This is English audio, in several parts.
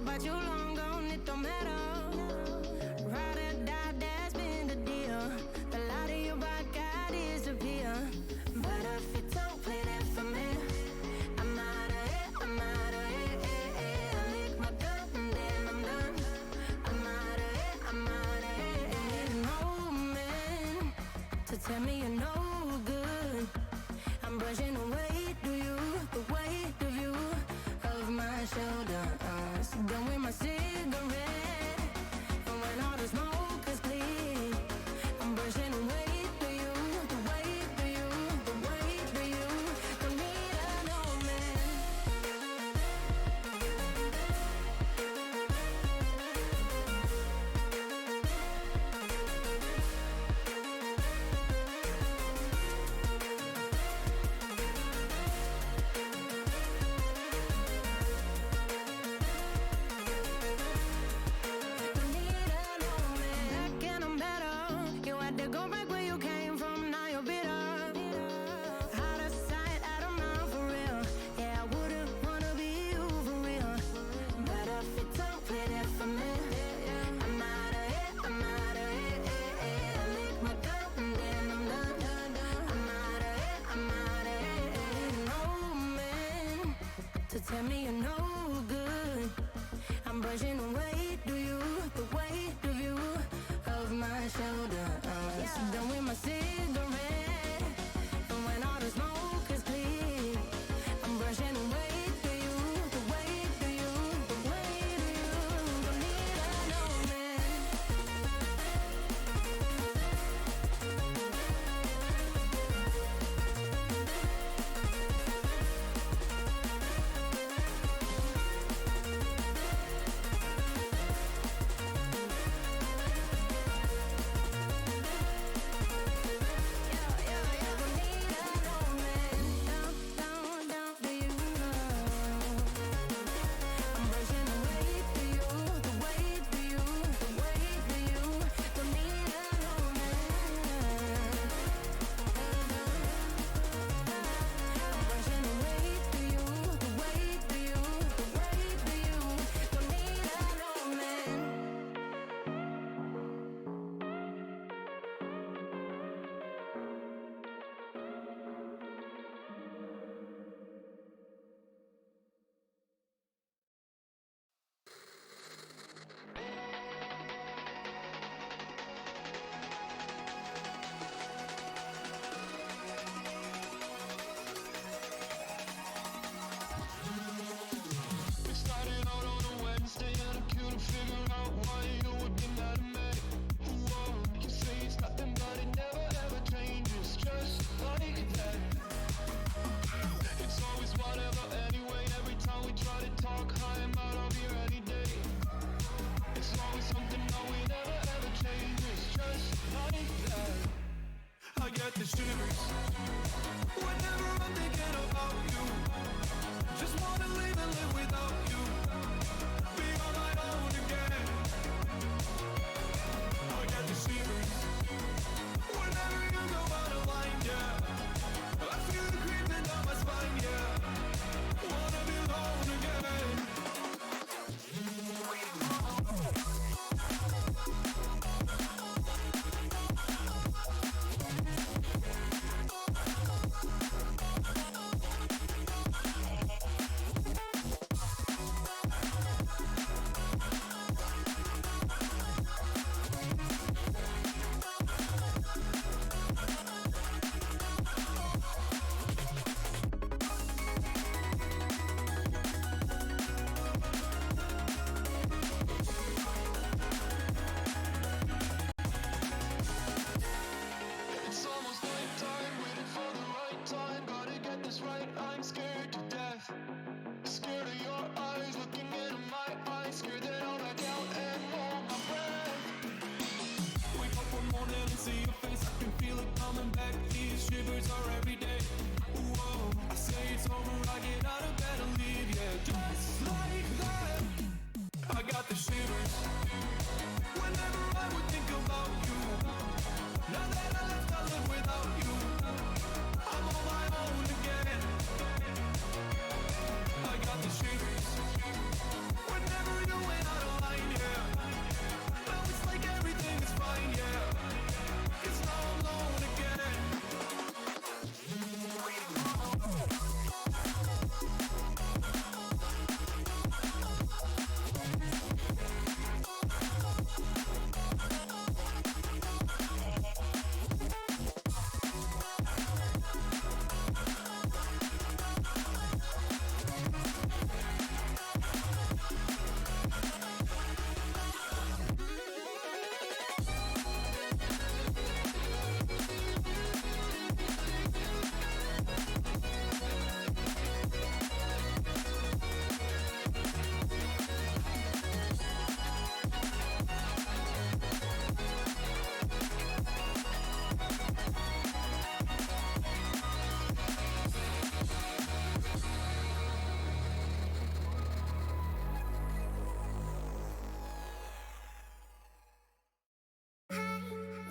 But you long gone, it don't matter. Ride or die, that's been the deal. The light of your vodka disappear. But if you don't play that for me, I'm out of it, I'm out of it. I lick my gun and then I'm done. I'm out of it, I'm out of it. You need an old man to tell me you're no good. I'm brushing away, do you, the weight of you, of my shoulder. Done with my cigarette, and when all the smoke is clear, I'm brushing away to you, the weight to you, the weight to you. Don't need an old man. Tell me you're no good. I'm brushing away, do you, the weight of you, of my shoulder. Done with my cigarette, and when all the smoke is clear, I'm brushing away to you, the weight to you, the weight of you. Don't need an old man. get the shivers whenever I'm thinking about you. Just wanna leave and live without you. Be on my own again. I get the shivers whenever you go out of line, yeah. I feel it creeping down my spine, yeah. Wanna be alone again.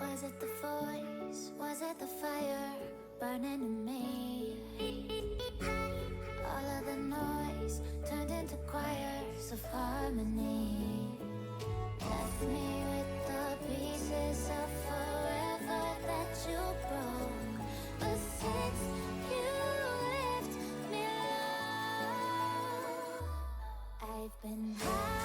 Was it the voice? Was it the fire burning in me? All of the noise turned into choirs of harmony. Left me with the pieces of forever that you broke. But since you left me alone, I've been high.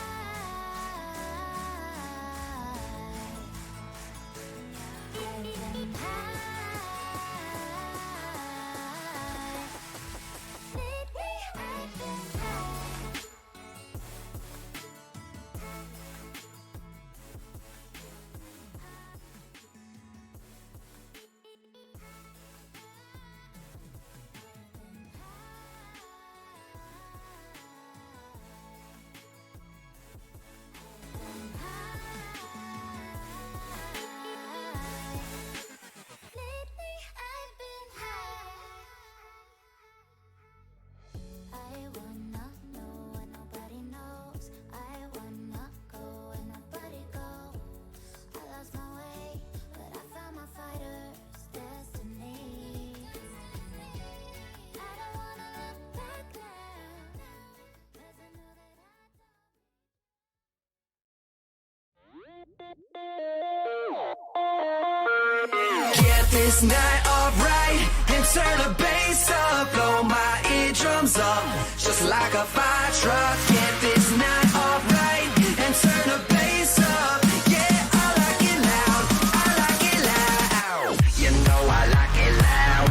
Get this night off right and turn the bass up, blow my eardrums up, just like a fire truck. Get this night off right and turn the bass up. Yeah, I like it loud, I like it loud. You know I like it loud.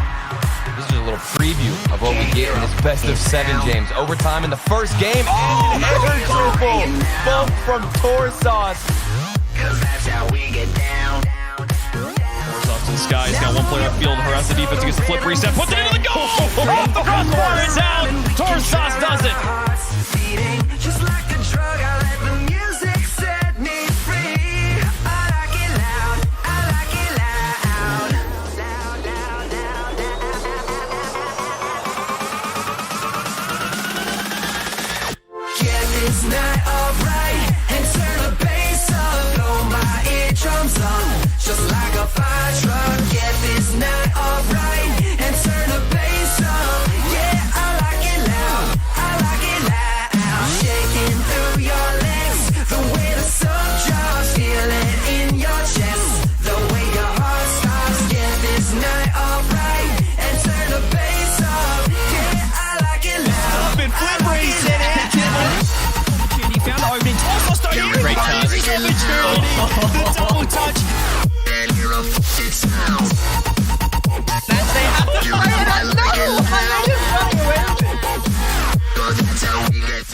This is just a little preview of what we get in this best of 7, James. Overtime in the first game. Oh, header triple! Bump from Torsauce. Cause that's how we get down. Torsauce to the sky. He's got one player on field. Harass the defense against the flip reset. Puts it into the goal! Off the crossbar, it's out! Torsauce does it! Just like a drug, I let the music set me free. I like it loud, I like it loud. Loud, loud. touch. And you're a fucking sound. Then they have to fire it at no! And they just running away with it. 'Cause that's how we get.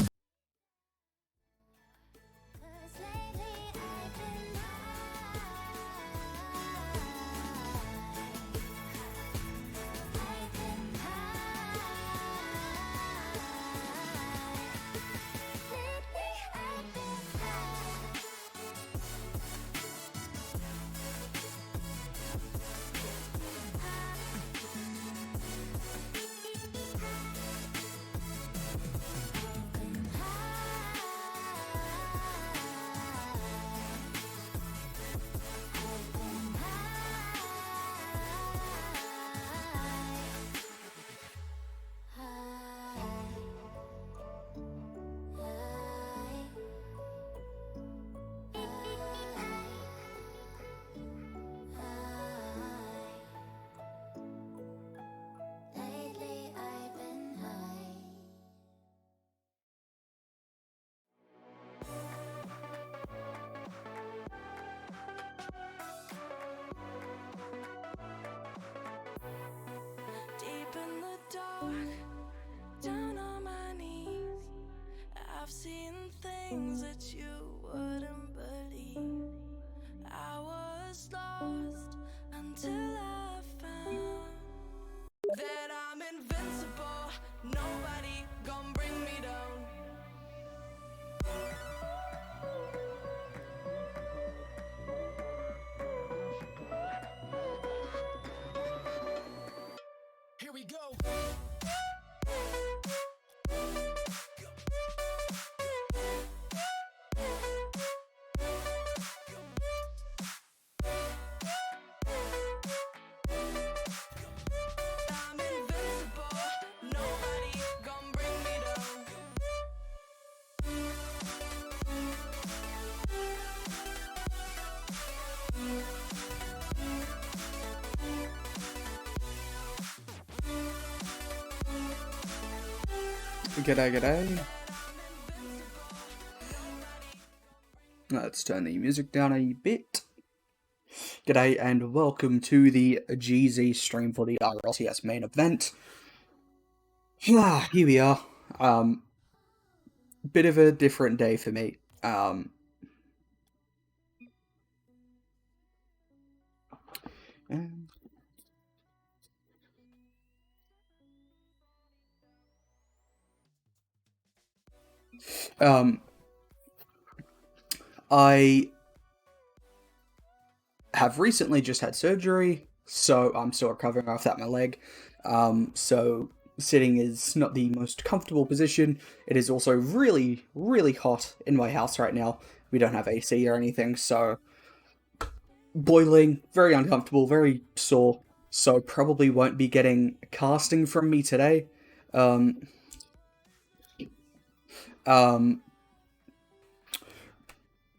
Deep in the dark, down on my knees, I've seen things that you wouldn't believe. I was lost until I found that I'm invincible. Nobody gonna bring me down. Here we go. I'm invincible. Nobody gonna bring me down. G'day, g'day. Let's turn the music down a bit. G'day and welcome to the GZ stream for the RLCS main event. Here we are. Bit of a different day for me. I have recently just had surgery, so I'm still recovering after that, my leg. So sitting is not the most comfortable position. It is also really, really hot in my house right now. We don't have AC or anything, so boiling, very uncomfortable, very sore. So probably won't be getting casting from me today.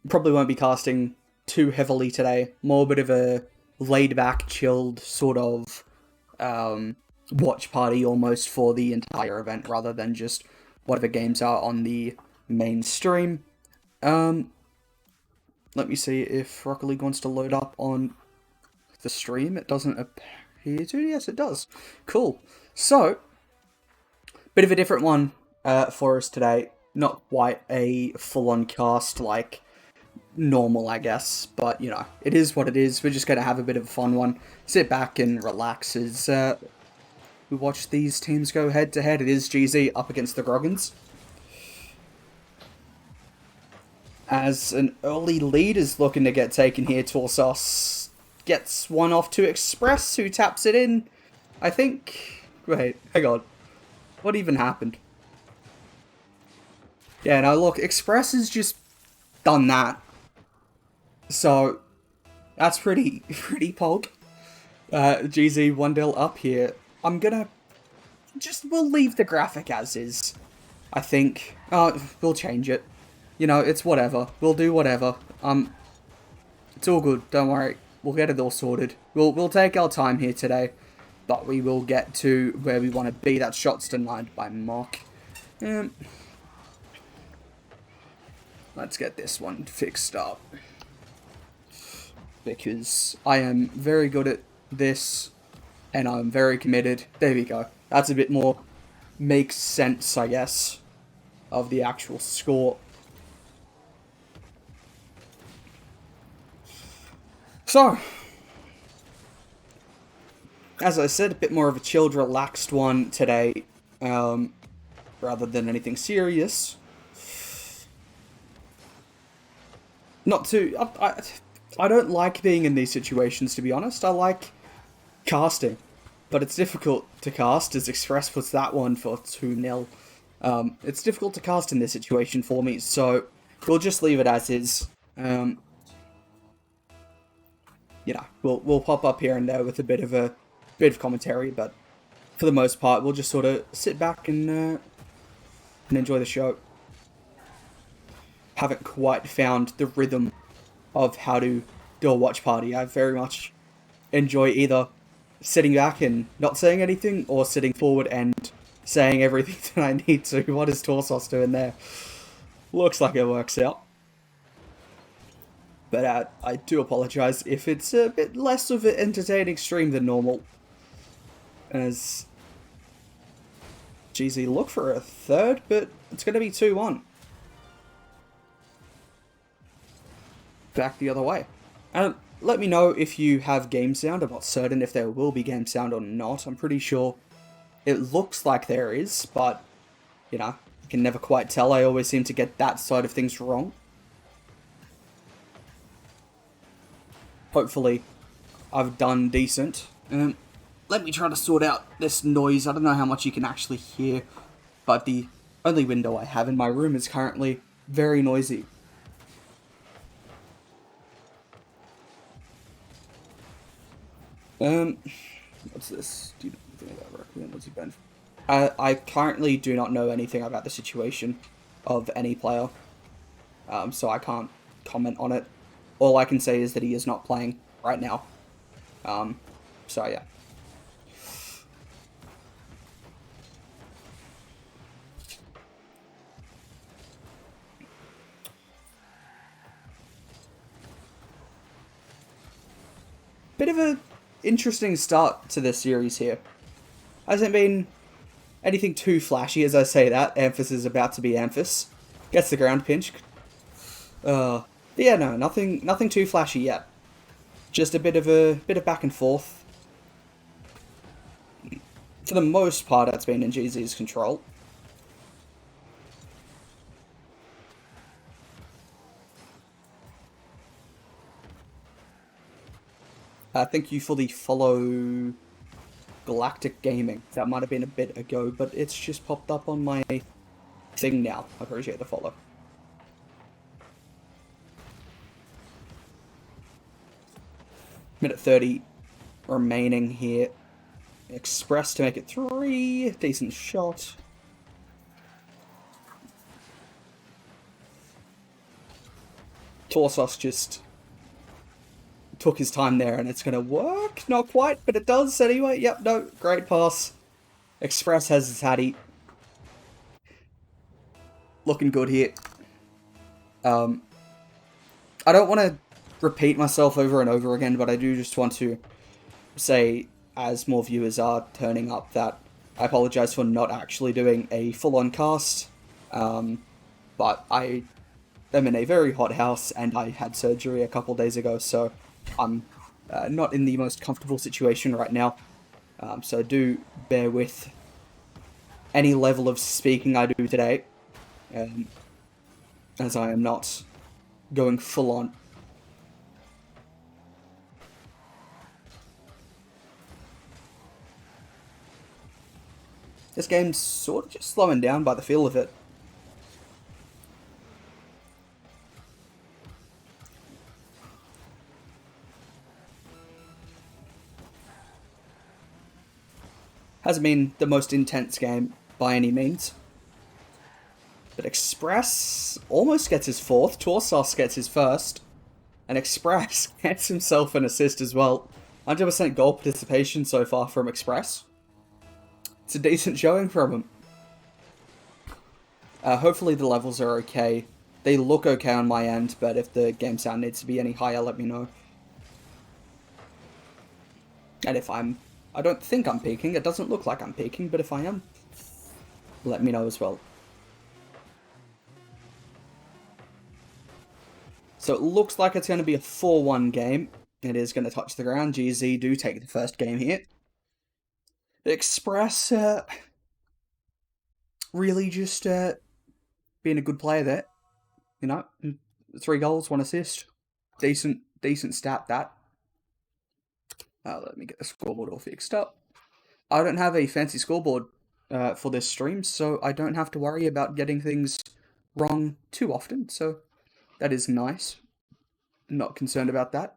Probably won't be casting too heavily today. More a bit of a laid-back, chilled sort of watch party almost for the entire event, rather than just whatever games are on the main stream. Let me see if Rocket League wants to load up on the stream. It doesn't appear to. Yes, it does. Cool. So, bit of a different one for us today. Not quite a full-on cast like normal, I guess, but you know, it is what it is. We're just gonna have a bit of a fun one, sit back and relax as we watch these teams go head to head. It is GZ up against the Groggins, as an early lead is looking to get taken here. Torsos gets one off to Express, who taps it in. I think, wait, hang on, what even happened? Yeah, no, look, Express has just done that. So, that's pretty pog. GZ 1-0 up here. I'm gonna... we'll leave the graphic as is, I think. We'll change it. You know, it's whatever. We'll do whatever. It's all good, don't worry. We'll get it all sorted. We'll take our time here today, but we will get to where we want to be. That shot's denied by Mock. Let's get this one fixed up. because I am very good at this, and I'm very committed. There we go. That's a bit more makes sense, I guess, of the actual score. So, as I said, a bit more of a chilled, relaxed one today, rather than anything serious. Not too... I don't like being in these situations, to be honest. I like casting, but it's difficult to cast, as Express puts that one for 2-0. It's difficult to cast in this situation for me, so we'll just leave it as is. You know, we'll pop up here and there with a bit of commentary, but for the most part, we'll just sort of sit back and enjoy the show. Haven't quite found the rhythm of how to do a watch party. I very much enjoy either sitting back and not saying anything, or sitting forward and saying everything that I need to. What is Torsos doing there? Looks like it works out. But I do apologise if it's a bit less of an entertaining stream than normal. As GZ look for a third, but it's going to be 2-1. Back the other way. Let me know if you have game sound. I'm not certain if there will be game sound or not. I'm pretty sure it looks like there is, but, you know, you can never quite tell. I always seem to get that side of things wrong. Hopefully, I've done decent. Let me try to sort out this noise. I don't know how much you can actually hear, but the only window I have in my room is currently very noisy. What's this? Do you know anything about Requiem? What's he been? I currently do not know anything about the situation of any player, so I can't comment on it. All I can say is that he is not playing right now. So yeah. Bit of a interesting start to this series here. Hasn't been anything too flashy as I say that. Amphis is about to be Amphis. Gets the ground pinch. Yeah, no, nothing too flashy yet. Just a bit of back and forth. For the most part, that's been in GZ's control. Thank you for the follow, Galactic Gaming. That might have been a bit ago, but it's just popped up on my thing now. I appreciate the follow. Minute 30 remaining here. Express to make it 3. Decent shot. Torsos just took his time there, and it's going to work. Not quite, but it does anyway. Yep, no, great pass. Express has his hattie. Looking good here. I don't want to repeat myself over and over again, but I do just want to say, as more viewers are turning up, that I apologise for not actually doing a full-on cast, but I am in a very hot house, and I had surgery a couple days ago, so I'm not in the most comfortable situation right now, so do bear with any level of speaking I do today, as I am not going full-on. This game's sort of just slowing down by the feel of it. Hasn't been the most intense game by any means. But Express almost gets his 4th. Torsos gets his 1st. And Express gets himself an assist as well. 100% goal participation so far from Express. It's a decent showing from him. Hopefully the levels are okay. They look okay on my end, but if the game sound needs to be any higher, let me know. And if I don't think I'm peeking, it doesn't look like I'm peeking, but if I am, let me know as well. So it looks like it's going to be a 4-1 game. It is going to touch the ground. GZ do take the first game here. Express really just being a good player there. You know, 3 goals, 1 assist. Decent stat, that. Let me get the scoreboard all fixed up. I don't have a fancy scoreboard for this stream, so I don't have to worry about getting things wrong too often, so that is nice. Not concerned about that.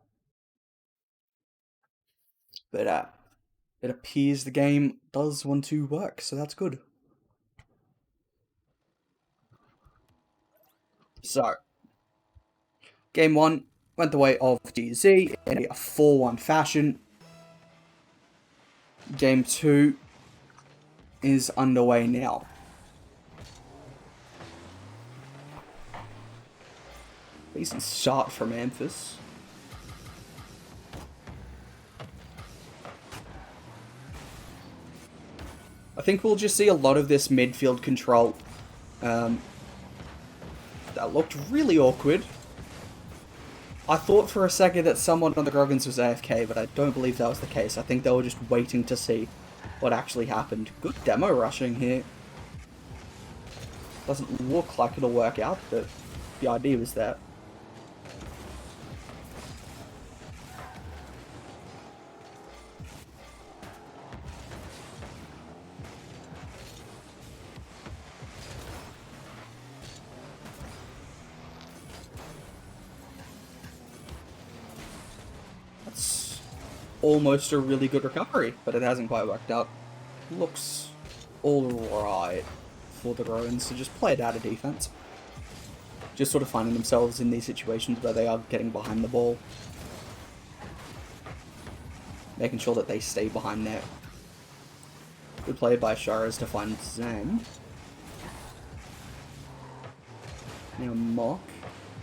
But it appears the game does want to work, so that's good. So, game 1 went the way of GZ in a 4-1 fashion. Game 2 is underway now. Decent start from Amphis. I think we'll just see a lot of this midfield control. That looked really awkward. I thought for a second that someone on the Groggins was AFK, but I don't believe that was the case. I think they were just waiting to see what actually happened. Good demo rushing here. Doesn't look like it'll work out, but the idea was there. That's almost a really good recovery, but it hasn't quite worked out. Looks alright for the Roans to just play it out of defense. Just sort of finding themselves in these situations where they are getting behind the ball. Making sure that they stay behind there. Good play by Sharas to find Zang. Now Mock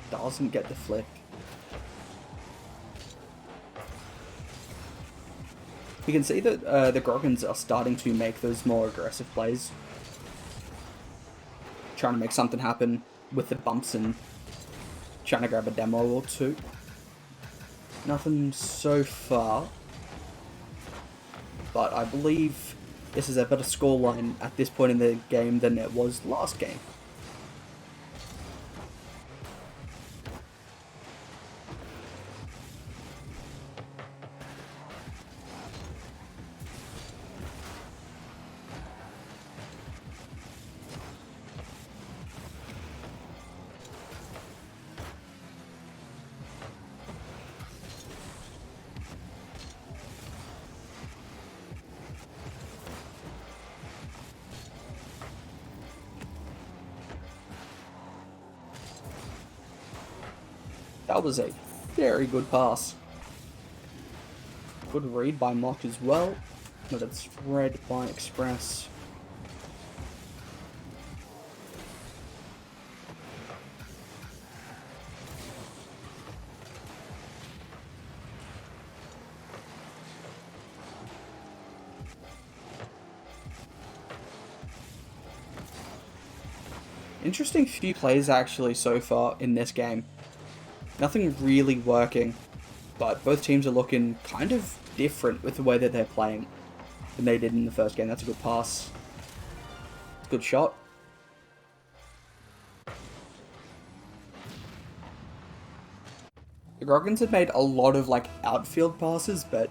doesn't get the flick. You can see that the Groggins are starting to make those more aggressive plays. Trying to make something happen with the bumps and trying to grab a demo or two. Nothing so far. But I believe this is a better scoreline at this point in the game than it was last game. That was a very good pass. Good read by Mock as well, but it's read by Express. Interesting few plays actually so far in this game. Nothing really working, but both teams are looking kind of different with the way that they're playing than they did in the first game. That's a good pass. Good shot. The Groggins have made a lot of like outfield passes, but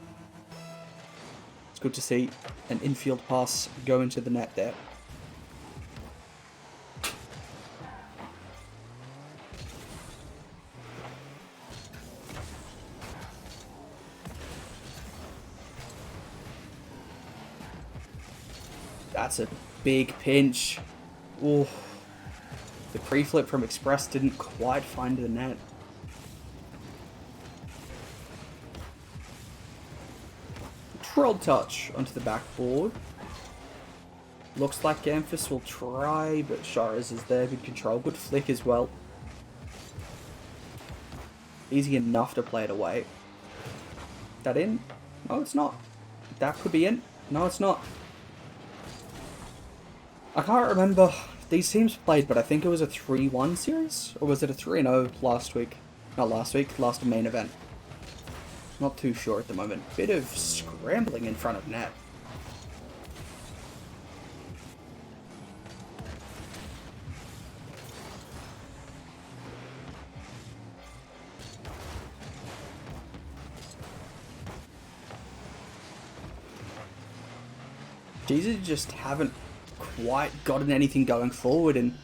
it's good to see an infield pass go into the net there. That's a big pinch. Ooh. The pre-flip from Express didn't quite find the net. Controlled touch onto the backboard. Looks like Gamphis will try, but Sharas is there. Good control. Good flick as well. Easy enough to play it away. That in? No, it's not. That could be it. No, it's not. I can't remember. These teams played, but I think it was a 3-1 series? Or was it a 3-0 last week? Not last week, last main event. Not too sure at the moment. Bit of scrambling in front of net. Jesus just haven't quite gotten anything going forward, and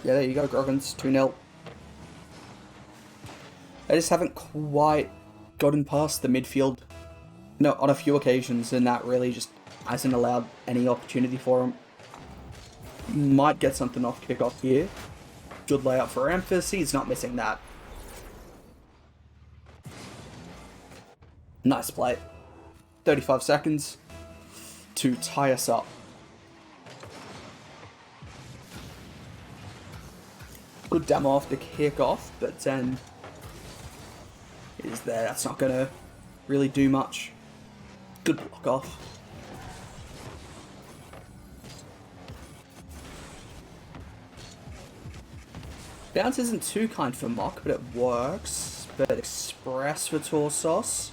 yeah, there you go, Groggins, 2-0. They just haven't quite gotten past the midfield, no, on a few occasions, and that really just hasn't allowed any opportunity for them. Might get something off kickoff here. Good layout for Amphis, he's not missing that. Nice play. 35 seconds to tie us up. Good demo off the kickoff, but then is there. That's not gonna really do much. Good block off. Bounce isn't too kind for Mock, but it works. But Express for Torsos.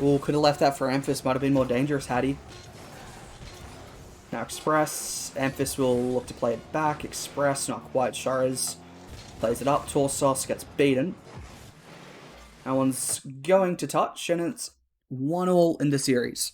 Ooh, could have left that for Amphis. Might have been more dangerous had he. Now Express. Amphis will look to play it back. Express, not quite sure as. Plays it up. Torsos gets beaten. That one's going to touch, and it's 1-1 in the series.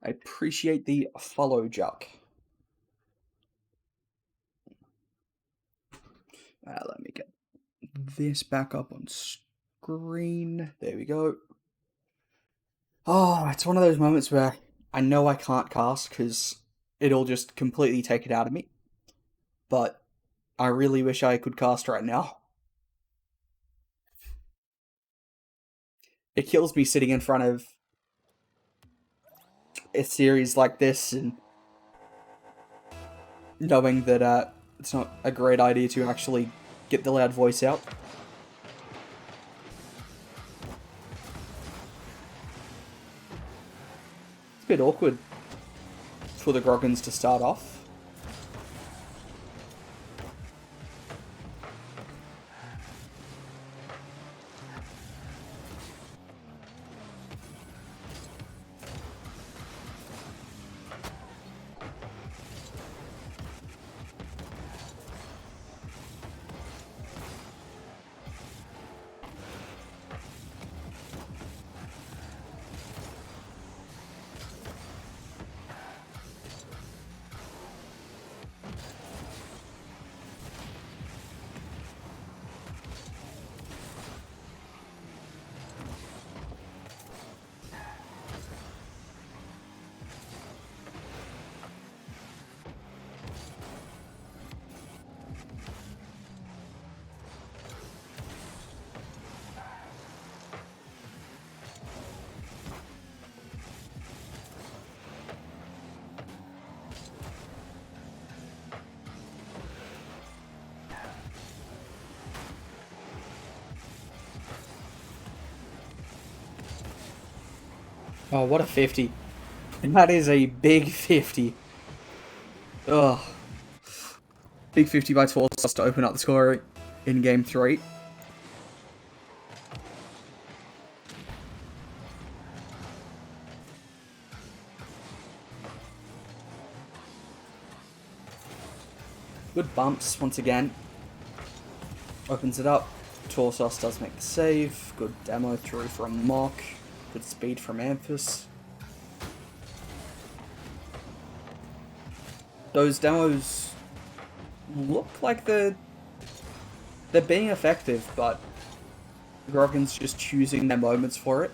I appreciate the follow, Juck. Let me get this back up on screen. There we go. Oh, it's one of those moments where I know I can't cast because it'll just completely take it out of me. But I really wish I could cast right now. It kills me sitting in front of a series like this and knowing that it's not a great idea to actually get the loud voice out. It's a bit awkward for the Groggins to start off. Oh, what a 50. And that is a big 50. Ugh. Big 50 by Torsos to open up the score in game 3. Good bumps once again. Opens it up. Torsos does make the save. Good demo through from Mock. Good speed from Amphis. Those demos look like they're being effective, but Groggins just choosing their moments for it.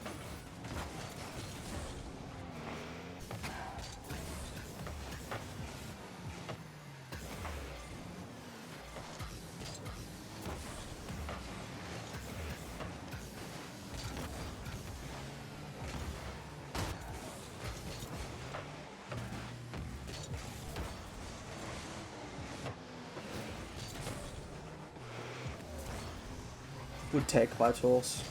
Good take by Torse.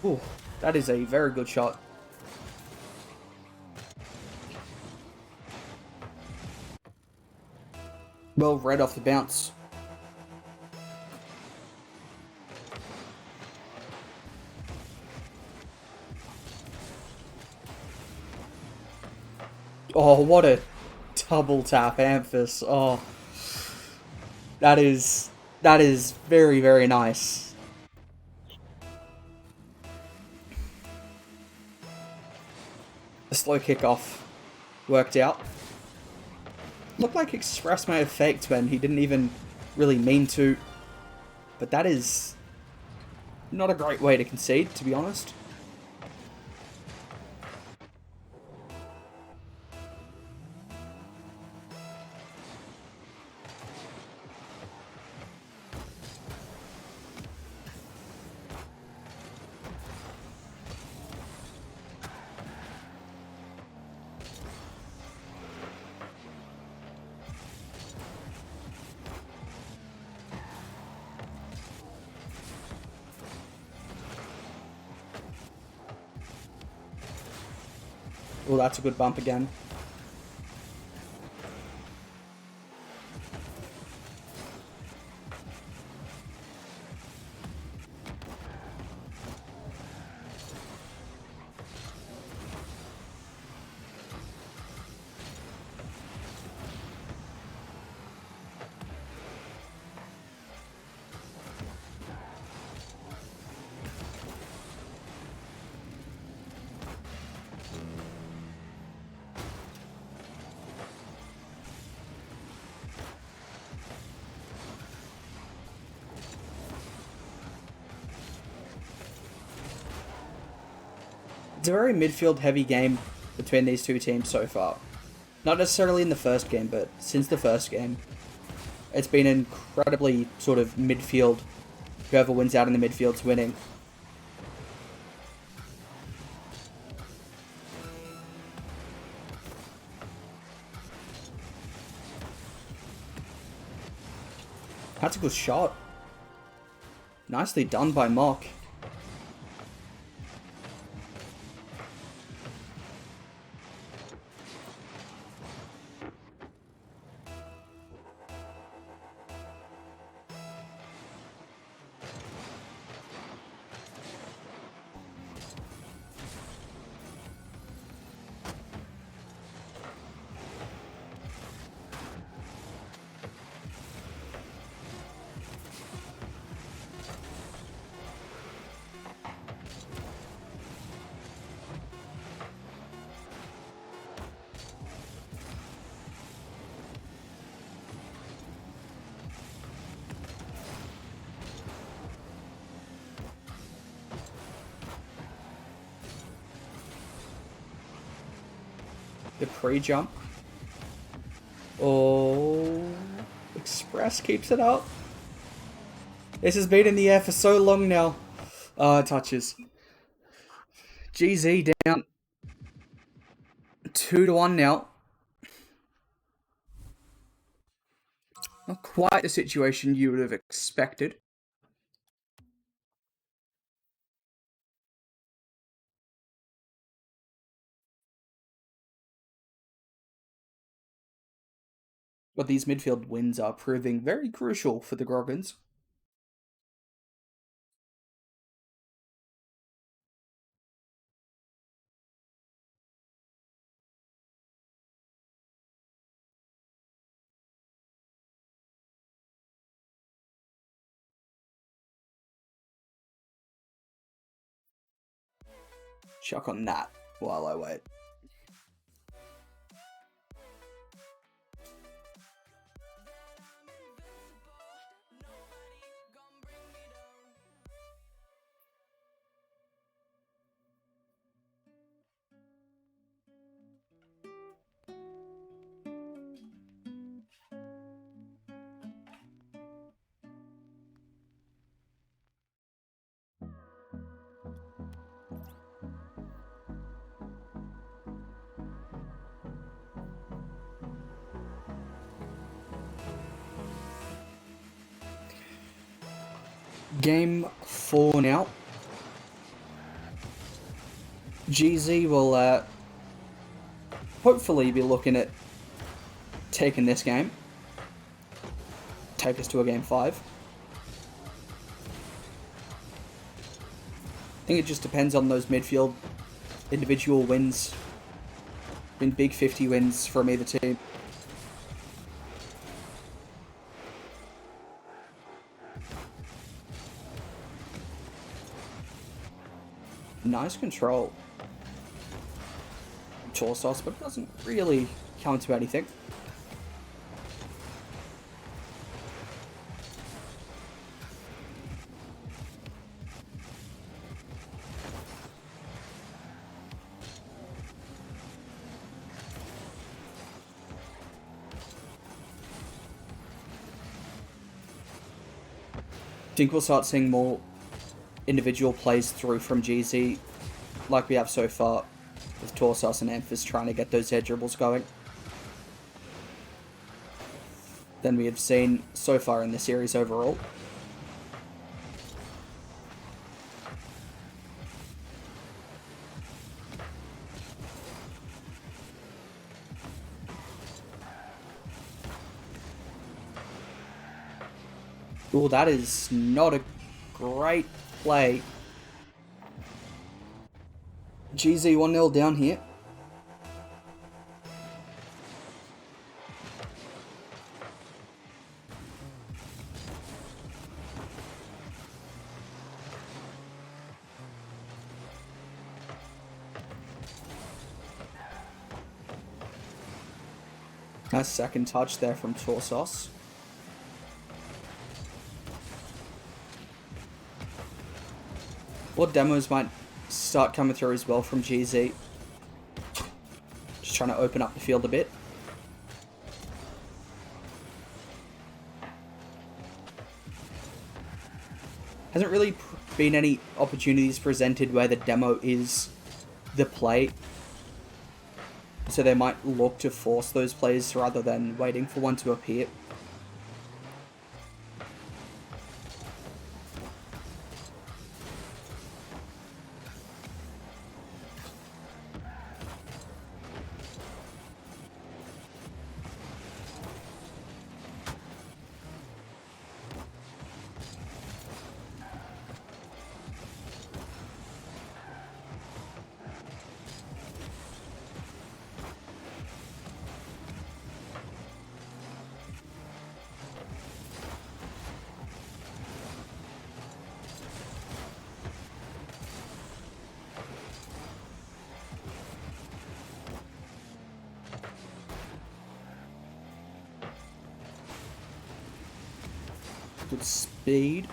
Ooh, that is a very good shot. Well read off the bounce. Oh, what a double tap Amphis. Oh, that is very, very nice. The slow kickoff worked out. Looked like Express may have faked when he didn't even really mean to. But that is not a great way to concede, to be honest. Oh, that's a good bump again. It's a very midfield-heavy game between these two teams so far. Not necessarily in the first game, but since the first game. It's been incredibly sort of midfield. Whoever wins out in the midfield's winning. That's a good shot. Nicely done by Mock. The pre-jump. Oh, Express keeps it up. This has been in the air for so long now. Touches. GZ down 2-1 now. Not quite the situation you would have expected. But these midfield wins are proving very crucial for the Groggans. Chuck on that while I wait. Game 4 now. GZ will hopefully be looking at taking this game. Take us to a game 5. I think it just depends on those midfield individual wins. Been big 50 wins from either team. Nice control. Torsos, but it doesn't really count to anything. I think we'll start seeing more individual plays through from GZ like we have so far with Torsos and Amphis trying to get those air dribbles going than we have seen so far in the series overall. Oh, that is not a great play. GZ 1-0 down here. Nice second touch there from Torsos. What demos might start coming through as well from GZ. Just trying to open up the field a bit. Hasn't really been any opportunities presented where the demo is the play. So they might look to force those plays rather than waiting for one to appear. Good speed.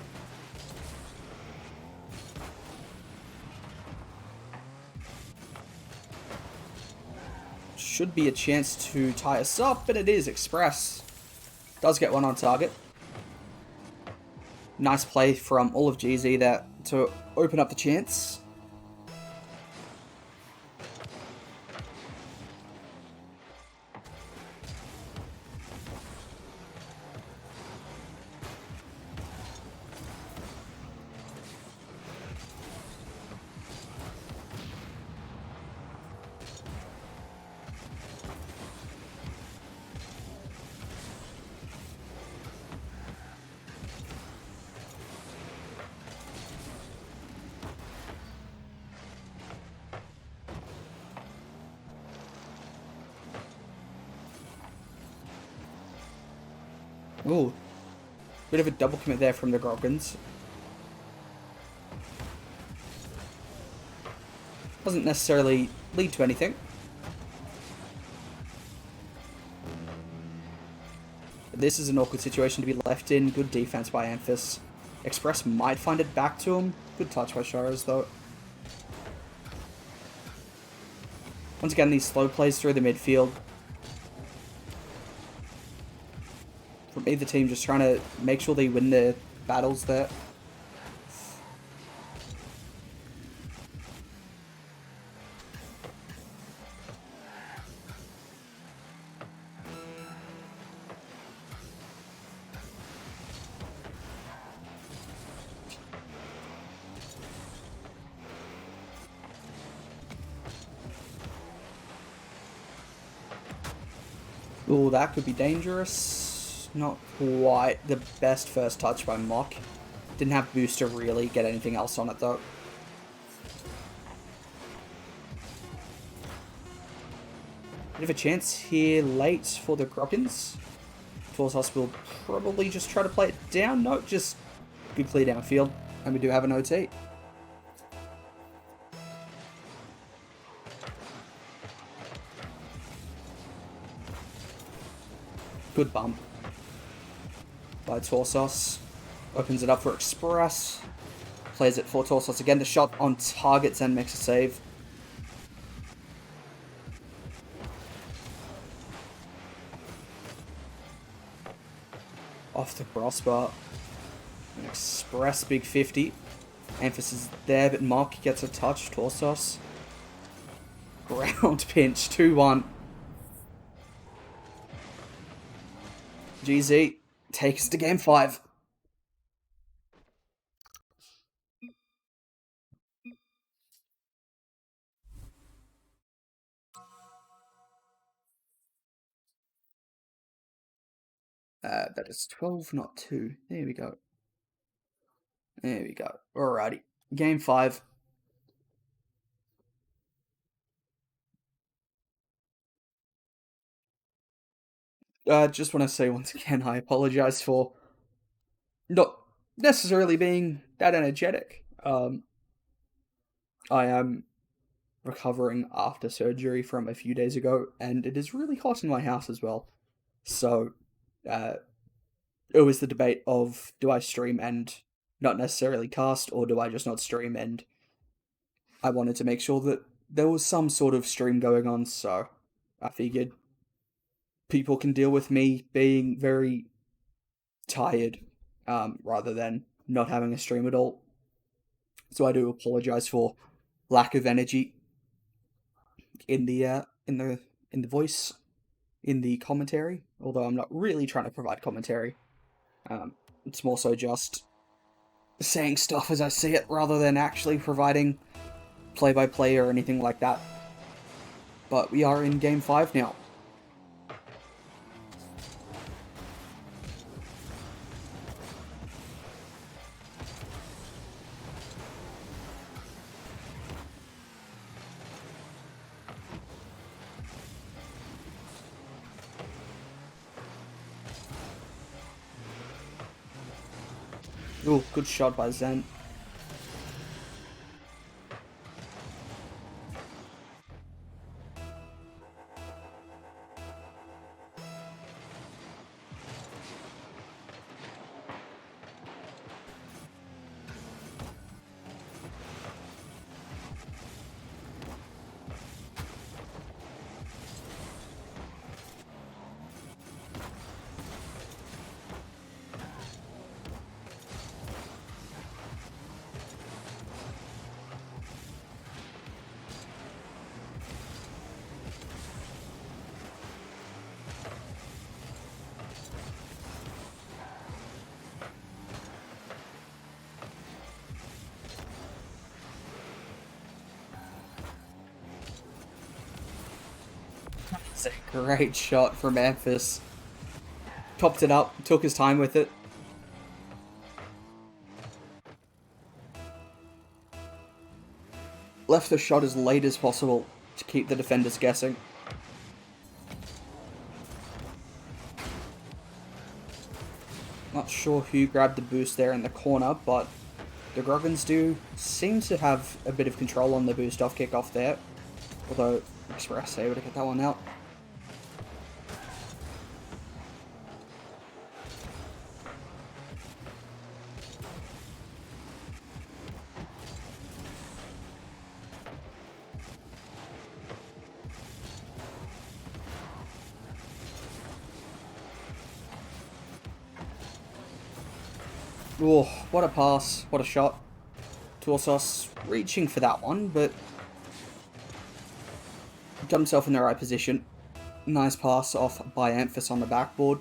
Should be a chance to tie us up, but it is. Express does get one on target. Nice play from all of GZ there to open up the chance. Ooh, bit of a double commit there from the Groggins. Doesn't necessarily lead to anything. But this is an awkward situation to be left in. Good defense by Amphis. Express might find it back to him. Good touch by Sharas though. Once again, these slow plays through the midfield. From either team just trying to make sure they win their battles there. Oh, that could be dangerous. Not quite the best first touch by Mock. Didn't have boost to really get anything else on it though. Bit of a chance here late for the Grokkins. Torsos will probably just try to play it down. No, just good clear downfield. And we do have an OT. Good bump by Torsos. Opens it up for Express. Plays it for Torsos again. The shot on targets and makes a save. Off the crossbar. An Express big 50. Emphasis there, but Mark gets a touch. Torsos. Ground pinch. 2-1. GZ takes to game 5. That is 12, not 2. There we go. There we go. Alrighty. Game 5. Just want to say once again, I apologize for not necessarily being that energetic. I am recovering after surgery from a few days ago, and it is really hot in my house as well. So, it was the debate of, do I stream and not necessarily cast, or do I just not stream? And I wanted to make sure that there was some sort of stream going on, so I figured people can deal with me being very tired, rather than not having a stream at all. So I do apologize for lack of energy in the voice, in the commentary. Although I'm not really trying to provide commentary. It's more so just saying stuff as I see it, rather than actually providing play-by-play or anything like that. But we are in Game 5 now. Ooh, good shot by Zen. It's a great shot from Memphis. Popped it up, took his time with it. Left the shot as late as possible to keep the defenders guessing. Not sure who grabbed the boost there in the corner, but the Groggins do seem to have a bit of control on the boost off kickoff there. Although Express able to get that one out. Oh, what a pass, what a shot. Torsos reaching for that one, but got himself in the right position. Nice pass off by Amphis on the backboard.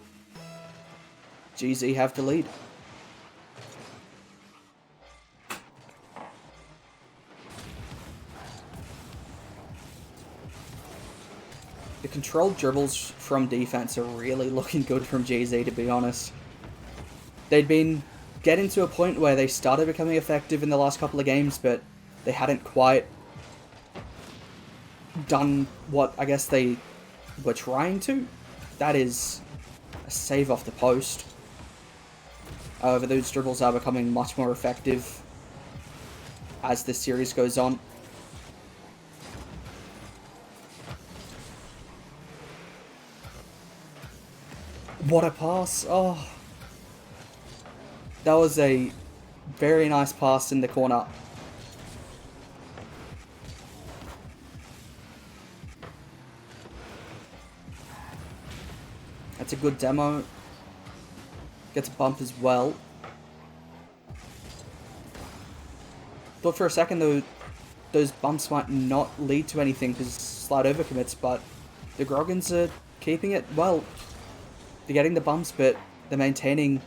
GZ have the lead. The controlled dribbles from defense are really looking good from GZ, to be honest. They'd been getting to a point where they started becoming effective in the last couple of games, but they hadn't quite done what I guess they were trying to. That is a save off the post. However, those dribbles are becoming much more effective as this series goes on. What a pass. Oh. That was a very nice pass in the corner. That's a good demo. Gets a bump as well. Thought for a second though, those bumps might not lead to anything because slide overcommits, but the Groggins are keeping it well. They're getting the bumps, but they're maintaining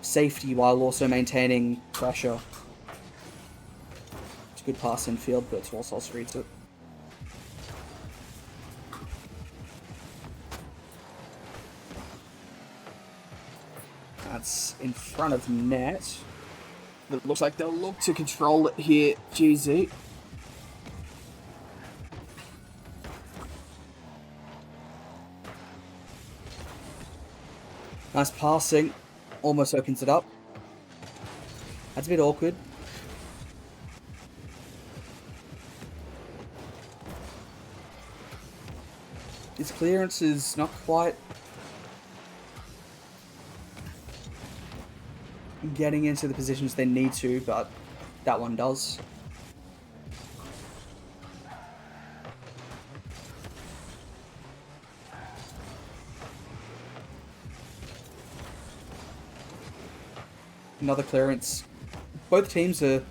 safety while also maintaining pressure. It's a good pass in field, but Torsos reads it. That's in front of net. It looks like they'll look to control it here, GZ. Nice passing. Almost opens it up. That's a bit awkward. His clearance is not quite getting into the positions they need to, but that one does. Another clearance. Both teams are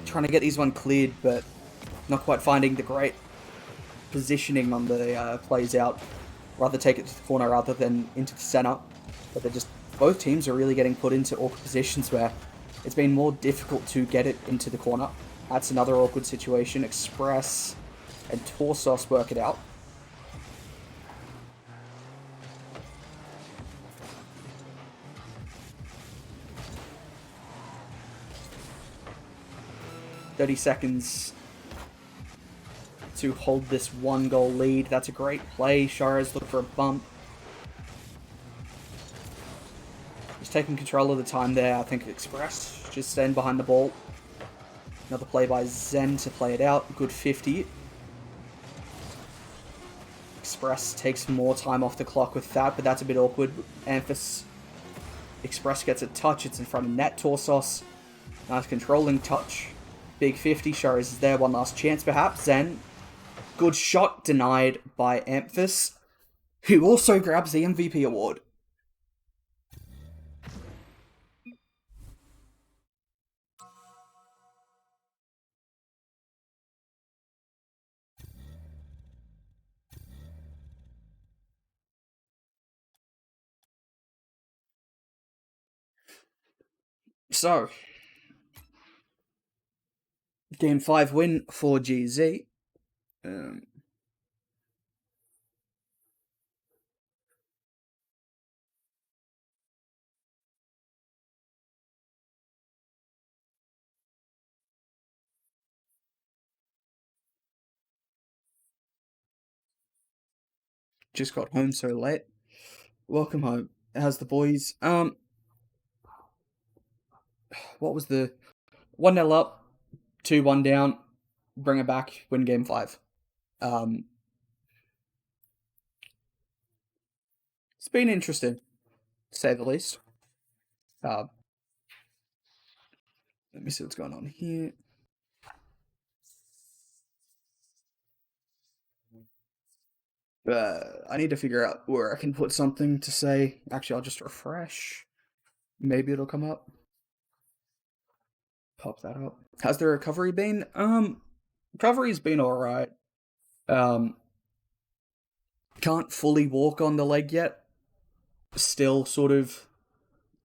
trying to get these one cleared, but not quite finding the great positioning on the plays out. Rather take it to the corner rather than into the center. But they're just, both teams are really getting put into awkward positions where it's been more difficult to get it into the corner. That's another awkward situation. Express and Torsos work it out. $30 to hold this 1-goal lead. That's a great play. Shara's look for a bump. Just taking control of the time there. I think Express just staying behind the ball. Another play by Zen to play it out. Good 50. Express takes more time off the clock with that, but that's a bit awkward. Amphis. Express gets a touch. It's in front of net. Torsos. Nice controlling touch. Big 50. Shara is there. One last chance perhaps. Zen. Good shot denied by Amphis, who also grabs the MVP award. So, Game 5 win for GZ. Just got home so late. Welcome home. How's the boys? What was the 1-0 up, 2-1 down, bring it back, win game 5. It's been interesting, to say the least. Let me see what's going on here. I need to figure out where I can put something to say. Actually, I'll just refresh. Maybe it'll come up. Pop that up. How's the recovery been? Recovery's been alright. Can't fully walk on the leg yet. Still sort of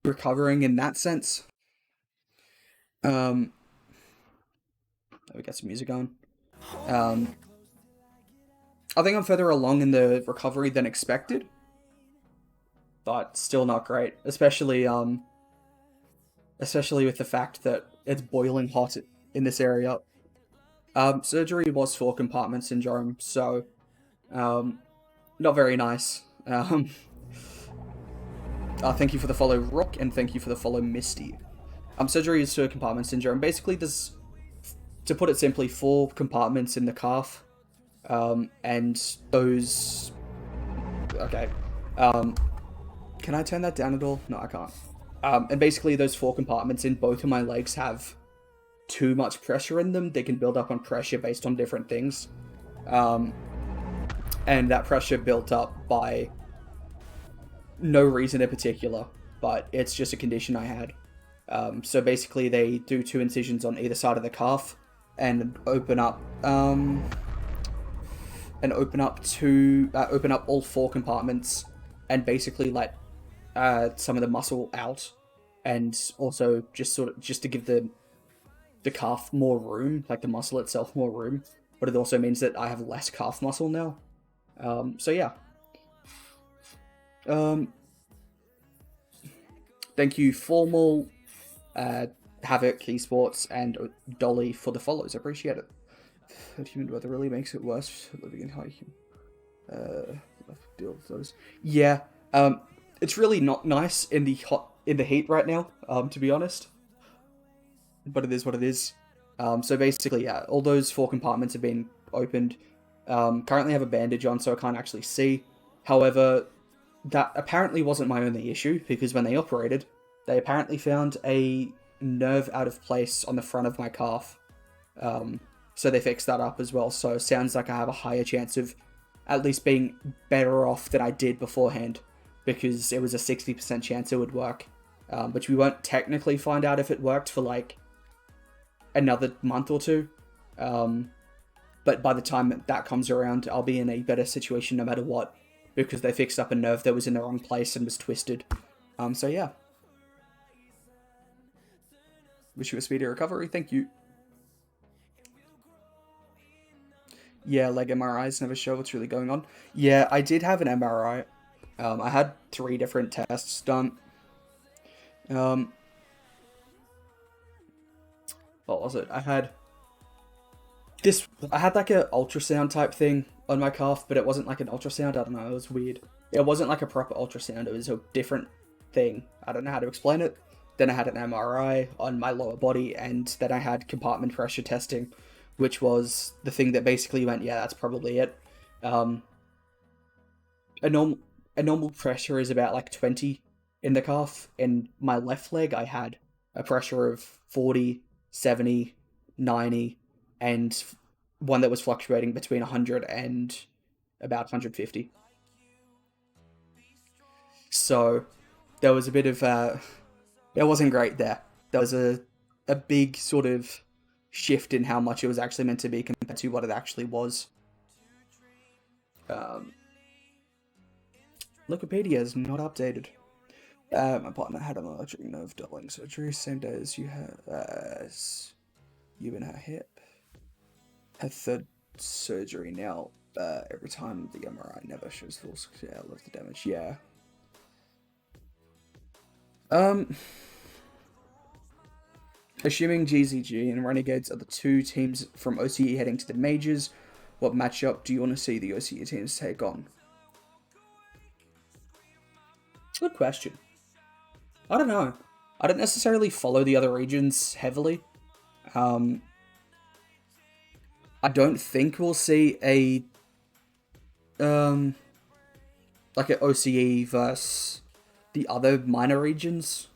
recovering in that sense. We get some music on. I think I'm further along in the recovery than expected, but still not great. Especially with the fact that it's boiling hot in this area. Surgery was 4 compartment syndrome, so not very nice. Thank you for the follow, Rock, and thank you for the follow, Misty. Surgery is 4 compartment syndrome. Basically, there's, to put it simply, 4 compartments in the calf, and those... Okay. Can I turn that down at all? No, I can't. And basically, those 4 compartments in both of my legs have too much pressure in them. They can build up on pressure based on different things. And that pressure built up by no reason in particular, but it's just a condition I had. So basically, they do 2 incisions on either side of the calf and open up all 4 compartments and basically let some of the muscle out, and also just to give the calf more room, like the muscle itself more room. But it also means that I have less calf muscle now. So yeah. Thank you, Formal, Havoc, Esports, and Dolly for the follows. I appreciate it. Humid weather really makes it worse living in high deal with those. Yeah. It's really not nice in the heat right now, to be honest. But it is what it is. So basically, yeah, all those 4 compartments have been opened. Currently have a bandage on, so I can't actually see. However, that apparently wasn't my only issue, because when they operated, they apparently found a nerve out of place on the front of my calf. So they fixed that up as well. So it sounds like I have a higher chance of at least being better off than I did beforehand, because it was a 60% chance it would work. Which we won't technically find out if it worked for like another month or 2. But by the time that comes around, I'll be in a better situation no matter what, because they fixed up a nerve that was in the wrong place and was twisted. So yeah. Wish you a speedy recovery. Thank you. Yeah, leg MRIs never show what's really going on. Yeah, I did have an MRI. I had 3 different tests done. What was it? I had like a ultrasound type thing on my calf, but it wasn't like an ultrasound. I don't know, it was weird. It wasn't like a proper ultrasound, it was a different thing. I don't know how to explain it. Then I had an MRI on my lower body, and then I had compartment pressure testing, which was the thing that basically went, yeah, that's probably it. A normal pressure is about like 20 in the calf. In my left leg, I had a pressure of 40, 70, 90, and one that was fluctuating between 100 and about 150. So there was a bit of it wasn't great there. There was a big sort of shift in how much it was actually meant to be compared to what it actually was. Wikipedia is not updated. My partner had an electric nerve dulling surgery same day as you in her hip. Her 3rd surgery now. Every time the MRI never shows full scale of the damage. Yeah. Assuming GZG and Renegades are the 2 teams from OCE heading to the majors, what matchup do you want to see the OCE teams take on? Good question. I don't know. I don't necessarily follow the other regions heavily. I don't think we'll see a like an OCE versus the other minor regions.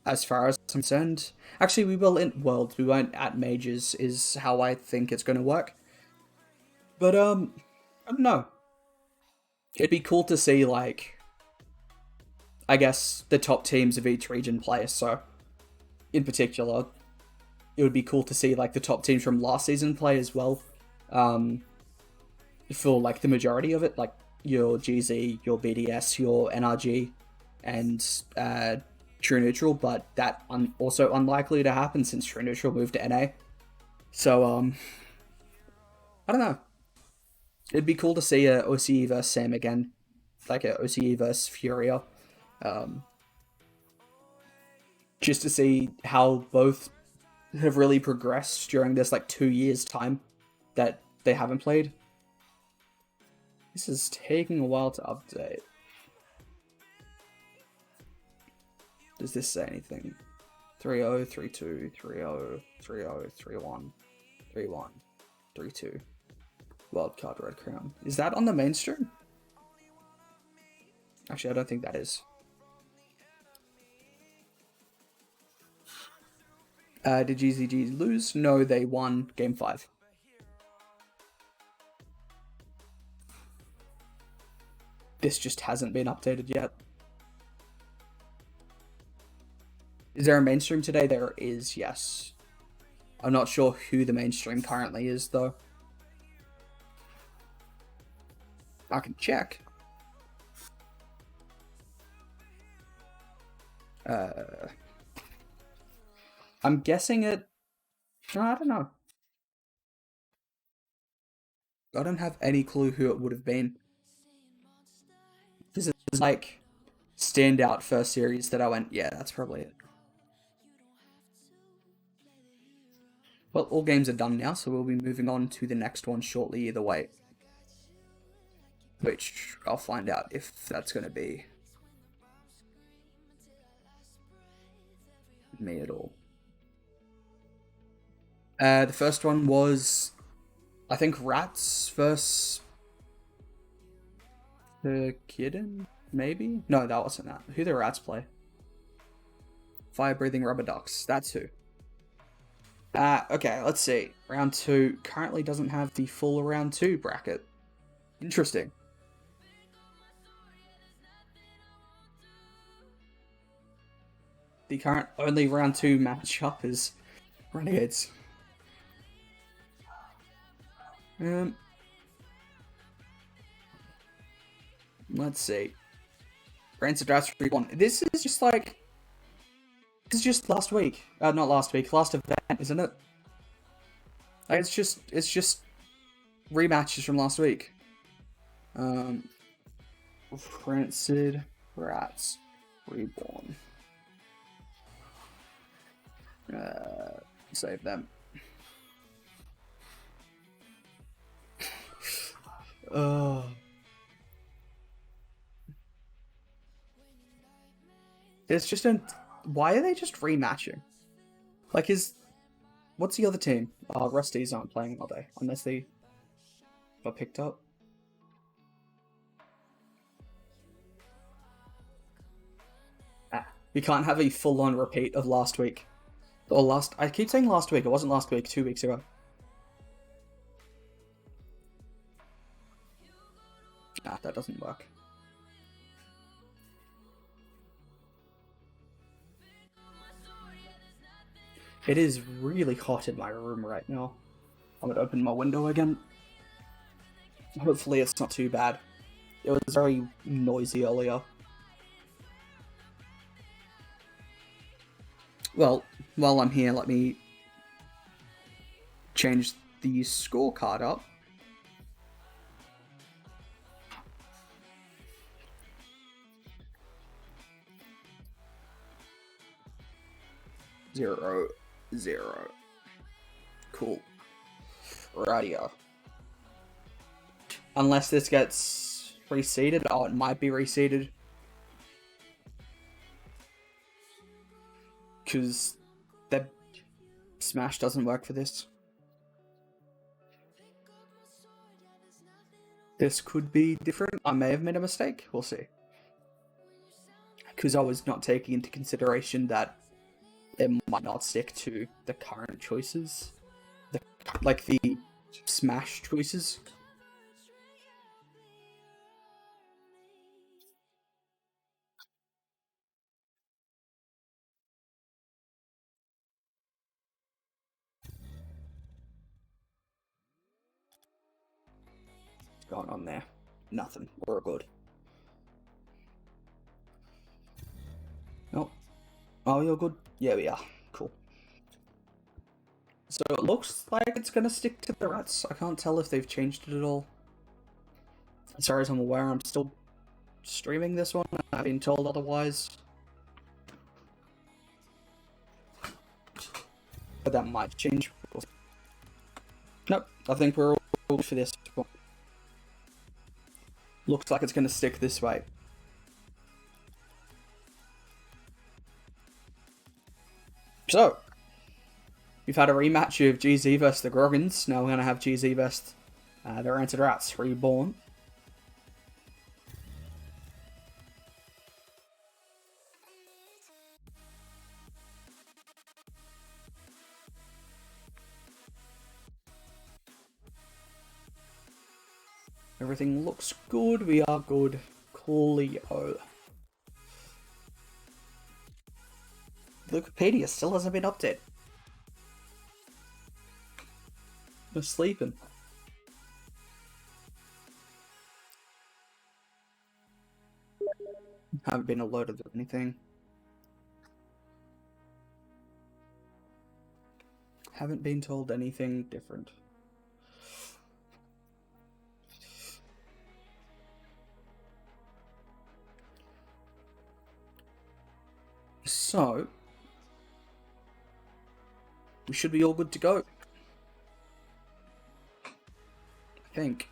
As far as I'm concerned, actually, we will in Worlds. We won't at majors. Is how I think it's going to work. But I don't know. It'd be cool to see, like, I guess the top teams of each region play. So, in particular, it would be cool to see like the top teams from last season play as well. For like the majority of it, like your GZ, your BDS, your NRG, and True Neutral, but that also unlikely to happen since True Neutral moved to NA. So, I don't know. It'd be cool to see a OCE versus Sam again, like a OCE versus Furia, just to see how both have really progressed during this like 2 years time that they haven't played. This is taking a while to update. Does this say anything? 3-0, 3-2, 3-0, 3-0, 3-1, 3-1, 3-2. Wildcard Red Crown. Is that on the mainstream? Actually, I don't think that is. Did GZG lose? No, they won Game 5. This just hasn't been updated yet. Is there a mainstream today? There is, yes. I'm not sure who the mainstream currently is, though. I can check. I'm guessing it... No, I don't know. I don't have any clue who it would have been. This is like standout first series that I went, yeah, that's probably it. Well, all games are done now, so we'll be moving on to the next one shortly either way. Which I'll find out if that's going to be me at all. The first one was, I think, Rats versus the Kitten, maybe? No, that wasn't that. Who the Rats play? Fire-breathing rubber ducks. That's who. Okay, let's see. Round 2 currently doesn't have the full round 2 bracket. Interesting. The current only round 2 matchup is Renegades. Let's see. Rancid Drafts 3-1. This is just like... This is just last week. Not last week. Last event, isn't it? Like, it's just rematches from last week. Rancid Rats Reborn. Save them. It's just a... Why are they just rematching? Like, what's the other team? Rusties aren't playing, are they? Unless they got picked up. We can't have a full-on repeat of last week. Or I keep saying last week, it wasn't last week, 2 weeks ago. That doesn't work. It is really hot in my room right now. I'm gonna open my window again. Hopefully it's not too bad. It was very noisy earlier. Well, while I'm here, let me change the scorecard up. Zero. Cool. Radio. Unless this gets reseeded. Oh, it might be reseeded. Because the Smash doesn't work for this. This could be different. I may have made a mistake. We'll see. Because I was not taking into consideration that it might not stick to the current choices. Like the Smash choices. What's going on there? Nothing. We're good. Nope. Oh, you're good? Yeah, we are. Cool. So it looks like it's gonna stick to the Rats. I can't tell if they've changed it at all. As far as I'm aware, I'm still streaming this one. I've been told otherwise. But that might change. Nope, I think we're all good for this one. Looks like it's going to stick this way. So, we've had a rematch of GZ vs the Groggins. Now we're going to have GZ vs the Ranted Rats Reborn. Everything looks good. We are good. Coolio. Wikipedia still hasn't been updated. We're sleeping. Haven't been alerted of anything. Haven't been told anything different. So, we should be all good to go. I think.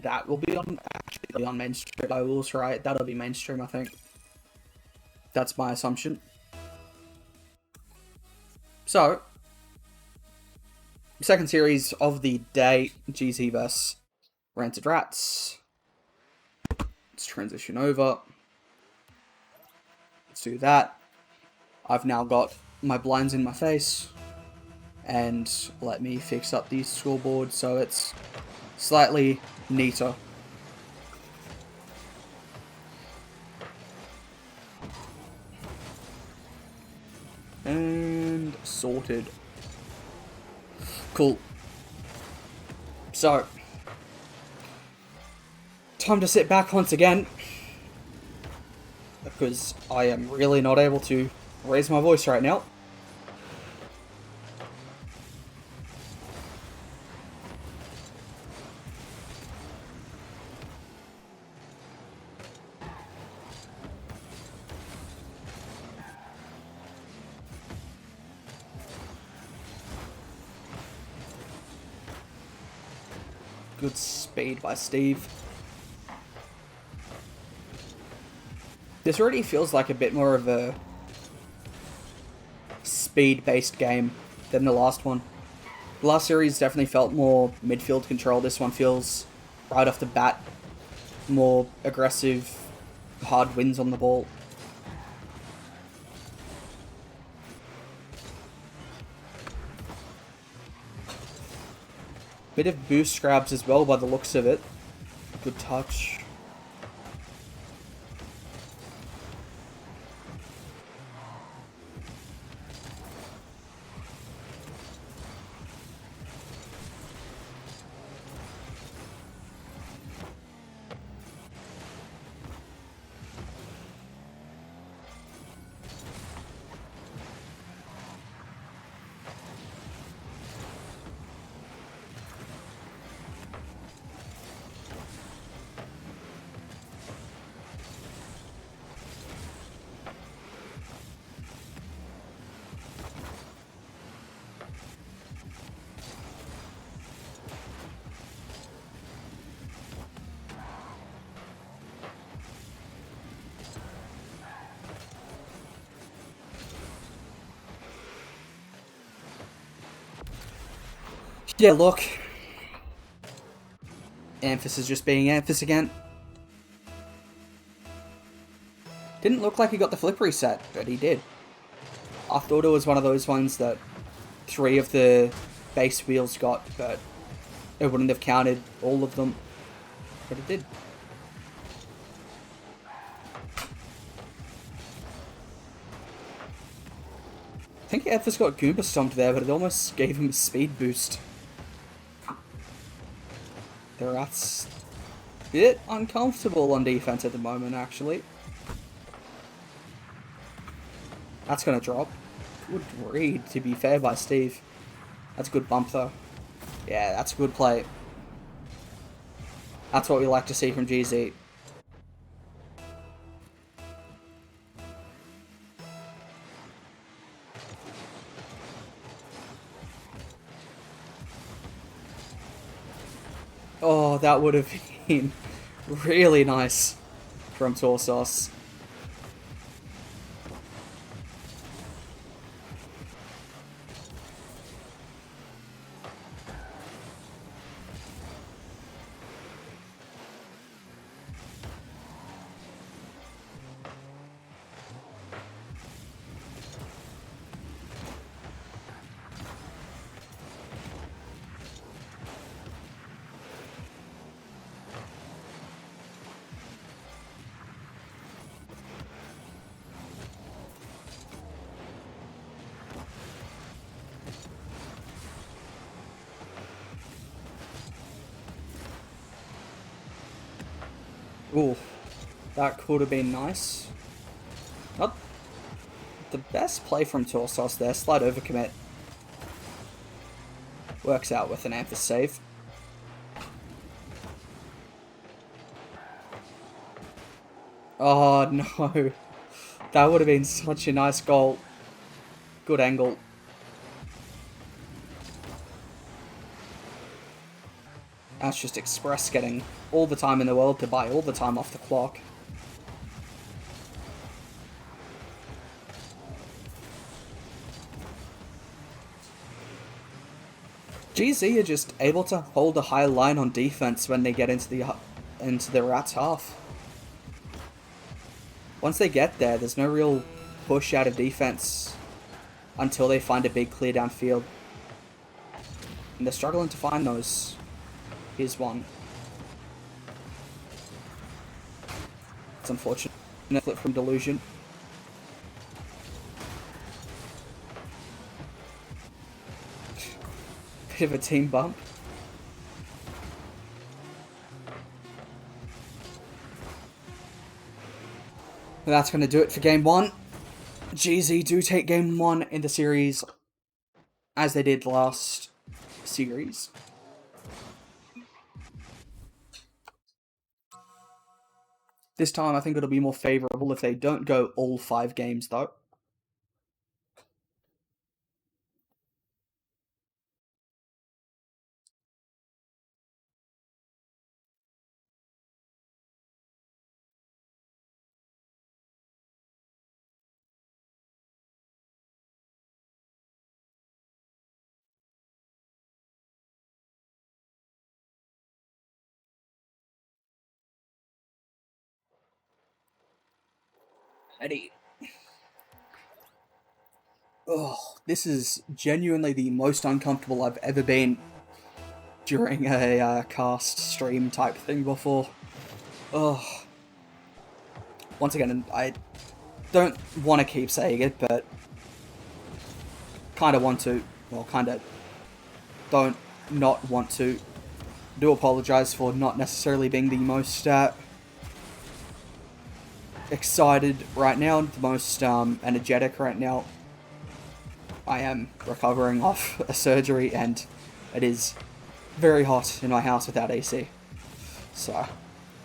That will be on actually on mainstream. I was right. That'll be mainstream, I think. That's my assumption. So, second series of the day, GZ vs Ranted Rats. Let's transition over. Let's do that. I've now got my blinds in my face. And let me fix up the scoreboard so it's slightly neater. And sorted. Cool. So, time to sit back once again, because I am really not able to raise my voice right now. Good speed by Steve. This already feels like a bit more of a speed-based game than the last one. The last series definitely felt more midfield control. This one feels, right off the bat, more aggressive, hard wins on the ball. Bit of boost grabs as well by the looks of it. Good touch. Yeah, look. Amphis is just being Amphis again. Didn't look like he got the flip reset, but he did. I thought it was one of those ones that 3 of the base wheels got, but it wouldn't have counted all of them. But it did. I think Amphis got Goomba stomped there, but it almost gave him a speed boost. The Rats bit uncomfortable on defense at the moment, actually. That's gonna drop. Good read, to be fair, by Steve. That's a good bump, though. Yeah, that's a good play. That's what we like to see from GZ. Oh, that would have been really nice from Torsos. Ooh, that could have been nice. Not the best play from Torsos there. Slight overcommit. Works out with an Anthus save. Oh no. That would have been such a nice goal. Good angle. That's just Express getting all the time in the world to buy all the time off the clock. GZ are just able to hold a high line on defense when they get into the Rats half. Once they get there, there's no real push out of defense until they find a big clear downfield. And they're struggling to find those. Here's one. It's unfortunate. Flip from Delusion. Bit of a team bump. And that's going to do it for game one. GZ do take game one in the series, as they did last series. This time I think it'll be more favourable if they don't go all 5 games though. Eddie. Oh, this is genuinely the most uncomfortable I've ever been during a cast stream type thing before. Oh. Once again, I don't want to keep saying it, but kind of want to, well, kind of don't not want to. Do apologize for not necessarily being the most excited right now, the most energetic right now. I am recovering off a surgery and it is very hot in my house without AC. So,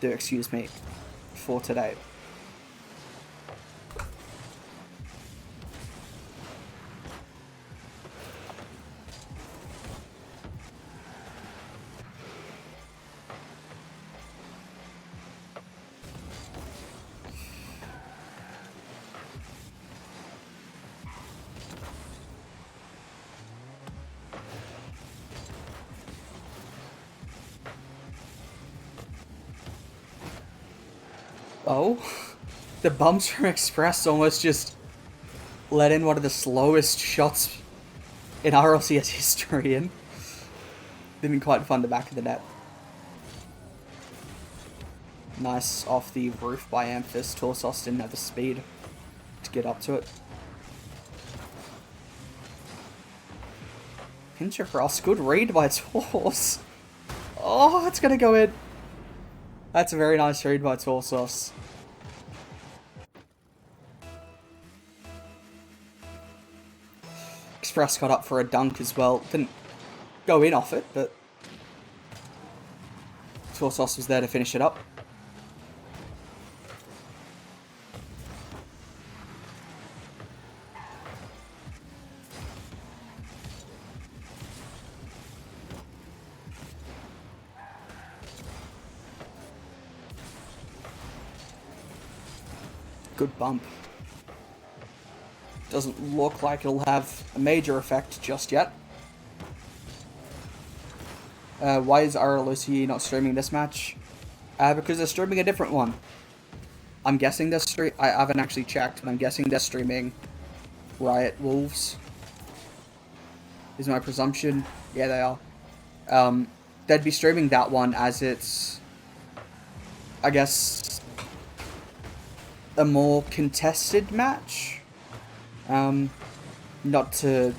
do excuse me for today. Oh, the bumps from Express almost just let in one of the slowest shots in RLCS history in. Didn't quite find the back of the net. Nice off the roof by Amphis. Torsos didn't have the speed to get up to it. Pinch across. Good read by Tors. Oh, it's gonna go in. That's a very nice read by Torsos. Express got up for a dunk as well. Didn't go in off it, but Torsos was there to finish it up. Good bump. Doesn't look like it'll have a major effect just yet. Why is RLCS not streaming this match? Because they're streaming a different one. I'm guessing they're I haven't actually checked, but I'm guessing they're streaming Riot Wolves. Is my presumption. Yeah, they are. They'd be streaming that one as it's, I guess, a more contested match. Not to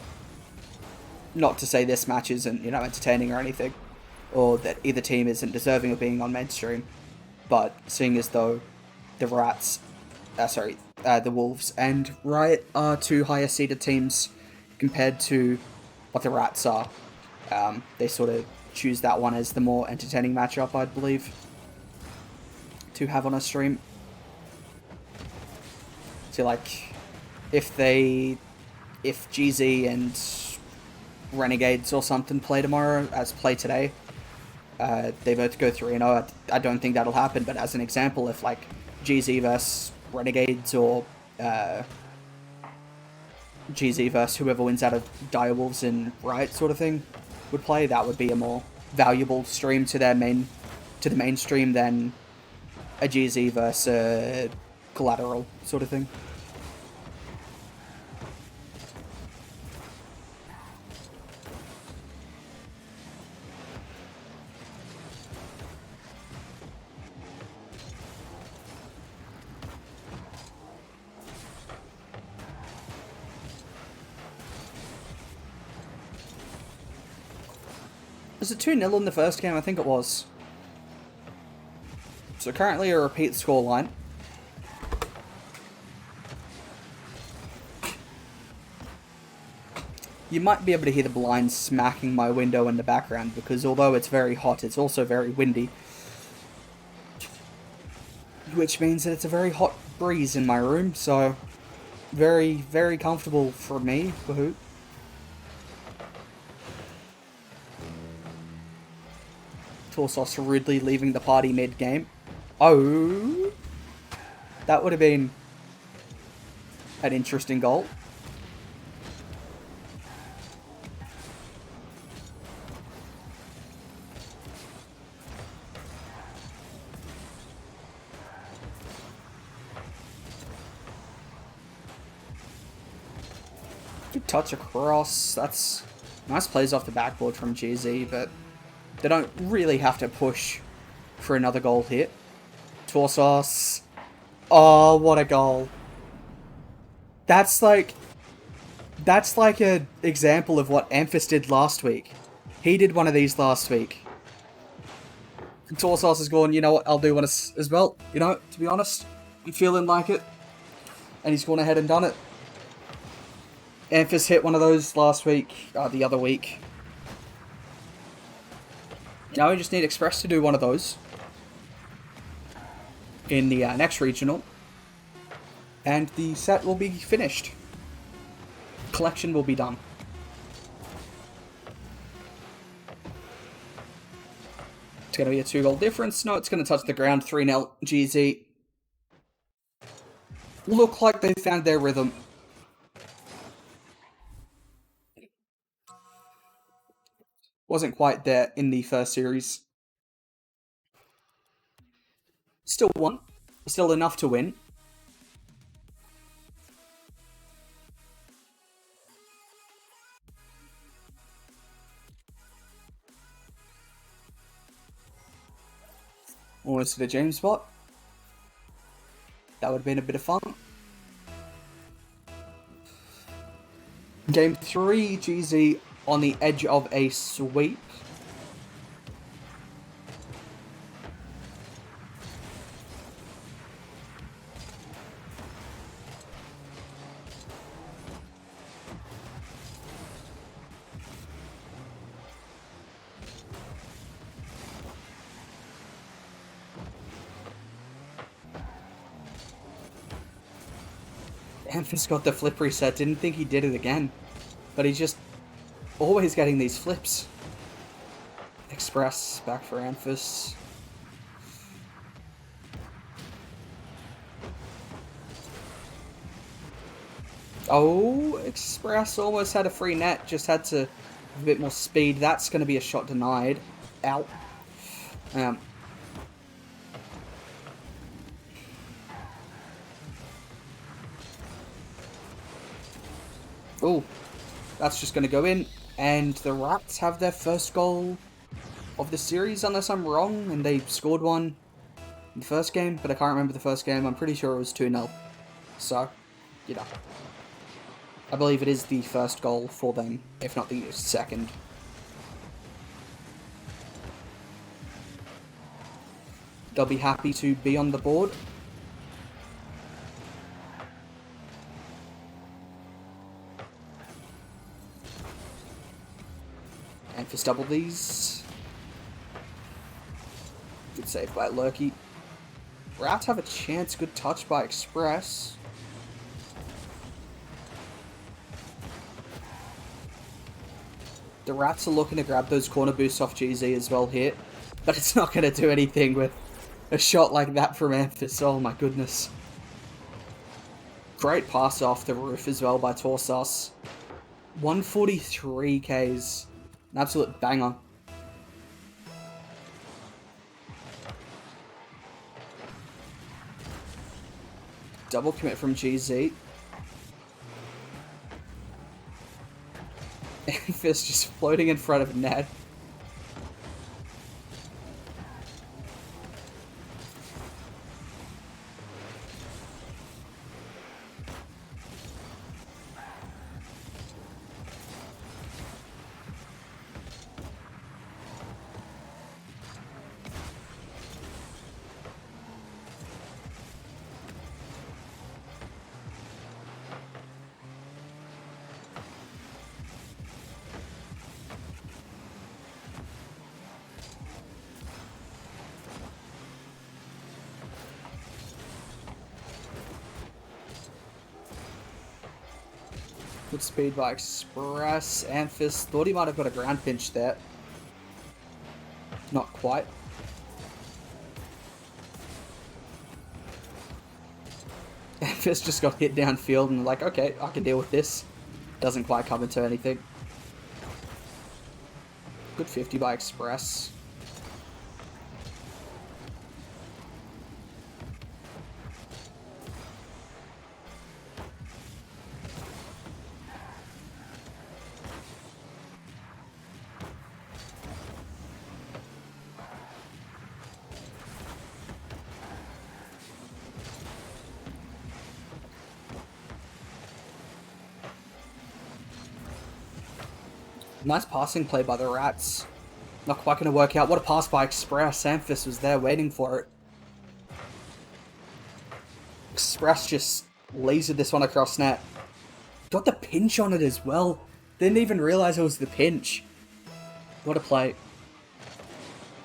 say this match isn't, entertaining or anything, or that either team isn't deserving of being on mainstream, but seeing as though the the Wolves and Riot are two higher seeded teams compared to what the Rats are, they sort of choose that one as the more entertaining matchup, I believe, to have on a stream. So, like, if GZ and Renegades or something play tomorrow, as play today, they both go 3-0. I don't think that'll happen, but as an example, if, like, GZ versus Renegades or GZ versus whoever wins out of Direwolves and Riot sort of thing would play, that would be a more valuable stream to the mainstream than a GZ versus Collateral sort of thing. Was it 2-0 in the first game? I think it was. So currently a repeat scoreline. You might be able to hear the blinds smacking my window in the background, because although it's very hot, it's also very windy. Which means that it's a very hot breeze in my room, so very, very comfortable for me. Woohoo. Torsos rudely leaving the party mid-game. Oh! That would have been an interesting goal. Good touch across. That's nice plays off the backboard from GZ, but they don't really have to push for another goal here. Torsos. Oh, what a goal. That's like an example of what Amphis did last week. He did one of these last week. And Torsos is going, you know what, I'll do one as well. You know, to be honest, I'm feeling like it. And he's gone ahead and done it. Amphis hit one of those last week, the other week. Now we just need Express to do one of those in the next regional, and the set will be finished. Collection will be done. It's going to be a 2-goal difference. No, it's going to touch the ground. 3-0 GZ. Look like they found their rhythm. Wasn't quite there in the first series. Still won. Still enough to win. Almost to the James spot. That would have been a bit of fun. Game 3, GZ on the edge of a sweep. Amphis got the flip reset, didn't think he did it again. But he's just always getting these flips. Express, back for Amphis. Oh, Express almost had a free net, just had to have a bit more speed. That's going to be a shot denied. Out. Oh, that's just going to go in. And the Rats have their first goal of the series, unless I'm wrong, and they scored one in the first game, but I can't remember the first game. I'm pretty sure it was 2-0. So, you know. I believe it is the first goal for them, if not the second. They'll be happy to be on the board. And for double these. Good save by Lurky. Rats have a chance. Good touch by Express. The Rats are looking to grab those corner boosts off GZ as well here. But it's not going to do anything with a shot like that from Amphis. Oh my goodness. Great pass off the roof as well by Torsas. 143 Ks. An absolute banger. Double commit from GZ. Amphis just floating in front of Ned. Good speed by Express. Amphis thought he might have got a ground pinch there. Not quite. Amphis just got hit downfield and like, okay, I can deal with this. Doesn't quite come into anything. Good 50 by Express. Nice passing play by the Rats. Not quite going to work out. What a pass by Express. Amphis was there waiting for it. Express just lasered this one across net. Got the pinch on it as well. Didn't even realize it was the pinch. What a play.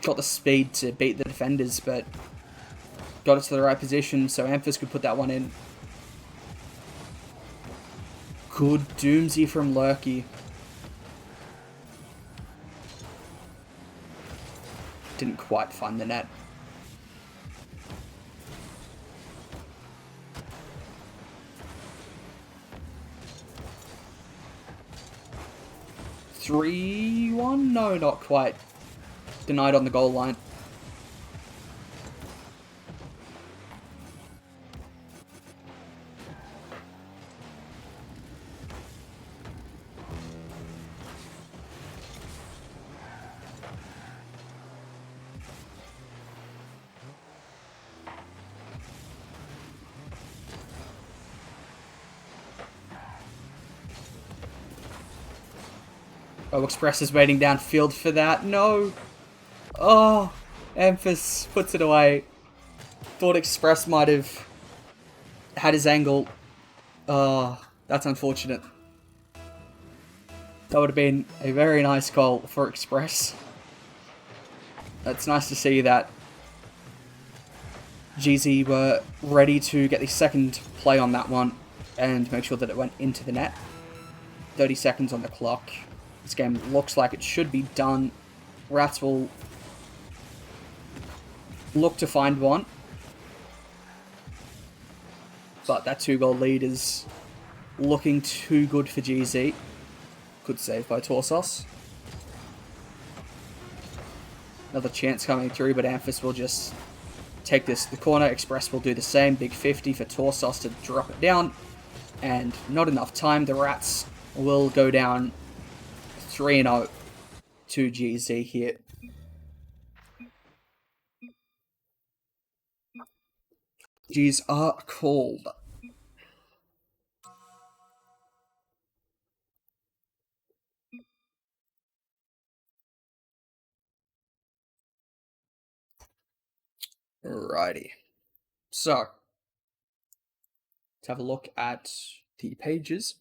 Got the speed to beat the defenders, but got it to the right position so Amphis could put that one in. Good doomsy from Lurky. Didn't quite find the net. (3-1) No, not quite. Denied on the goal line. Oh, Express is waiting downfield for that. No. Oh, Amphis puts it away. Thought Express might have had his angle. Oh, that's unfortunate. That would have been a very nice goal for Express. It's nice to see that GZ were ready to get the second play on that one. and make sure that it went into the net. 30 seconds on the clock. This game looks like it should be done. Rats will look to find one. But that 2-goal lead is looking too good for GZ. Good save by Torsos. Another chance coming through, but Amphis will just take this to the corner. Express will do the same. Big 50 for Torsos to drop it down. And not enough time. The Rats will go down 3-0 to GZ here. G's are called. Alrighty. So, let's have a look at the pages.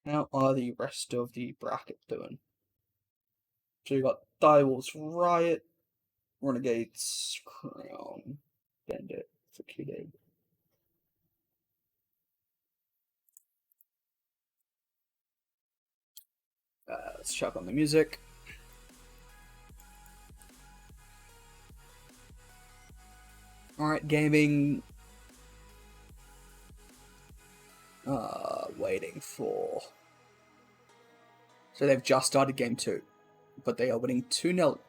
How are the rest of the bracket doing? So you got Direwolves Riot, Renegades Crown, Bandit for Kid. Let's check on the music. Alright, gaming. Waiting for. So they've just started game 2, but they are winning 2-0.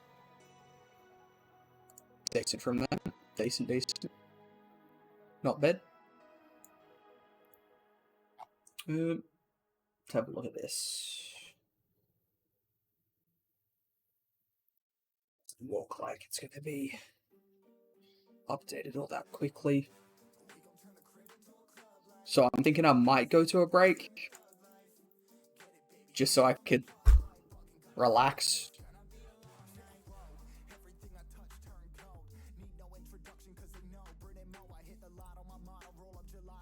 Decent from them. Decent. Not bad. Let's have a look at this. Doesn't look like it's going to be updated all that quickly. So I'm thinking I might go to a break. Just so I could relax.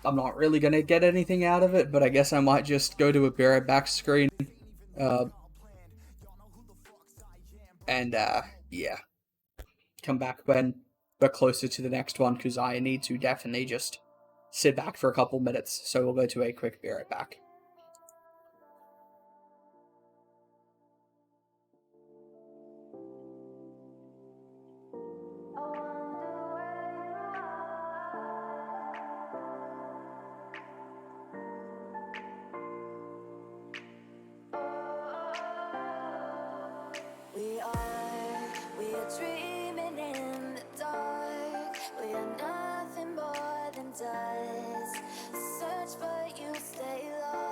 I'm not really going to get anything out of it, but I guess I might just go to a be right back screen. Yeah. Come back when we're closer to the next one, because I need to definitely just sit back for a couple minutes. So we'll go to a quick be right back. We are dreaming in the dark. We are nothing more than dust. Search but you stay lost.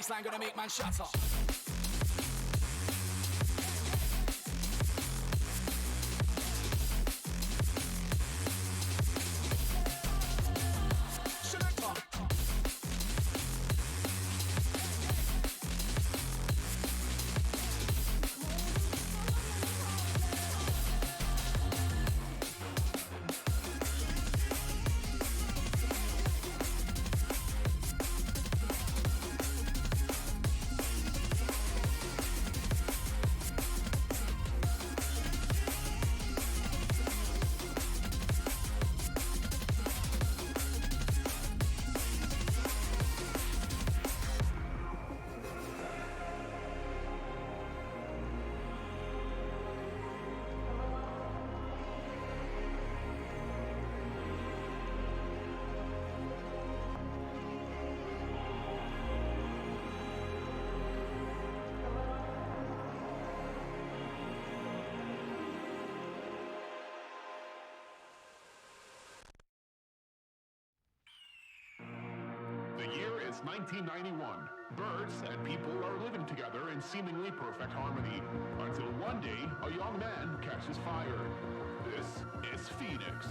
baseline gonna make man shatter. The year is 1991. Birds and people are living together in seemingly perfect harmony. Until one day, a young man catches fire. This is Phoenix.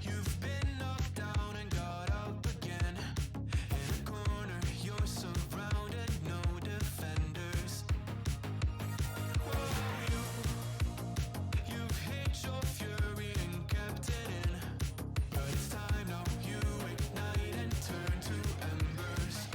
You've been knocked down and got up again. In a corner, you're surrounded, no defenders. You've hid your fury and kept it in. But it's time now, you ignite and turn to embers.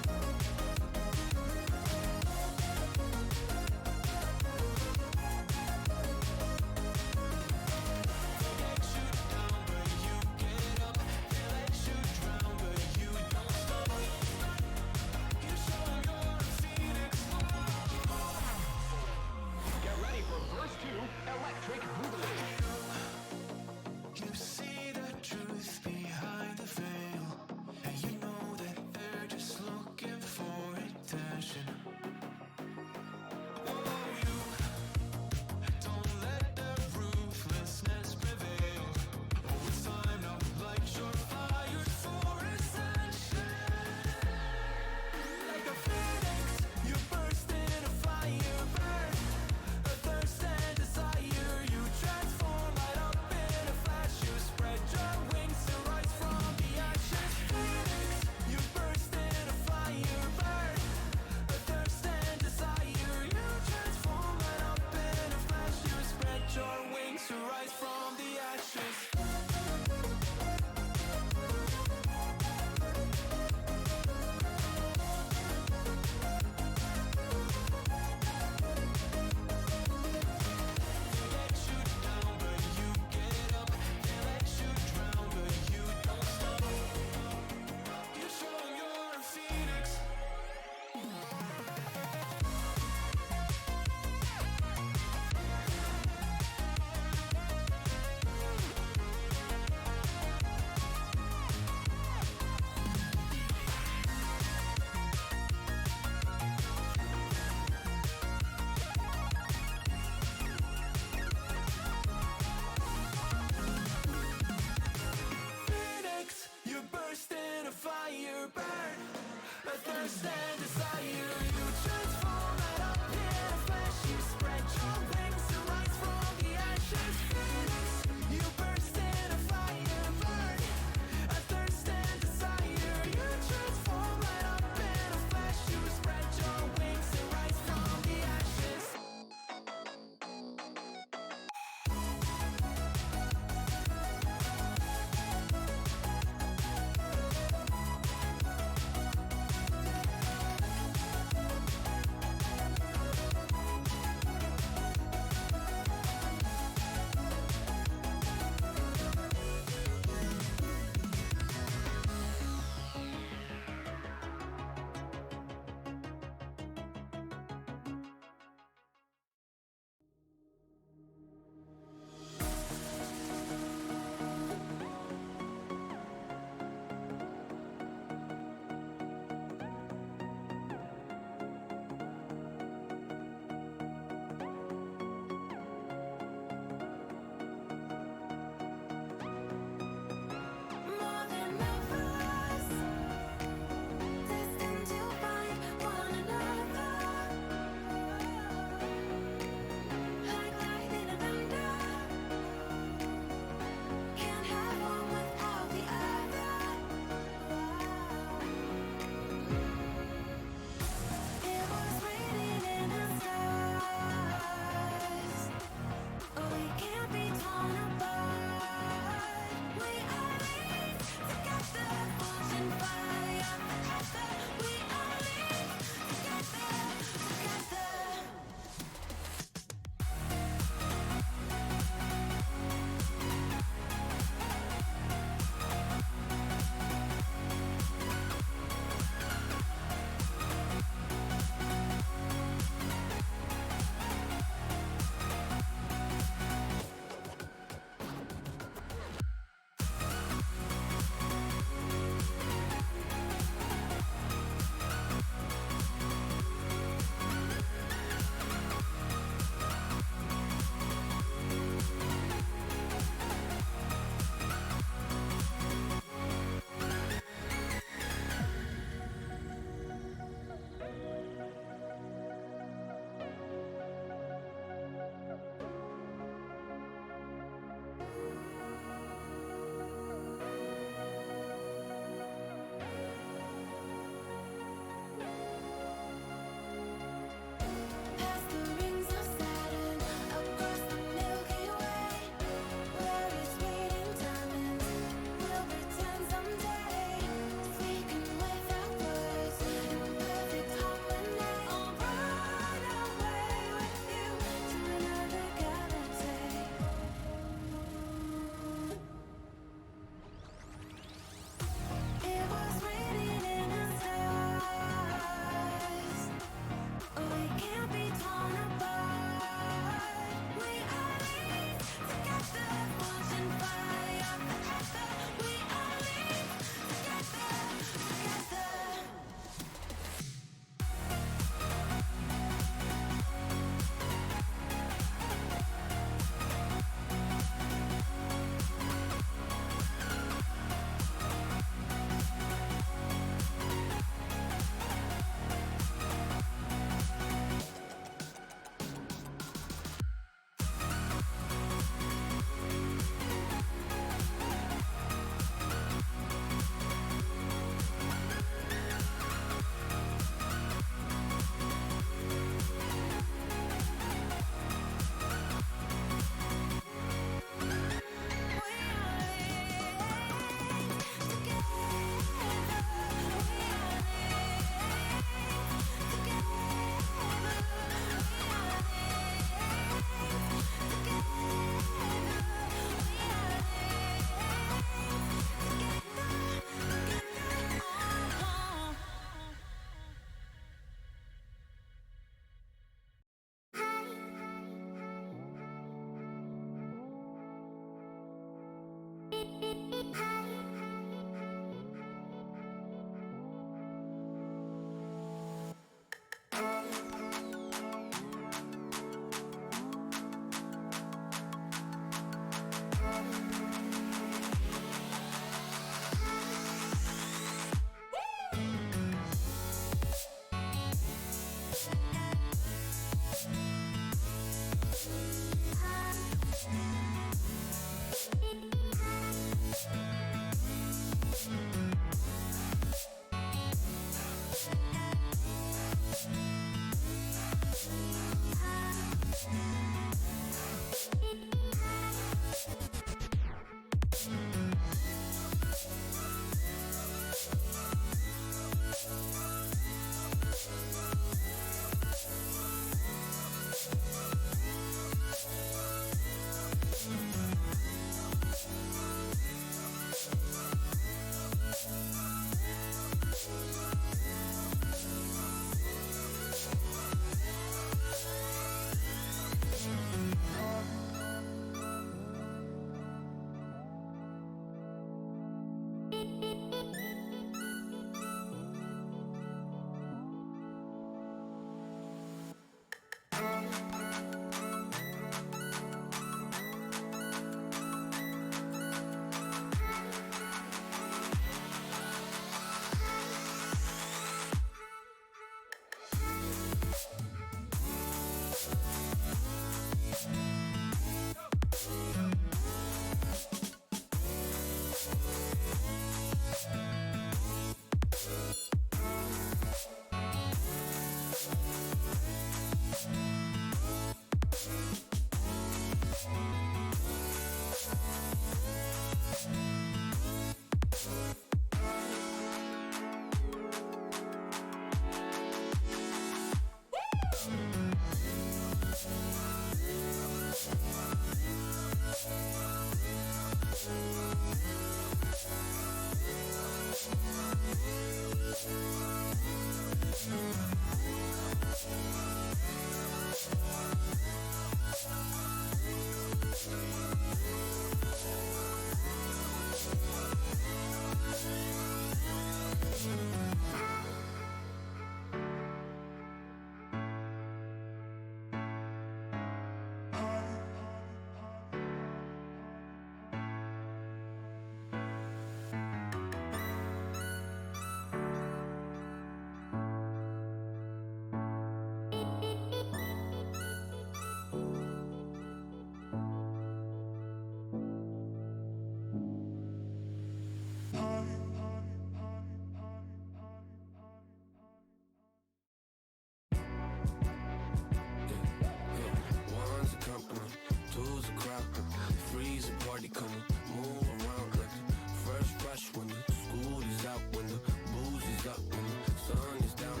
come move around like the first rush when the school is out, when the booze is up, when the sun is down.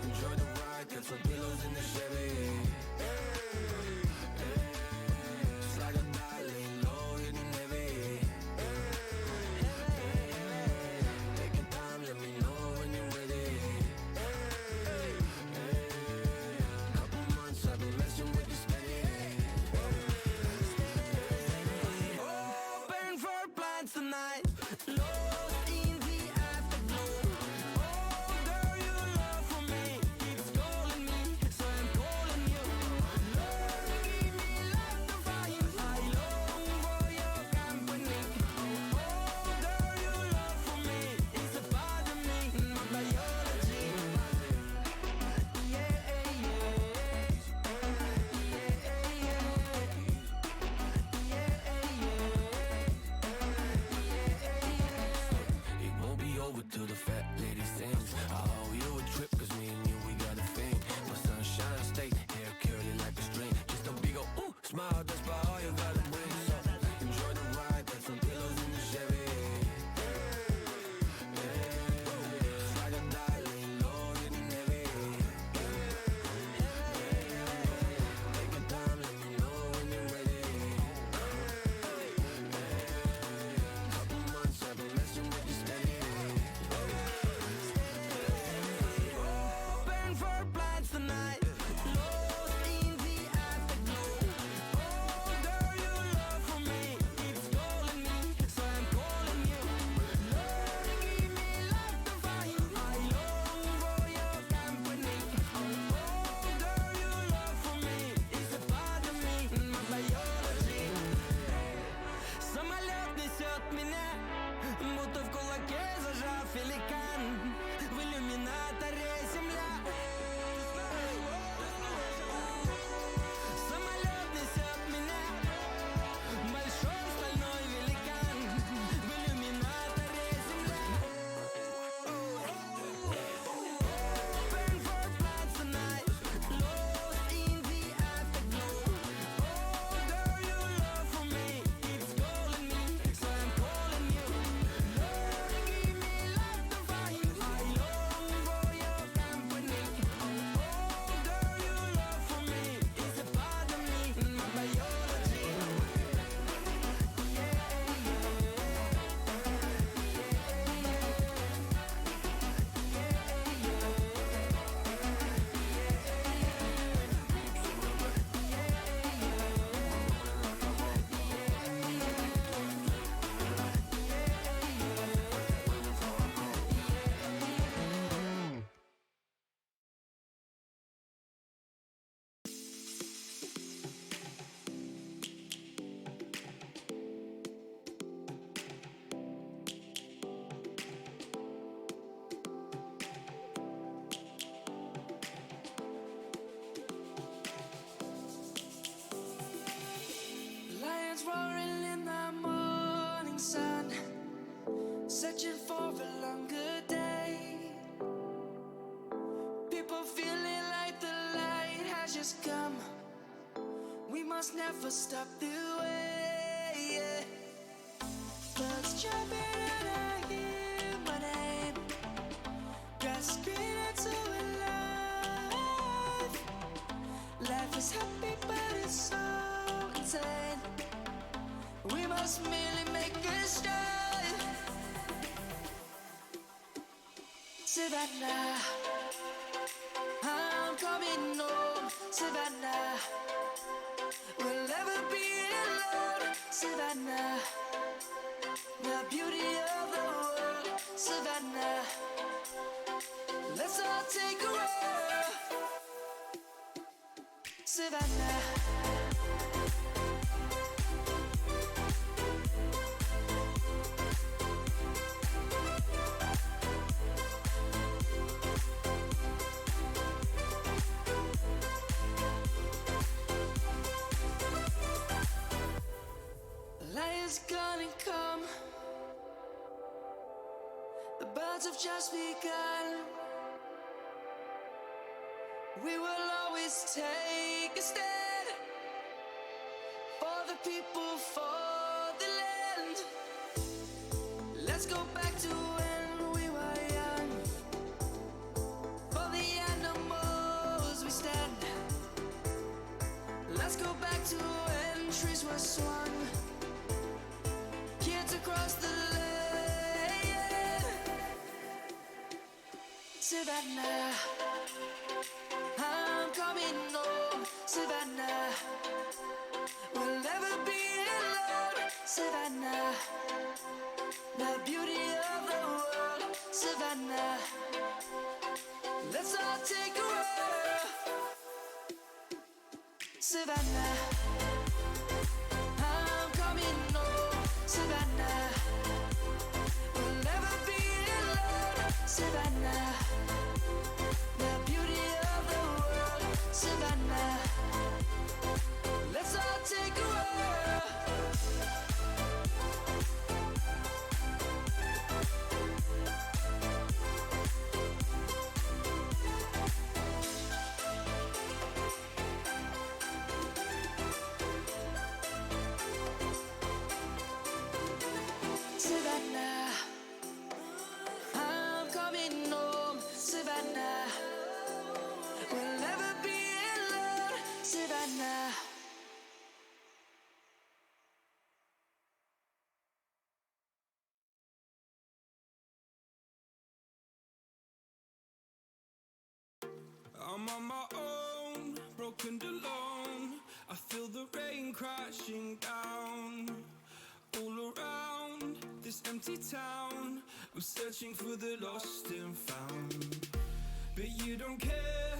Enjoy the ride, got some pillows in the Chevy. Slide or die, lay low, hitting heavy. Take your time, let me know when you're ready. Couple months I've been messing with this steady. Open for plans tonight. Lost in the afterglow. Oh, girl, your love for me keeps calling me, so I'm calling you. Lord, give me love to find. I long for your company. Oh, girl, your love for me is a part of me, my biology. Yeah, yeah, it won't be over till the fat lady sings. I owe you a trip, cause me and you, we got a thing. My sunshine state, hair curly like a string. Just a big ol' ooh, smile, that's about all you gotta bring. So enjoy the ride, got some pillows in the Chevy. Slide or die, lay low, hitting heavy. Take your time, let me know when you're ready. Couple months I've been messing with this steady. Open for plans tonight. Lost in the afterglow. Oh, girl, your love for me keeps calling me, so I'm calling you. Lord, give me love to find. I long for your company. Oh, girl, your love for me is a part of me, my biology. Самолет несет меня, будто в кулаке зажав великан. В иллюминаторе земля. Самолет несет меня, большой стальной великан. В иллюминаторе земля. Open for plans tonight. Lost in the afterglow. Oh, girl, your love for me keeps calling me, so I'm calling you. Lord, give me love to find. I long for your company. Oh, girl, your love for me is a part of me, my biology. Lions roaring in the morning sun, searching for a longer day. People feeling like the light has just come. We must never stop the way. Birds jumping and I hear my name. Grass green and so alive. Life is happy but it's so insane. We must merely make a start. Savannah, I'm coming home. Savannah, we'll never be alone. Savannah, the beauty of the world. Savannah, let's all take a walk. Savannah. Lion's gonna come. The birds have just begun. We will always take a stand for the people, for the land. across the lane. Savannah, I'm coming home. Savannah, we'll never be alone. Savannah, the beauty of the world. Savannah, let's all take a whirl. Savannah, I'm coming home. Savannah, we'll never be alone. Savannah, the beauty of the world. Savannah, let's all take a whirl. Savannah, I'm coming home. Savannah, we'll never be alone. Savannah. I'm on my own, broken and alone. I feel the rain crashing down all around this empty town. I'm searching for the lost and found, but you don't care,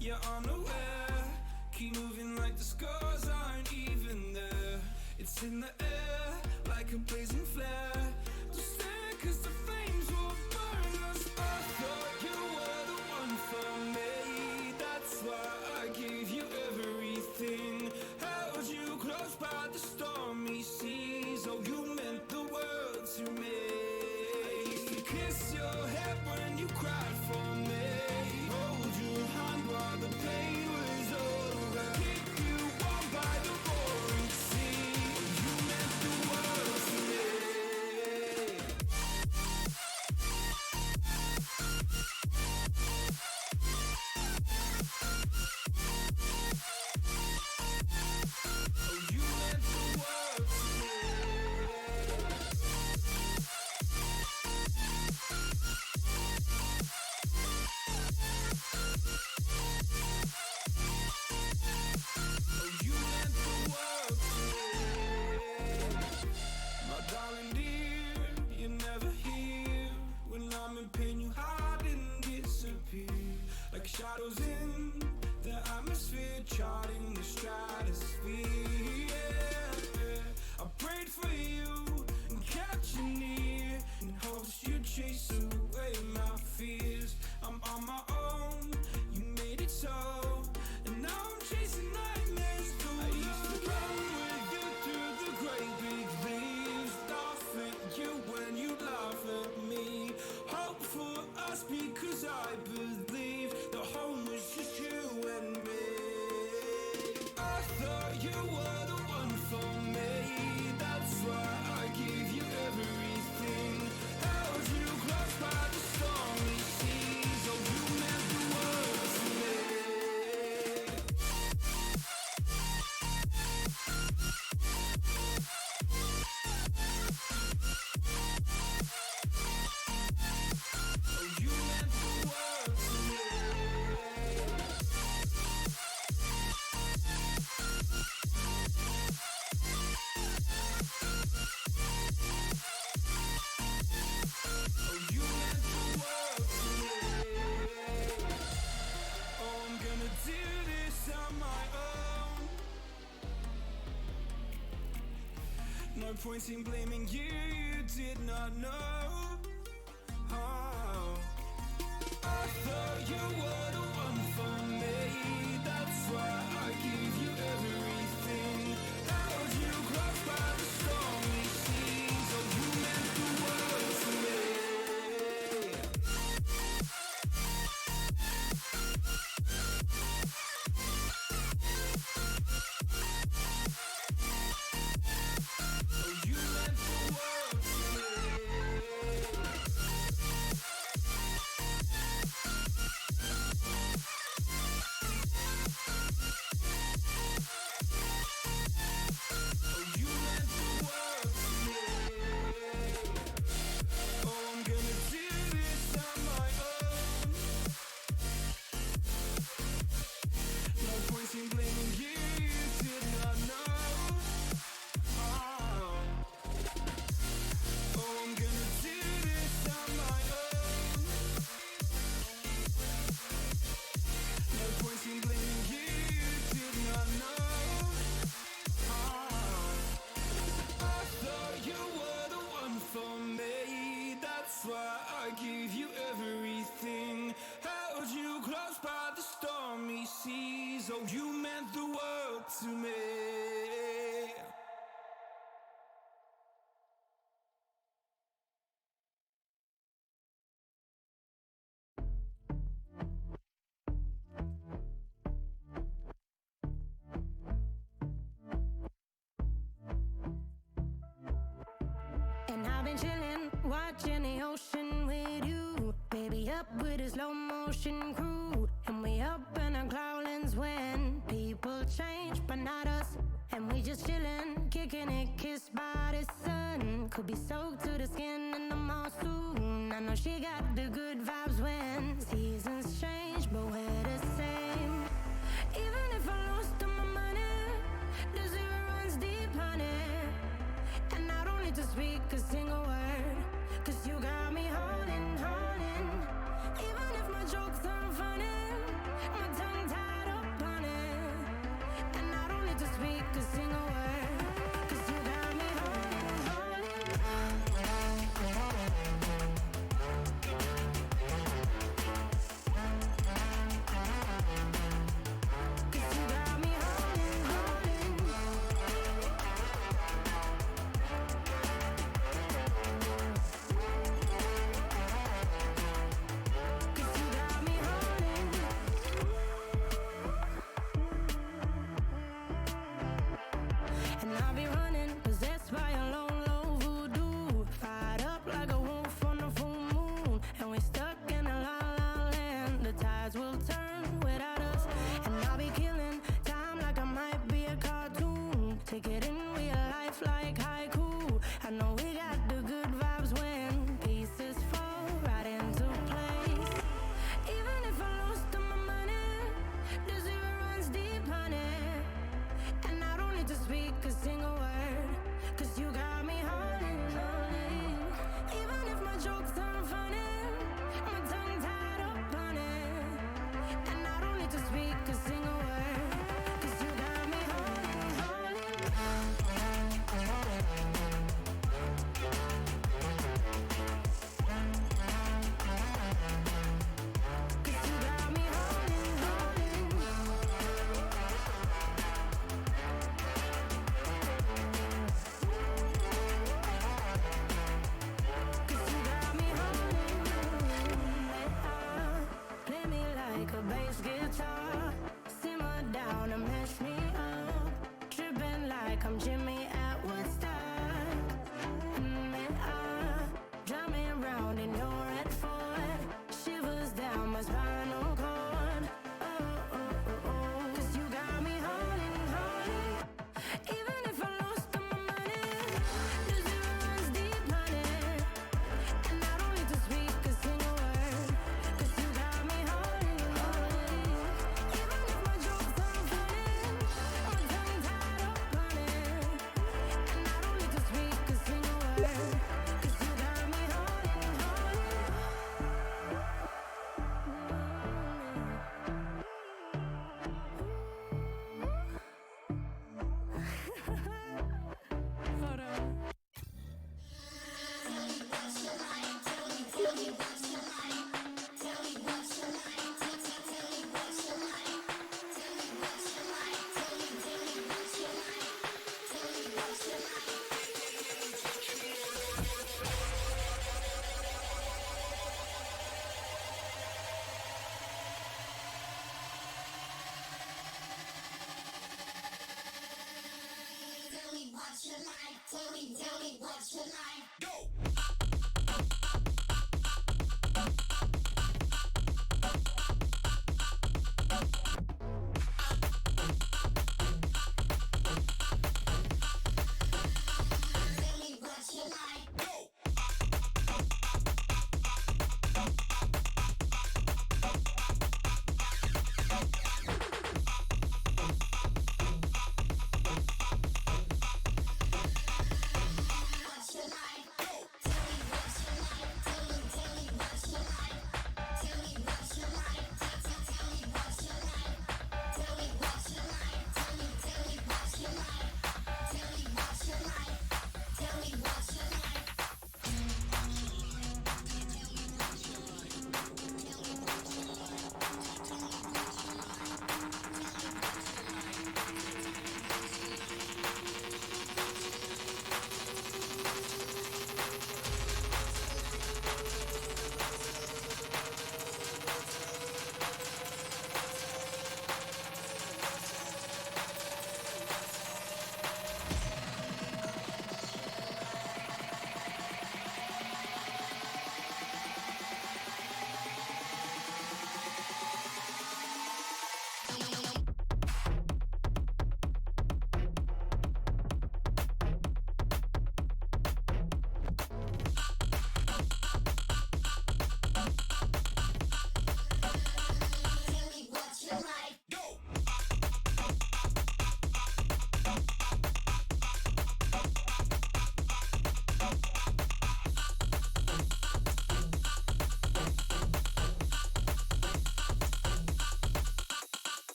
you're unaware. Keep moving like the scars aren't even there. It's in the air like a blazing flare. Don't stare 'cause the flames will burn us. I thought you were the one for me. That's why I gave you everything. Held you close by the stormy seas. Oh, you meant the world to me. I used to kiss your head when you cried for me. Hold your hand while the pain was over. Keep you warm by the roaring sea. You meant the world to me. Oh, you meant the world to me. Oh, you meant the world to me. My darling dear, you're never here. When I'm in pain, you hide and disappear. Like shadows in the atmosphere, charting the stratosphere. Yeah. I prayed for you and kept you near, in hopes you'd chase away my fears. I'm on my own, you made it so, and now I'm chasing nightmares too. I used to run with you through the great big leaves, laugh at you when you laugh at me. Hope for us because I believe the home was just you and me. I thought you were the one for me. That's why I gave you everything. Held you close by the stormy seas. Oh, you meant the world to me. Oh, you meant the world to me. Oh, you meant the world to me. Oh, I'm gonna do this on my own. No point in blaming you, you did not know. Oh, I thought you were the one for me. That's why I gave you everything. Held you close by the stormy seas. Oh, you meant the world to me. Oh, you meant the world to me. you meant the world to me. And I've been chillin', watching the ocean with you. Baby up with a slow motion crew. And we up in our cloudlands when people change, but not us. And we just chillin', kicking it, kissed by the sun. Could be soaked to the skin in the mall soon. I know she got the good vibes when seasons change, but we're the same. Even if I lost all my money, the zero runs deep, honey. And I don't need to speak a single word, 'cause you got me holding, holding. Even if my jokes aren't funny, my tongue tied up on it. And I don't need to speak a single word, 'cause you got me holding, holding. 'Cause you got me holding, holding. Cause you got me holding. And I'll be running, possessed by a low, low voodoo. Fired up like a wolf on a full moon. And we're stuck in a la la land. The tides will turn without us. And I'll be killing time like I might be a cartoon. Take it in real life like haiku. I know we got the good vibes when pieces fall right into place. Even if I lost all my money, the zero runs deep, honey. And I don't need to speak a single word, 'cause you got me holding, holding. Even if my jokes aren't funny, my tongue tied up on it. And I don't need to speak a single word, 'cause you got me holding, holding. 'Cause you got me holding, holding. Cause you got me holding. Play me like a bass guitar. Simmer down and mash me up. Tripping like I'm Jimmy at Woodstock. Drive me around in your red Ford. Shivers down my spinal cord. Cause you got me holding, holding. Even if I lost all my money, the zero runs deep, honey. And I don't need to speak a single word, 'cause you got me holding, holding. Even if my jokes aren't funny, my tongue tied up on it. And I don't need to speak a single word, 'cause you got me holding, holding. Hold on. Tell me what you like. Go! Tell me what you like. Go! What you like.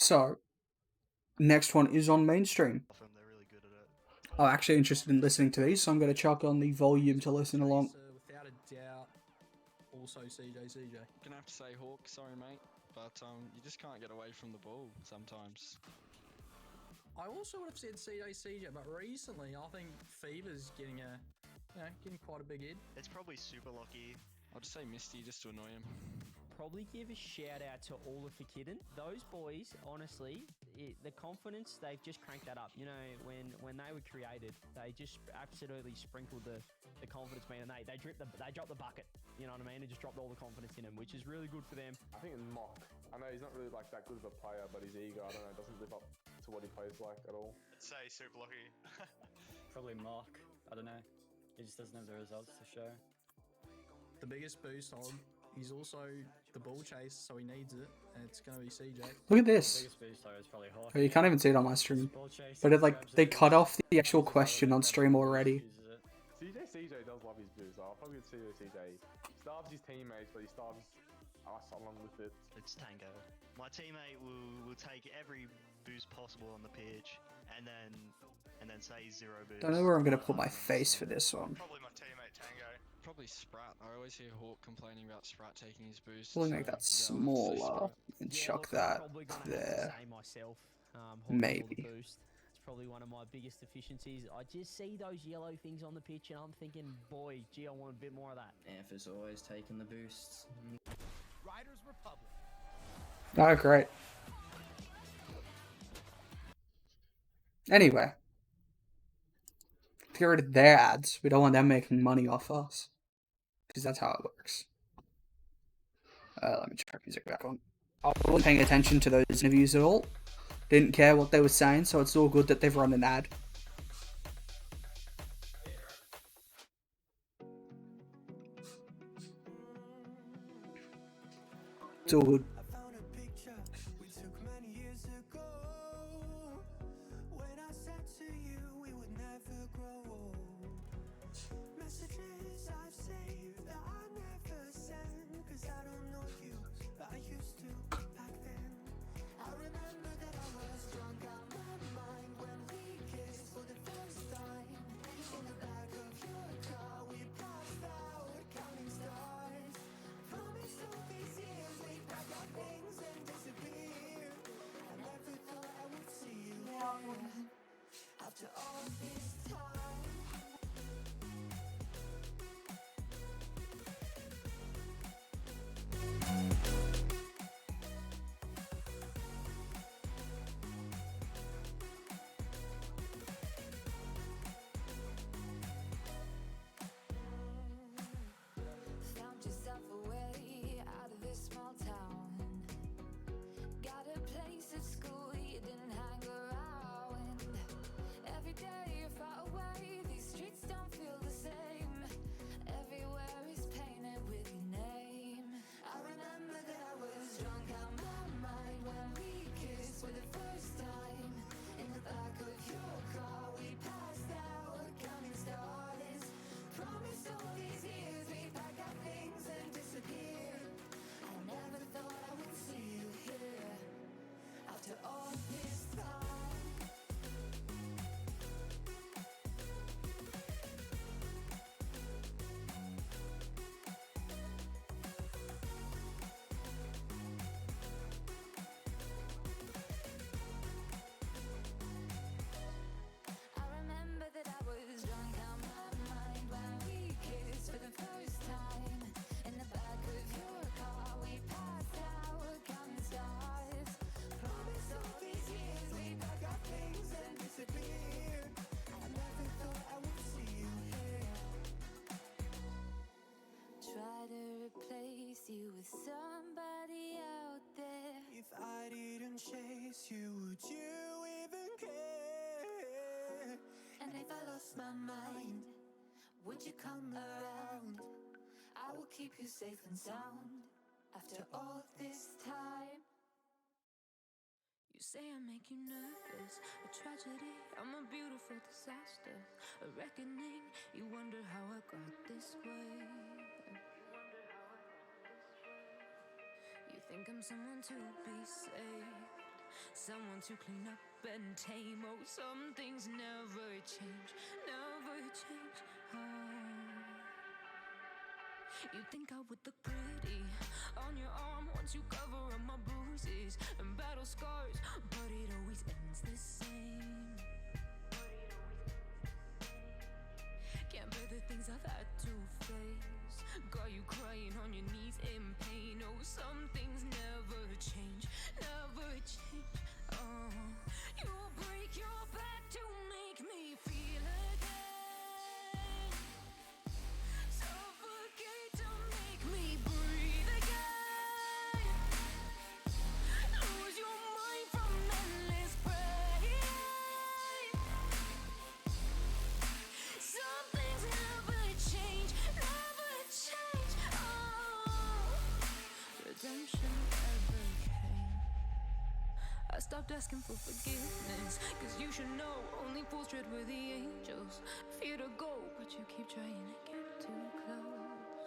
So, next one is on mainstream. They're really good at it. I'm actually interested in listening to these, so I'm going to chuck on the volume to listen along. Without a doubt, also CJ. Gonna have to say Hawk, sorry mate, but you just can't get away from the ball sometimes. I also would have said CJ, but recently I think Fever's getting quite a big hit. It's probably super lucky. I'll just say Misty just to annoy him. Probably give a shout out to all of Fakidden. Those boys, honestly, the confidence, they've just cranked that up. You know, when they were created, they just absolutely sprinkled the confidence meter, and they dropped the bucket. You know what I mean? And just dropped all the confidence in them, which is really good for them. I think in Mock, I know he's not really like that good of a player, but his ego, I don't know, doesn't live up to what he plays like at all. I'd say super lucky. Probably Mark. I don't know. He just doesn't have the results to show. The biggest boost hog. He's also the ball chase, so he needs it, and it's going to be CJ. Look at this. Oh, you can't even see it on my stream. But they cut off the actual question on stream already. CJ does love his boost. I'll probably see CJ. He starves his teammates, but he starves us along with it. It's Tango. My teammate will take every boost possible on the pitch, and then say 0 boost. Don't know where I'm going to put my face for this one. Probably my teammate Tango. Probably Sprat. I always hear Hawk complaining about Sprat taking his boost. We'll make that smaller and chuck that there. Maybe. It's probably one of my biggest deficiencies. I just see those yellow things on the pitch and I'm thinking, boy, gee, I want a bit more of that. Amp is always taking the boosts. Riders Republic. Oh, great. Anyway. Get rid of their ads. We don't want them making money off us. Because that's how it works. Let me turn music back on. I wasn't paying attention to those interviews at all. Didn't care what they were saying, so it's all good that they've run an ad. It's all good. After all this time. Found yourself a way out of this small town. Got a place at school you didn't hang around. Every day you're far away, these streets don't feel the same. Everywhere is painted with your name. I remember that I was drunk out my mind when we kissed for the first time. In the back of your car we passed out counting stars. Promised all these years we'd pack our things and disappear. I never thought I would see you here. After all this time. I remember that I was drunk out my mind when we kissed for the first time. In the back of your car we passed out counting stars. Promised all these years we'd pack our things and disappear. I never thought I would see you here. Try to replace you with somebody out there. If I didn't chase you, would you even care? And if I lost my mind, would you come around? I will keep you safe and sound. After all this time. You say I make you nervous, a tragedy, I'm a beautiful disaster, a reckoning. You wonder how I got this way. You think I'm someone to be saved. someone to clean up and tame. Oh, some things never change, never change. Oh, you think I would look pretty on your arm once you cover up my bruises and battle scars, but it always ends the same. Can't bear the things I've had to face. Got you crying on your knees in pain. Oh, some things never change, never change. Oh, you'll break your back to make me feel again. Suffocate to make me breathe again. Lose your mind from endless pain. Some things never change, never change. Oh, redemption never came. I stopped asking for forgiveness, cause you should know only fools tread where the angels fear to go, but you keep trying to get too close.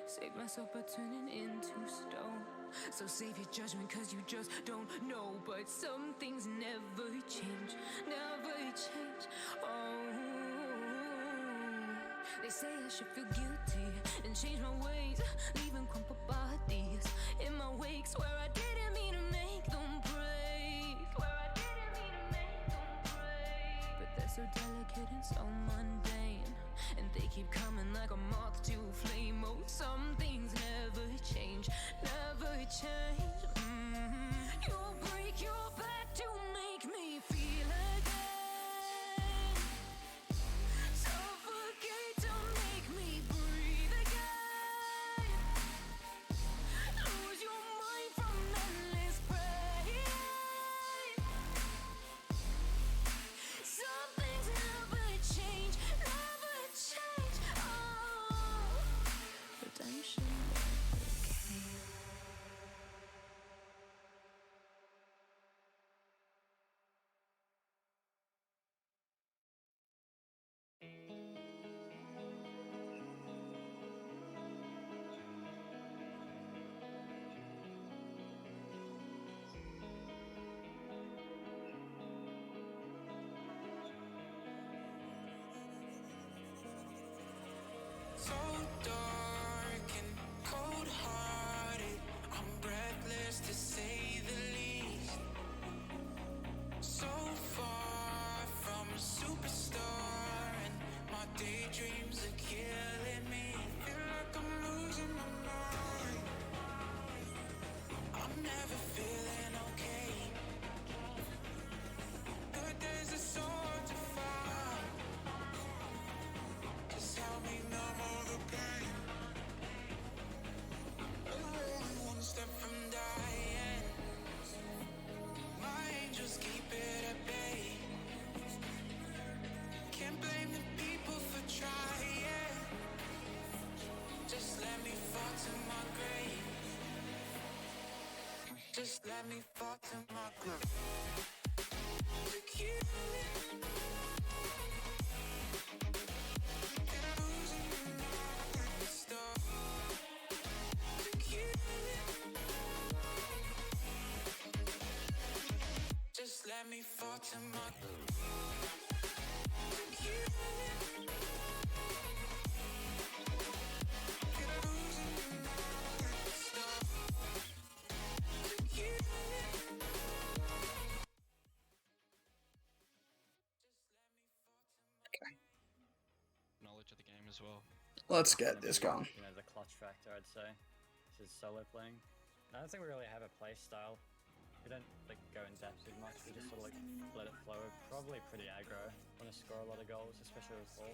Save myself by turning into stone. So save your judgment cause you just don't know. But some things never change, never change. Oh, they say I should feel guilty and change my ways, leaving crumpled bodies in my wake. Swear I didn't mean to make them break. Swear I didn't mean to make them break. But they're so delicate and so mundane, and they keep coming like a moth to flame. Oh, some things never change, never change. You'll break your back to make me feel again. Suffocate to make me breathe again. Lose your mind from endless pain. Some things never change, never change. Oh, redemption never came. So dark and cold-hearted, I'm breathless to say the least. So far from a superstar, and my daydreams are killing me. Feel like I'm losing my mind. I'm never feeling okay. Good days are so hard to find. Just help me numb all the pain. I'm one step from dying. My angels keep it at bay. Can't blame the people for trying. Just let me fall to my grave. Just let me fall to my grave. Look you. Just let me fall to my Knowledge of the game as well. Let's get this going. You know, the clutch factor, I'd say. This is solo playing. I don't think we really have a play style. We don't like go in depth too much. We just sort of like let it flow. We're probably pretty aggro. Want to score a lot of goals, especially with ball.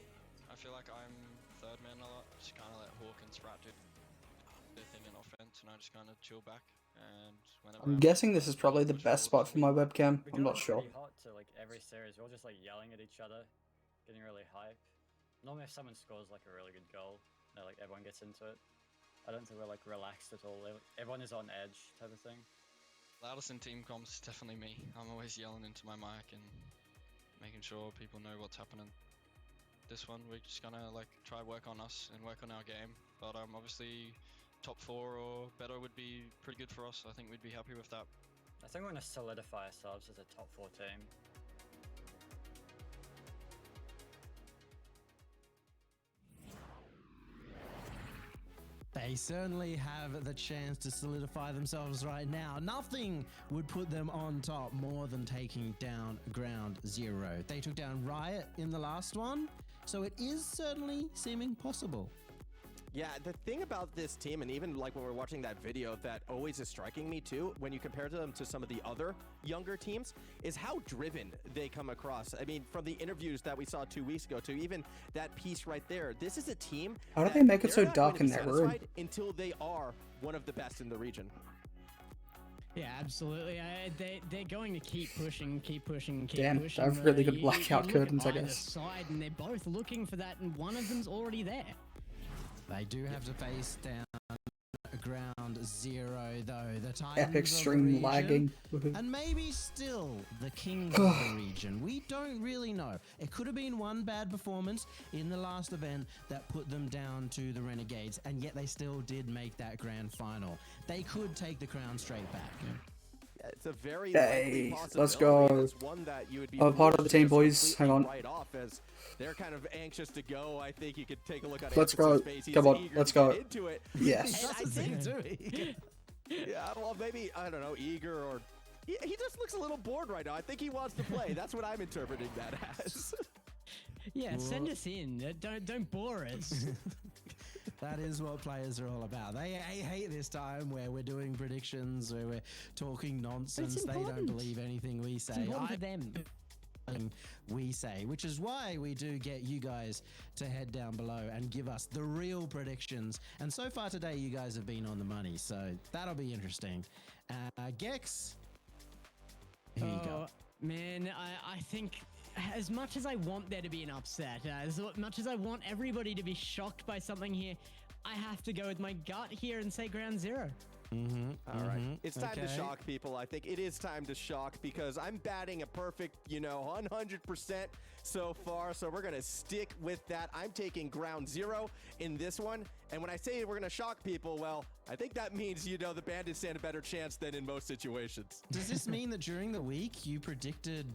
I feel like I'm third man a lot. Just kind of let Hawk and Sprat do their thing in offense, and I just kind of chill back. And whenever I'm guessing this is probably the best spot for my webcam. We I'm go not sure. pretty hot to like every series. We're all just like yelling at each other, getting really hype. Normally, if someone scores like a really good goal, you know, like everyone gets into it. I don't think we're like relaxed at all. Everyone is on edge, type of thing. Loudest in team comms is definitely me. I'm always yelling into my mic and making sure people know what's happening. This one, we're just gonna like try work on us and work on our game. But obviously, top 4 or better would be pretty good for us. I think we'd be happy with that. I think we're going to solidify ourselves as a top 4 team. They certainly have the chance to solidify themselves right now. Nothing would put them on top more than taking down Ground Zero. They took down Riot in the last one, so it is certainly seeming possible. Yeah, the thing about this team, and even like when we're watching that video, that always is striking me too, when you compare them to some of the other younger teams, is how driven they come across. I mean, from the interviews that we saw 2 weeks ago to even that piece right there, this is a team. How do they make it they're so not dark going in to be that room? satisfied until they are one of the best in the region. Yeah, absolutely. They're going to keep pushing, keep pushing. Damn, pushing. they have really good You blackout look at curtains, I either guess. Side, and they're both looking for that, and one of them's already there. They do have to face down Ground Zero, though. The Titans Epic of the stream region, lagging. and maybe still the Kings of the region. We don't really know. It could have been one bad performance in the last event that put them down to the Renegades, and yet they still did make that grand final. They could take the crown straight back. It's a very Hey, likely let's possibility, go. and it's one that you would be I'm part of the team, willing to boys. just Hang on. completely write off, as they're kind of anxious to go. I think you could take a look at Let's go. Anthony's face. He's Come on, eager let's to get go. into it. Yes. And I think too. yeah, well, maybe, I don't know, eager, or he just looks a little bored right now. I think he wants to play. That's what I'm interpreting that as. Yeah, send us in. Don't bore us. That is what players are all about. They hate this time where we're doing predictions, where we're talking nonsense. They don't believe anything we say. It's important for them. We say, which is why we do get you guys to head down below and give us the real predictions. And so far today, you guys have been on the money, so that'll be interesting. Gex, here you go. Man, I think as much as I want there to be an upset, as much as I want everybody to be shocked by something here, I have to go with my gut here and say Ground Zero. All right. It's time to shock people. I think it is time to shock, because I'm batting a perfect, 100% so far. So we're going to stick with that. I'm taking Ground Zero in this one. And when I say we're going to shock people, well, I think that means, the Bandits stand a better chance than in most situations. Does this mean that during the week you predicted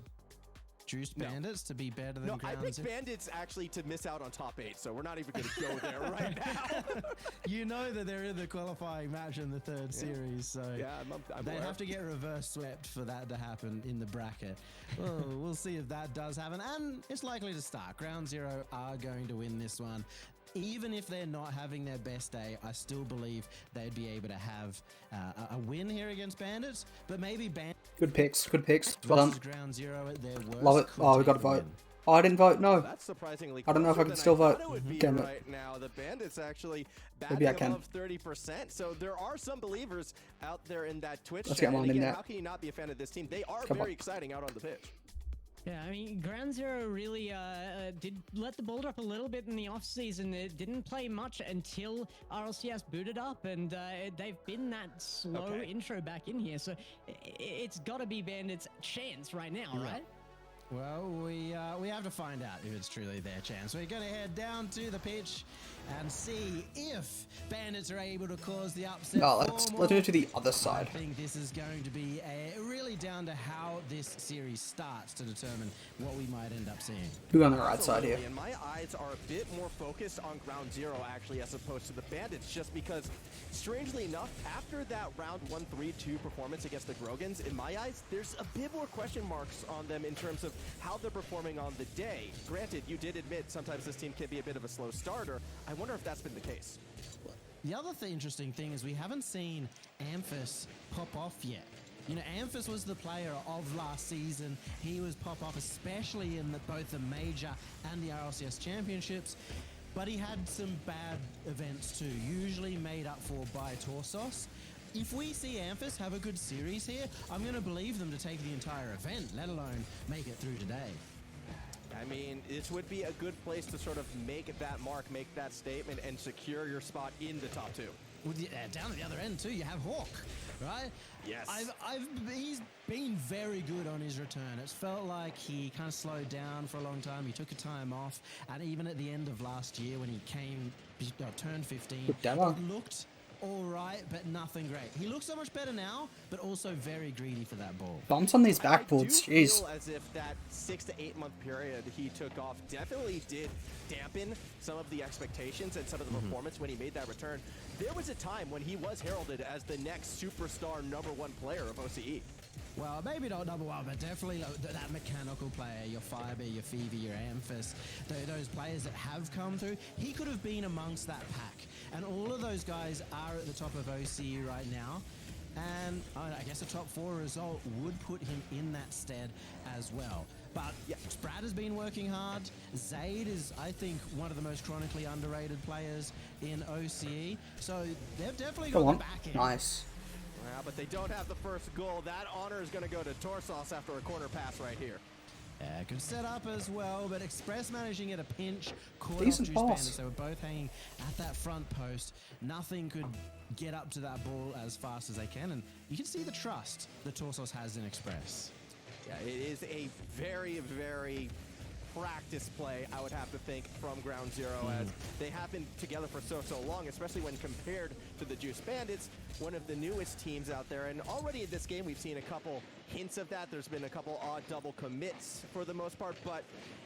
Juiced Bandits to be better than No, I Ground picked Zero? Bandits actually to miss out on top 8, so we're not even going to go there right now. You know that they're in the qualifying match in the third series, so Yeah, I'm they aware. have to get reverse swept for that to happen in the bracket. Well, we'll see if that does happen, and it's likely to start. Ground Zero are going to win this one. Even if they're not having their best day, I still believe they'd be able to have a win here against Bandits, but maybe Bandits Good picks. Good picks. Well done. versus Ground Zero at their worst. Love it. could Oh, we take got to the vote. win. Oh, I didn't vote. No. That's surprisingly I don't know if I closer can than still thought vote. it would be Damn it. right now. The Bandits actually Maybe I batting can. above 30%. So there are some believers out there in that Twitch Let's chat. get mine And in again, there. how can you not be a fan of this team? They are Come very on. exciting out on the pitch. Yeah, I mean, Ground Zero really did let the ball drop a little bit in the off-season. It didn't play much until RLCS booted up, and they've been that slow intro back in here. So it's got to be Bandits' chance right now, right? Well, we have to find out if it's truly their chance. We're going to head down to the pitch and see if Bandits are able to cause the upset. No, let's move to the other side. I think this is going to be really down to how this series starts to determine what we might end up seeing. Who on the right side here? And my eyes are a bit more focused on Ground Zero, actually, as opposed to the Bandits, just because, strangely enough, after that round 1-3-2 performance against the Grogans, in my eyes, there's a bit more question marks on them in terms of how they're performing on the day. Granted, you did admit sometimes this team can be a bit of a slow starter. I wonder if that's been the case. The other interesting thing is we haven't seen Amphis pop off yet. Amphis was the player of last season. He was pop off, especially in both the Major and the RLCS Championships. But he had some bad events too, usually made up for by Torsos. If we see Amphis have a good series here, I'm going to believe them to take the entire event, let alone make it through today. I mean, this would be a good place to sort of make that mark, make that statement, and secure your spot in the top 2. Down at the other end too, you have Hawk, right? Yes. He's been very good on his return. It's felt like he kind of slowed down for a long time. He took a time off, and even at the end of last year when he turned 15, Good demo. it looked all right, but nothing great. He looks so much better now, but also very greedy for that ball. Bumps on these I backboards, do jeez. feel as if that 6 to 8 month period he took off definitely did dampen some of the expectations and some of the performance when he made that return. There was a time when he was heralded as the next superstar #1 player of OCE. Well, maybe not #1, but definitely that mechanical player, your Fiber, your Phoebe, your Amphis, those players that have come through, he could have been amongst that pack. And all of those guys are at the top of OCE right now. And I guess a top 4 result would put him in that stead as well. But yeah, Sprat has been working hard. Zaid is, I think, one of the most chronically underrated players in OCE. So they've definitely got the back end. Nice. Yeah, but they don't have the first goal. That honor is going to go to Torsos after a corner pass right here. Yeah, good setup as well, but Express managing at a pinch. Caught Decent off Juice pass. Bandits. They were both hanging at that front post. Nothing could get up to that ball as fast as they can, and you can see the trust that Torsos has in Express. Yeah, it is a very, very practice play, I would have to think, from Ground Zero, as they have been together for so long, especially when compared to the Juice Bandits, one of the newest teams out there. And already in this game, we've seen a couple hints of that. There's been a couple odd double commits for the most part, but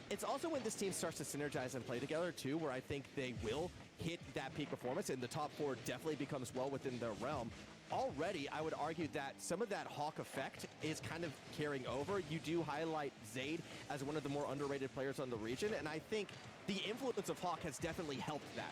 it's also when this team starts to synergize and play together too, where I think they will hit that peak performance, and the top 4 definitely becomes well within their realm. Already, I would argue that some of that Hawk effect is kind of carrying over. You do highlight Zaid as one of the more underrated players on the region, and I think the influence of Hawk has definitely helped that.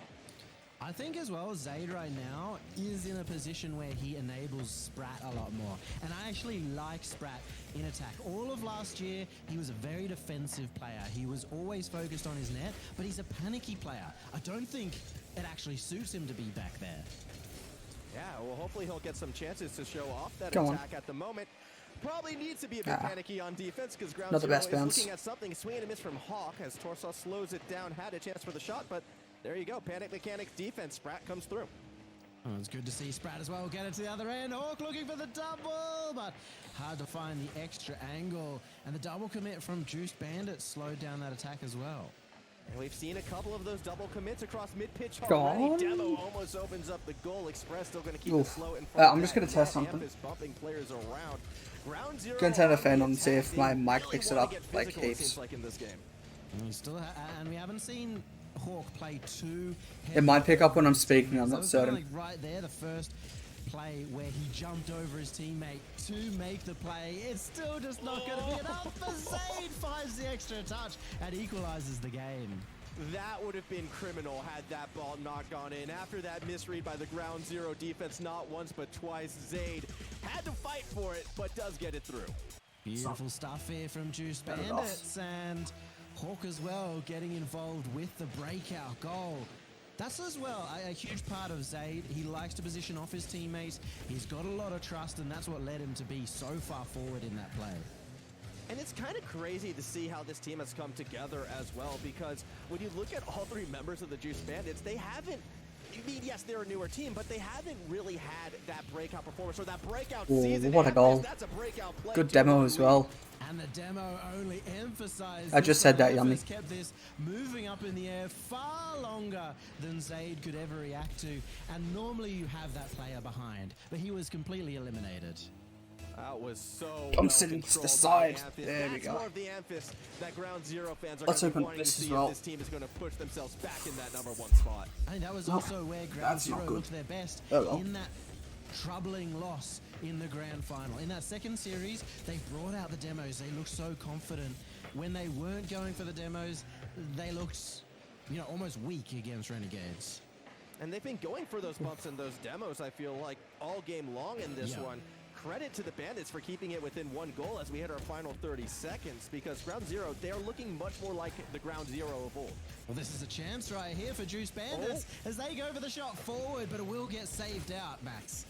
I think as well, Zaid right now is in a position where he enables Sprat a lot more. And I actually like Sprat in attack. All of last year, he was a very defensive player. He was always focused on his net, but he's a panicky player. I don't think it actually suits him to be back there. Yeah, well, hopefully he'll get some chances to show off that Go on. attack at the moment. Probably needs to be a bit panicky on defense because Ground Not the Zero best is bounce. looking at something. Swing and a miss from Hawk as Torsos slows it down. Had a chance for the shot, but there you go. Panic Mechanics defense. Sprat comes through. Oh, it's good to see Sprat as well get it to the other end. Hawk looking for the double, but hard to find the extra angle. And the double commit from Juice Bandit slowed down that attack as well. And we've seen a couple of those double commits across mid-pitch Go already. on. Demo almost opens up the goal. Express still going to keep Oof. it slow in front. I'm just going to test something. Bumping players around. Ground Zero Gonna turn a fan the on and see if attack. my They mic really picks it wanna up get like physical, it heaps. seems like in this game. And we haven't seen Hawk play too. It might pick up when I'm speaking, I'm That not was kinda certain. like right there, the first play where he jumped over his teammate to make the play. It's still just not going to be enough. But Zaid finds the extra touch and equalizes the game. That would have been criminal had that ball not gone in. After that misread by the Ground Zero defense, not once but twice, Zaid had to fight for it, but does get it through. Beautiful stuff here from Juice Fair enough. Bandits, and Hawk as well getting involved with the breakout goal. That's as well a huge part of Zaid. He likes to position off his teammates. He's got a lot of trust, and that's what led him to be so far forward in that play. And it's kind of crazy to see how this team has come together as well, because when you look at all 3 members of the Juice Bandits, they haven't, I mean, yes, they're a newer team, but they haven't really had that breakout performance or that breakout Ooh, season. what a goal. That's a breakout play. Good demo as well. And the demo only emphasized. I just said that, Yummy. Kept this moving up in the air far longer than Zaid could ever react to. And normally you have that player behind, but he was completely eliminated. That was so I'm sitting to the side. There we That's go. more of the Amphis that Ground Zero fans are Let's going to be open wanting to this as see well. if this team is going to push themselves back in that #1 spot. I think that was Oh, also where Ground that's not Zero good. looked their best Oh, well. in that troubling loss in the grand final. In that second series, they brought out the demos. They looked so confident. When they weren't going for the demos, they looked, almost weak against Renegades. And they've been going for those bumps and those demos, I feel like, all game long in this Yeah. one. Credit to the Bandits for keeping it within 1 goal as we hit our final 30 seconds, because Ground Zero, they are looking much more like the Ground Zero of old. Well, this is a chance right here for Juice Bandits as they go for the shot forward, but it will get saved out, Max.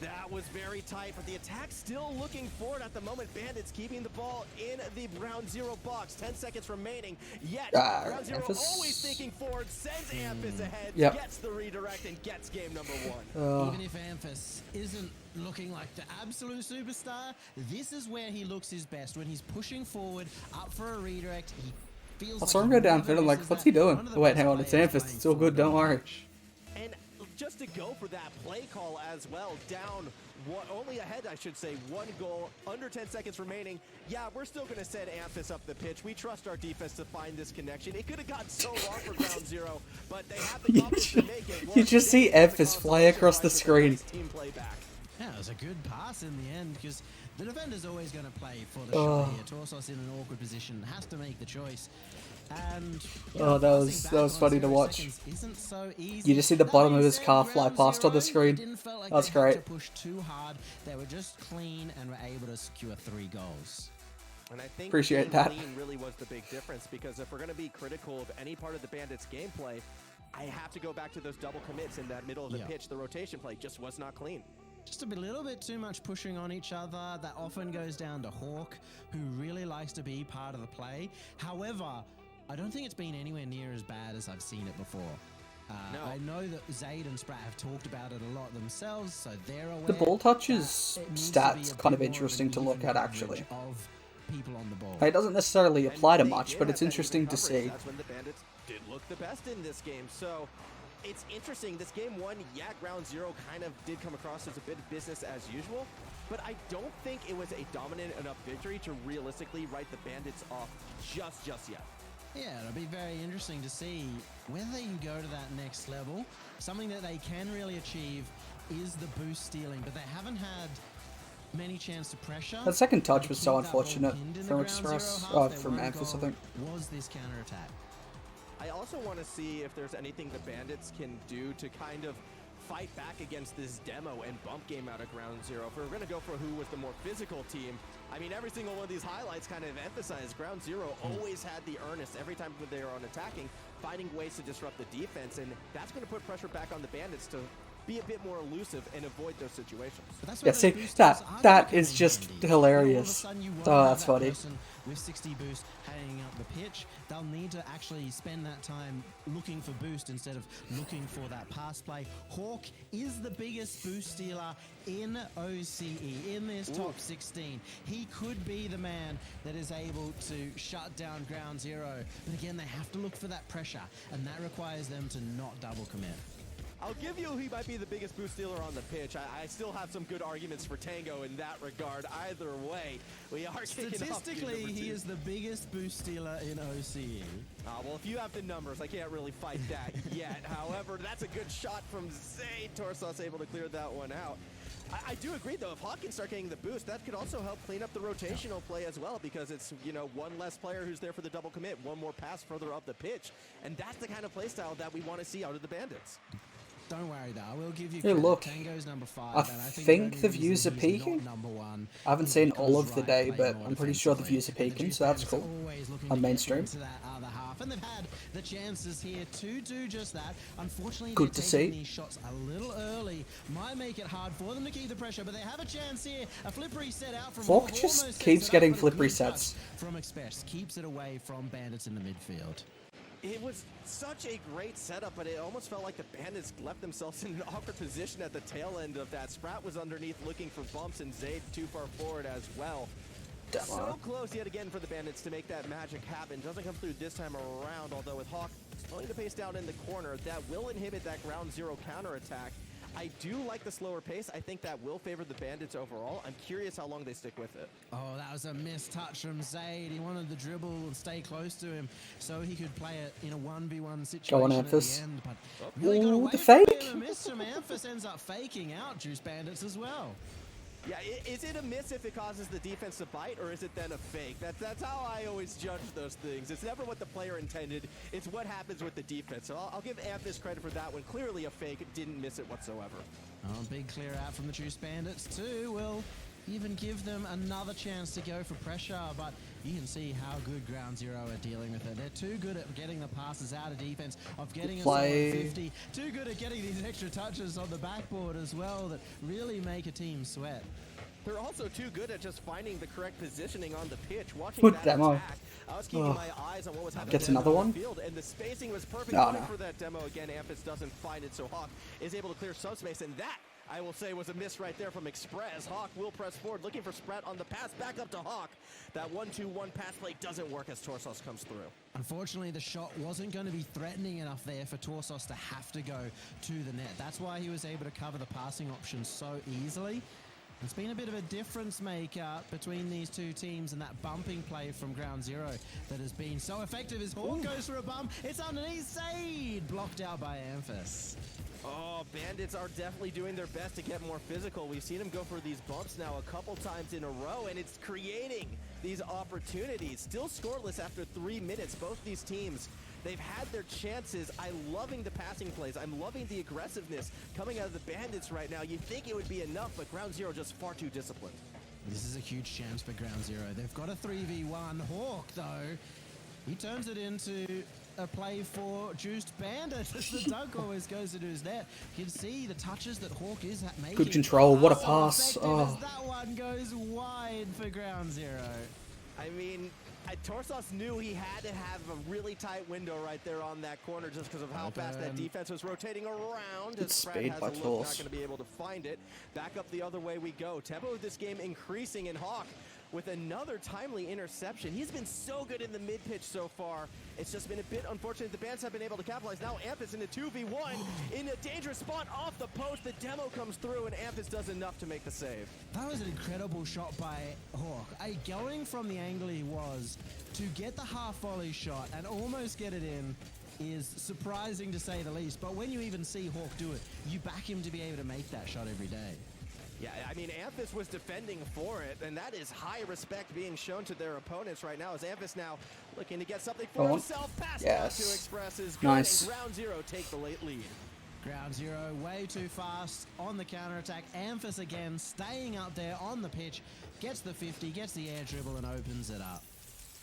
That was very tight, but the attack still looking forward at the moment. Bandits keeping the ball in the Ground Zero box. 10 seconds remaining. Yet, Ground Zero Amphis. always thinking forward, sends Amphis ahead, Yep. gets the redirect, and gets game #1. Even if Amphis isn't looking like the absolute superstar, this is where he looks his best, when he's pushing forward, up for a redirect. He feels I like saw him he go never downfield. I'm like, misses what's that. he doing? One of the Oh, wait, best hang on. It's players Amphis. playing It's all good. Don't worry. And just to go for that play call as well. Down, only ahead, I should say, 1 goal, under 10 seconds remaining. Yeah, we're still going to send Amphis up the pitch. We trust our defense to find this connection. It could have gotten so long for Ground Zero, but they have the confidence to make it. You just see Amphis fly across the screen. Team play back. Yeah, it was a good pass in the end because the defender's always going to play for the shot here. Torsos in an awkward position, has to make the choice. And that was funny to watch. You just see the bottom of his car fly past on the screen. That's great. To push too hard, they were just clean and were able to secure 3 goals. And I think Appreciate that. Clean really was the big difference, because if we're going to be critical of any part of the Bandits gameplay, I have to go back to those double commits in that middle of the pitch. The rotation play just was not clean. Just a little bit too much pushing on each other. That often goes down to Hawk, who really likes to be part of the play. However, I don't think it's been anywhere near as bad as I've seen it before. No. I know that Zayd and Sprat have talked about it a lot themselves, so they're aware. The ball touches stats kind of interesting to look at, actually. Of people on the ball. It doesn't necessarily apply to much, but it's interesting to see. That's when the Bandits did look the best in this game. So it's interesting. This game 1, yeah, Ground Zero kind of did come across as a bit of business as usual, but I don't think it was a dominant enough victory to realistically write the Bandits off just yet. Yeah, it'll be very interesting to see whether they can go to that next level. Something that they can really achieve is the boost stealing, but they haven't had many chance to pressure. That second touch was so unfortunate from Express, from Amphis, I think. Was this counterattack? I also want to see if there's anything the Bandits can do to kind of fight back against this demo and bump game out of Ground Zero. If we're going to go for who was the more physical team, I mean, every single one of these highlights kind of emphasize Ground Zero always had the earnest every time they were on attacking, finding ways to disrupt the defense, and that's going to put pressure back on the Bandits to be a bit more elusive and avoid those situations. Yeah, see, that is just hilarious. Oh, that's funny. With 60 boost hanging up the pitch, they'll need to actually spend that time looking for boost instead of looking for that pass play. Hawk is the biggest boost stealer in OCE, in this top 16. He could be the man that is able to shut down Ground Zero. But again, they have to look for that pressure, and that requires them to not double commit. I'll give you he might be the biggest boost stealer on the pitch. I still have some good arguments for Tango in that regard. Either way, we are statistically, he is the biggest boost stealer in OCE. Well, if you have the numbers, I can't really fight that yet. However, that's a good shot from Zayd. Torsos able to clear that one out. I do agree, though, if Hawk can start getting the boost, that could also help clean up the rotational play as well, because it's, you know, one less player who's there for the double commit, one more pass further up the pitch, and that's the kind of play style that we want to see out of the Bandits. Don't worry though, I will give you Hey, look, Tango's number 5. I think the views are peaking. I haven't seen all of the day, but I'm pretty sure the views are peaking, so that's cool. On mainstream. And they've had the chances here to do just that. Unfortunately, Good to see. These shots a little early might make it hard for them to keep the pressure, but they have a chance here. A flip reset out from Hawk just keeps getting flip resets. From Express, keeps it away from Bandits in the midfield. It was such a great setup, but it almost felt like the Bandits left themselves in an awkward position at the tail end of that. Sprat was underneath looking for bumps, and Zayd too far forward as well. So close yet again for the Bandits to make that magic happen. Doesn't come through this time around, although with Hawk slowing the pace down in the corner, that will inhibit that Ground Zero counterattack. I do like the slower pace. I think that will favor the Bandits overall. I'm curious how long they stick with it. Oh, that was a missed touch from Zayd. He wanted the dribble and stay close to him so he could play it in a 1v1 situation. Go on, at the Amphis. end, but really got away the from fake. him. A miss from Amphis ends up faking out Juice Bandits as well. Yeah, is it a miss if it causes the defense to bite, or is it then a fake? That's how I always judge those things. It's never what the player intended. It's what happens with the defense. So I'll give Amphis credit for that one. Clearly a fake. Didn't miss it whatsoever. Oh, big clear out from the Juice Bandits too. Will even give them another chance to go for pressure, but you can see how good Ground Zero are dealing with it. They're too good at getting the passes out of defense, of getting us on 50. Too good at getting these extra touches on the backboard as well that really make a team sweat. They're also too good at just finding the correct positioning on the pitch. Watching Good that demo. attack, I was keeping my eyes on what was happening Gets another one. field, and the spacing was perfect No. for that demo. Again, Amphis doesn't find it, so Hawk is able to clear some space, and that, I will say was a miss right there from Express. Hawk will press forward, looking for Sprat on the pass, back up to Hawk. That 1-2-1 pass play doesn't work as Torsos comes through. Unfortunately, the shot wasn't going to be threatening enough there for Torsos to have to go to the net. That's why he was able to cover the passing option so easily. It's been a bit of a difference maker between these two teams, and that bumping play from Ground Zero that has been so effective as Hawk goes for a bump. It's underneath Zaid, blocked out by Amphis. Oh, Bandits are definitely doing their best to get more physical. We've seen them go for these bumps now a couple times in a row, and it's creating these opportunities. Still scoreless after 3 minutes. Both these teams, they've had their chances. I'm loving the passing plays. I'm loving the aggressiveness coming out of the Bandits right now. You'd think it would be enough, but Ground Zero just far too disciplined. This is a huge chance for Ground Zero. They've got a 3v1. Hawk, though, he turns it into a play for Juiced Bandit as the dunk always goes into his net. You can see the touches that Hawk is making. Good control. What a pass. Oh. That one goes wide for Ground Zero. I mean, Torsos knew he had to have a really tight window right there on that corner just because of how fast that defense was rotating around. Good speed by not going to be able to find it. Back up the other way we go. Tempo of this game increasing, and Hawk with another timely interception. He's been so good in the mid-pitch so far. It's just been a bit unfortunate the Bands have been able to capitalize. Now Amphis in a 2v1 in a dangerous spot off the post. The demo comes through, and Amphis does enough to make the save. That was an incredible shot by Hawk. Going from the angle he was to get the half volley shot and almost get it in is surprising to say the least. But when you even see Hawk do it, you back him to be able to make that shot every day. Yeah, I mean, Amphis was defending for it, and that is high respect being shown to their opponents right now, as Amphis now looking to get something for himself. Pass out to Express is good, nice. And Ground Zero take the late lead. Ground Zero way too fast on the counterattack. Amphis again staying up there on the pitch, gets the 50, gets the air dribble, and opens it up.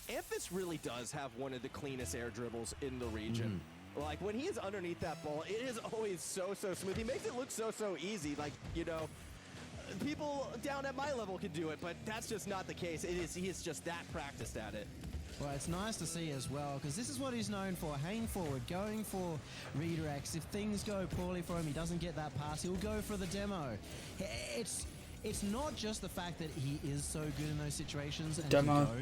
Amphis really does have one of the cleanest air dribbles in the region. Like, when he is underneath that ball, it is always so smooth. He makes it look so easy. Like, you know, people down at my level can do it, but that's just not the case. He is just that practiced at it. Well, it's nice to see as well, because this is what he's known for, hanging forward, going for redirects. If things go poorly for him, he doesn't get that pass, he'll go for the demo. It's not just the fact that he is so good in those situations and demo. to go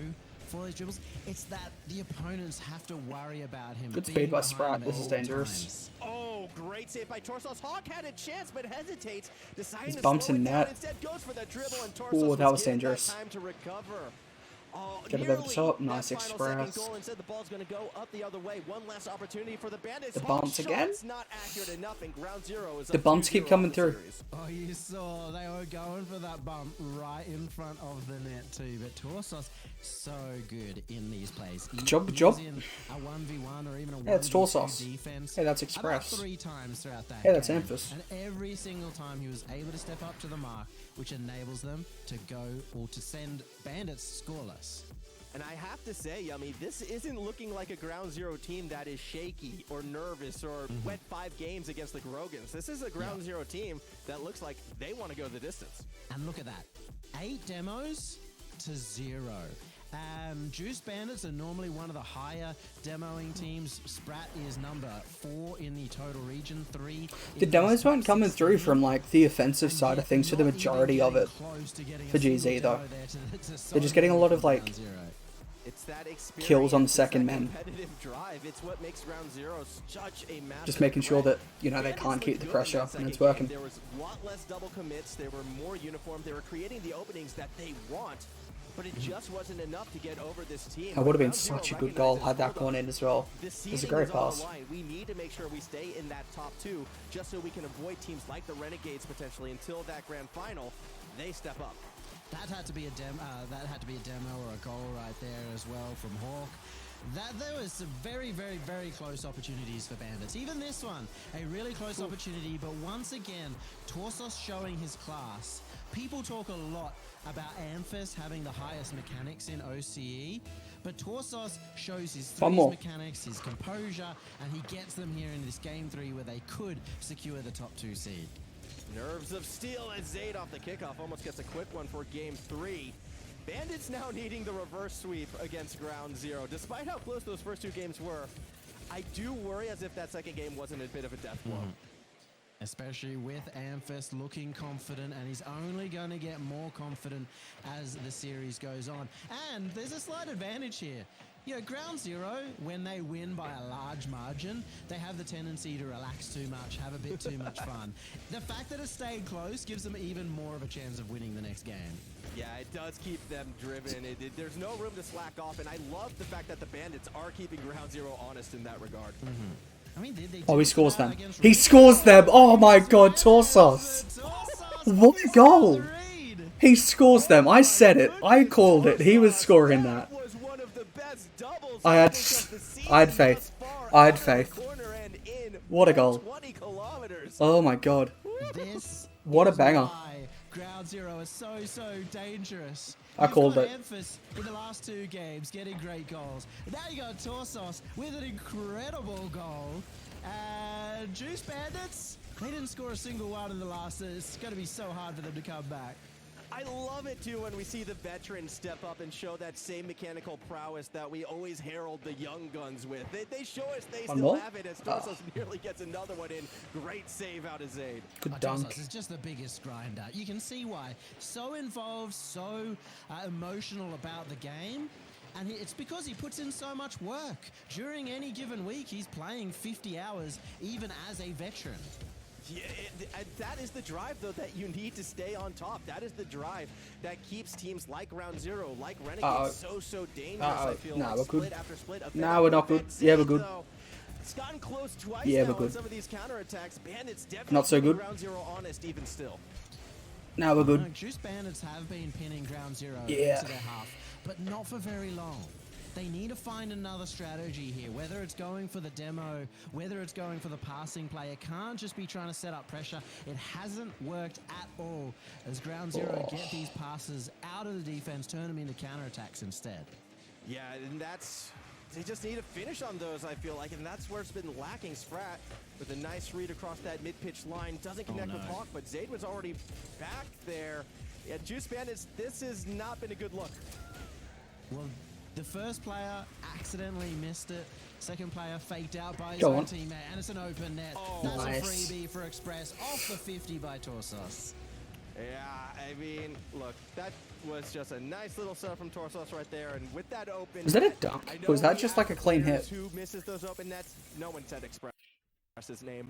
for those dribbles, it's that the opponents have to worry about him. Good speed by Sprat, this is dangerous. Oh, great save by Torsos. Hawk had a chance, but hesitates, deciding He's to bumps slow in it down. net. Instead goes for that dribble, and Torsos Oh, that was given dangerous. That time to recover. Get it over the top, nice Express. Goal. Instead, the ball's going to go up the other way. One less opportunity for the Bandits. The bumps again? Not accurate enough, and Ground Zero is The bumps keep coming through. Oh, you saw they were going for that bump right in front of the net too. But Torsos so good in these plays. Good job. In a 1v1 or even a 1v2 it's Torsos. defense. Hey, that's Express. About 3 times throughout that Hey, that's game. Amphis. And every single time he was able to step up to the mark, which enables them to go or to send Bandits scoreless. And I have to say, Yummy, this isn't looking like a Ground Zero team that is shaky or nervous or went 5 games against the Grogans. This is a Ground Zero team that looks like they want to go the distance. And look at that. 8 demos to 0. Juiced Bandits are normally one of the higher demoing teams. Sprat is number 4 in the total region, 3. The demos weren't coming through from like the offensive side of things for the majority of it for GZ though. They're just getting a lot of like It's that kills on the second man. Competitive drive. It's what makes Ground Zero such a massive Just making sure threat. that, you know, they can't keep the Good in pressure that and it's second working. game. There was a lot less double commits. They were more uniform. They were creating the openings that they want, but it just wasn't enough to get over this team. That would have been Ground Zero such a good goal recognizes, had that hold gone on, in as well. the It was a seeding great is on the pass. line. We need to make sure we stay in that top 2 just so we can avoid teams like the Renegades potentially until that grand final. They step up. That had to be a demo. That had to be a demo or a goal right there as well from Hawk. There was some very close opportunities for Bandits. Even this one, a really close opportunity. But once again, Torsos showing his class. People talk a lot about Amphis having the highest mechanics in OCE, but Torsos shows his threes mechanics, his composure, and he gets them here in this game 3 where they could secure the top 2 seed. Nerves of steel as Zaid off the kickoff almost gets a quick one for game 3. Bandits now needing the reverse sweep against Ground Zero. Despite how close those first 2 games were, I do worry as if that second game wasn't a bit of a death blow. especially with Amphis looking confident, and he's only going to get more confident as the series goes on. And there's a slight advantage here. You know, Ground Zero, when they win by a large margin, they have the tendency to relax too much, have a bit too much fun. The fact that it stayed close gives them even more of a chance of winning the next game. Yeah, it does keep them driven. There's no room to slack off, and I love the fact that the Bandits are keeping Ground Zero honest in that regard. I mean, they Oh, he scores them. He scores them. Oh my god, Torsos. What a goal. He scores them. I said it. I called it. He was scoring that. I had faith. I had faith. What a goal. Oh my god. What a banger. Ground Zero is so dangerous. I called it. Amphis in the last 2 games getting great goals. Now you got Torsos with an incredible goal. And Juice Bandits, they didn't score a single one in the last. It's going to be so hard for them to come back. I love it too when we see the veterans step up and show that same mechanical prowess that we always herald the young guns with. They show us they still have it as Torsos nearly gets another one in. Great save out of Zaid. Good dunk. Torsos is just the biggest grinder. You can see why. So involved, so emotional about the game. And it's because he puts in so much work. During any given week, he's playing 50 hours, even as a veteran. Yeah, that is the drive, though, that you need to stay on top. That is the drive that keeps teams like Ground Zero, like Renegades, so dangerous, I feel nah, like. we're good. Split after split. Nah, we're not good. Yeah, we're good. It's gotten close twice Yeah, now we're good. on some of these counterattacks. Bandits definitely Not so good. Ground Zero honest even still. Now we're good. Juice Bandits have been pinning Ground Zero Yeah. into their half, but not for very long. They need to find another strategy here, whether it's going for the demo, whether it's going for the passing play. It can't just be trying to set up pressure. It hasn't worked at all as Ground Zero get these passes out of the defense, turn them into counterattacks instead. Yeah, and they just need to finish on those, I feel like, and that's where it's been lacking. Sprat with a nice read across that mid-pitch line. Doesn't connect with Hawk, but Zaid was already back there. Yeah, Juice Bandits, this has not been a good look. Well, the first player accidentally missed it. Second player faked out by his Go own on. teammate, and it's an open net. That's a freebie for Express off the 50 by Torsos. Yeah, I mean, look, that was just a nice little serve from Torsos right there, and with that open... Was that a dunk? Or was that just like a clean hit? Who misses those open nets? No one said Express's name.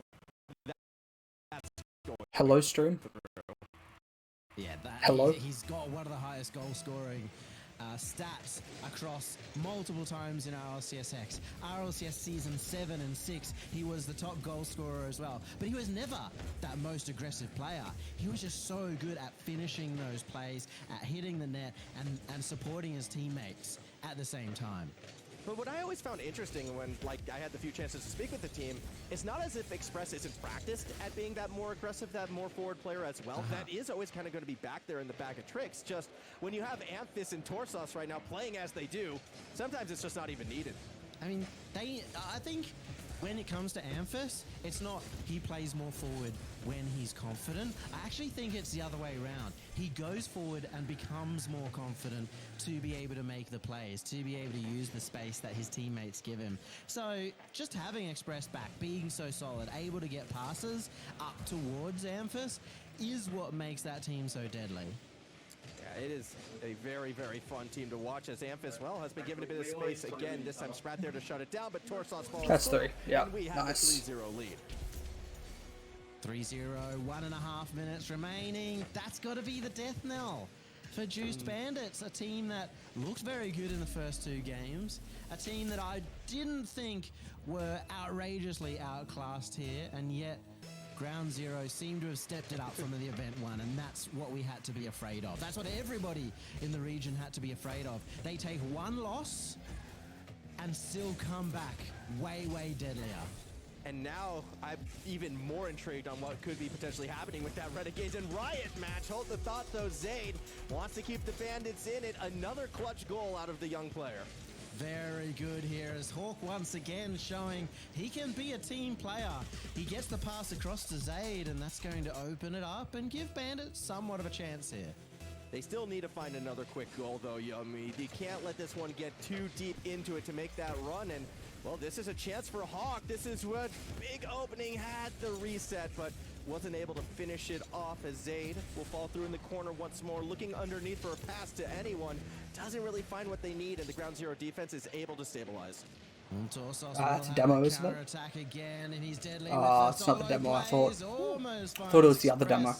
That's going Hello, stream. Yeah, Hello? He's got one of the highest goal scoring stats across multiple times in RLCSX. RLCS season 7 and 6, he was the top goal scorer as well. But he was never that most aggressive player. He was just so good at finishing those plays, at hitting the net, and supporting his teammates at the same time. But what I always found interesting when, like, I had the few chances to speak with the team, it's not as if Express isn't practiced at being that more aggressive, that more forward player as well. That is always kind of going to be back there in the bag of tricks. Just when you have Amphis and Torsos right now playing as they do, sometimes it's just not even needed. I mean, I think when it comes to Amphis, it's not he plays more forward when he's confident. I actually think it's the other way around. He goes forward and becomes more confident to be able to make the plays, to be able to use the space that his teammates give him. So just having Express back, being so solid, able to get passes up towards Amphis is what makes that team so deadly. Yeah, it is a very, very fun team to watch as Amphis, well, has been given a bit of space again. This time Sprat there to shut it down, but Torsos falls. That's 3. Yeah, and we have nice. a 3-0 lead. 3-0, 1.5 minutes remaining. That's got to be the death knell for Juiced Bandits, a team that looked very good in the first 2 games, a team that I didn't think were outrageously outclassed here, and yet Ground Zero seemed to have stepped it up from the event 1, and that's what we had to be afraid of. That's what everybody in the region had to be afraid of. They take 1 loss and still come back way, way deadlier. And now I'm even more intrigued on what could be potentially happening with that Renegades and Riot match. Hold the thought though, Zaid wants to keep the Bandits in it. Another clutch goal out of the young player. Very good here as Hawk once again showing he can be a team player. He gets the pass across to Zaid, and that's going to open it up and give Bandits somewhat of a chance here. They still need to find another quick goal though, Yummy. You can't let this one get too deep into it to make that run, and well, this is a chance for Hawk. This is what big opening had the reset, but wasn't able to finish it off as Zayd will fall through in the corner once more, looking underneath for a pass to anyone. Doesn't really find what they need, and the Ground Zero defense is able to stabilize. It's a demo, isn't it? Again, and he's deadly It's not the demo I thought. Thought Thought it was the other demo.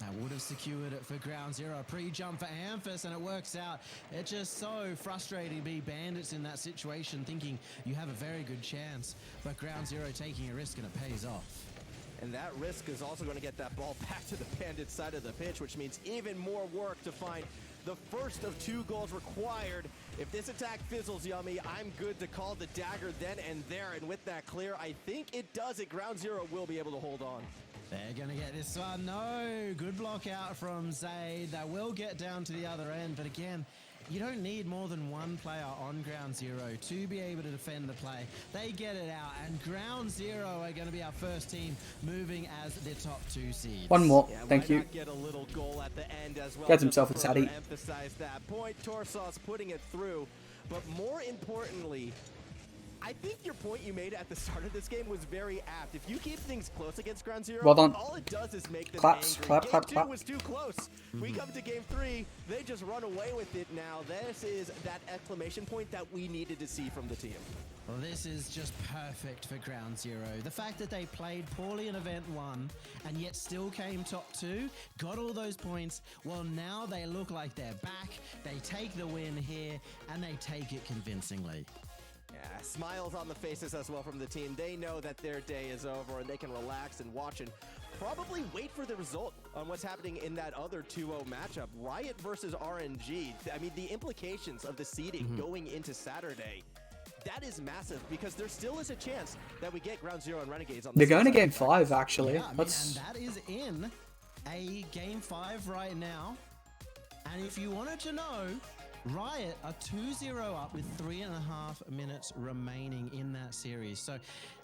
That would have secured it for Ground Zero. Pre-jump for Amphis, and it works out. It's just so frustrating to be Bandits in that situation, thinking you have a very good chance, but Ground Zero taking a risk, and it pays off. And that risk is also going to get that ball back to the Bandit side of the pitch, which means even more work to find the first of 2 goals required. If this attack fizzles, Yummy, I'm good to call the dagger then and there. And with that clear, I think it does it. Ground Zero will be able to hold on. They're going to get this one. No, good block out from Zayd. They will get down to the other end, but again, you don't need more than one player on Ground Zero to be able to defend the play. They get it out, and Ground Zero are going to be our first team moving as the top 2 seeds. One more, Yeah, thank you. Get a little goal at the end as well. Gets himself a Further tatty. Emphasize that point. Torsos putting it through, but more importantly, I think your point you made at the start of this game was very apt. If you keep things close against Ground Zero, Well done. all it does is make them Claps, angry. clap, Game clap, 2 clap. was too close. We come to Game 3, they just run away with it now. This is that exclamation point that we needed to see from the team. Well, this is just perfect for Ground Zero. The fact that they played poorly in Event 1 and yet still came top 2, got all those points, well, now they look like they're back. They take the win here, and they take it convincingly. Yeah, smiles on the faces as well from the team. They know that their day is over and they can relax and watch and probably wait for the result on what's happening in that other 2-0 matchup. Riot versus RNG. I mean, the implications of the seeding going into Saturday, that is massive because there still is a chance that we get Ground Zero and Renegades on the They're going to same Game side. 5, actually. Yeah, I mean, That's and that is in a Game 5 right now. And if you wanted to know, Riot are 2-0 up with 3.5 minutes remaining in that series. So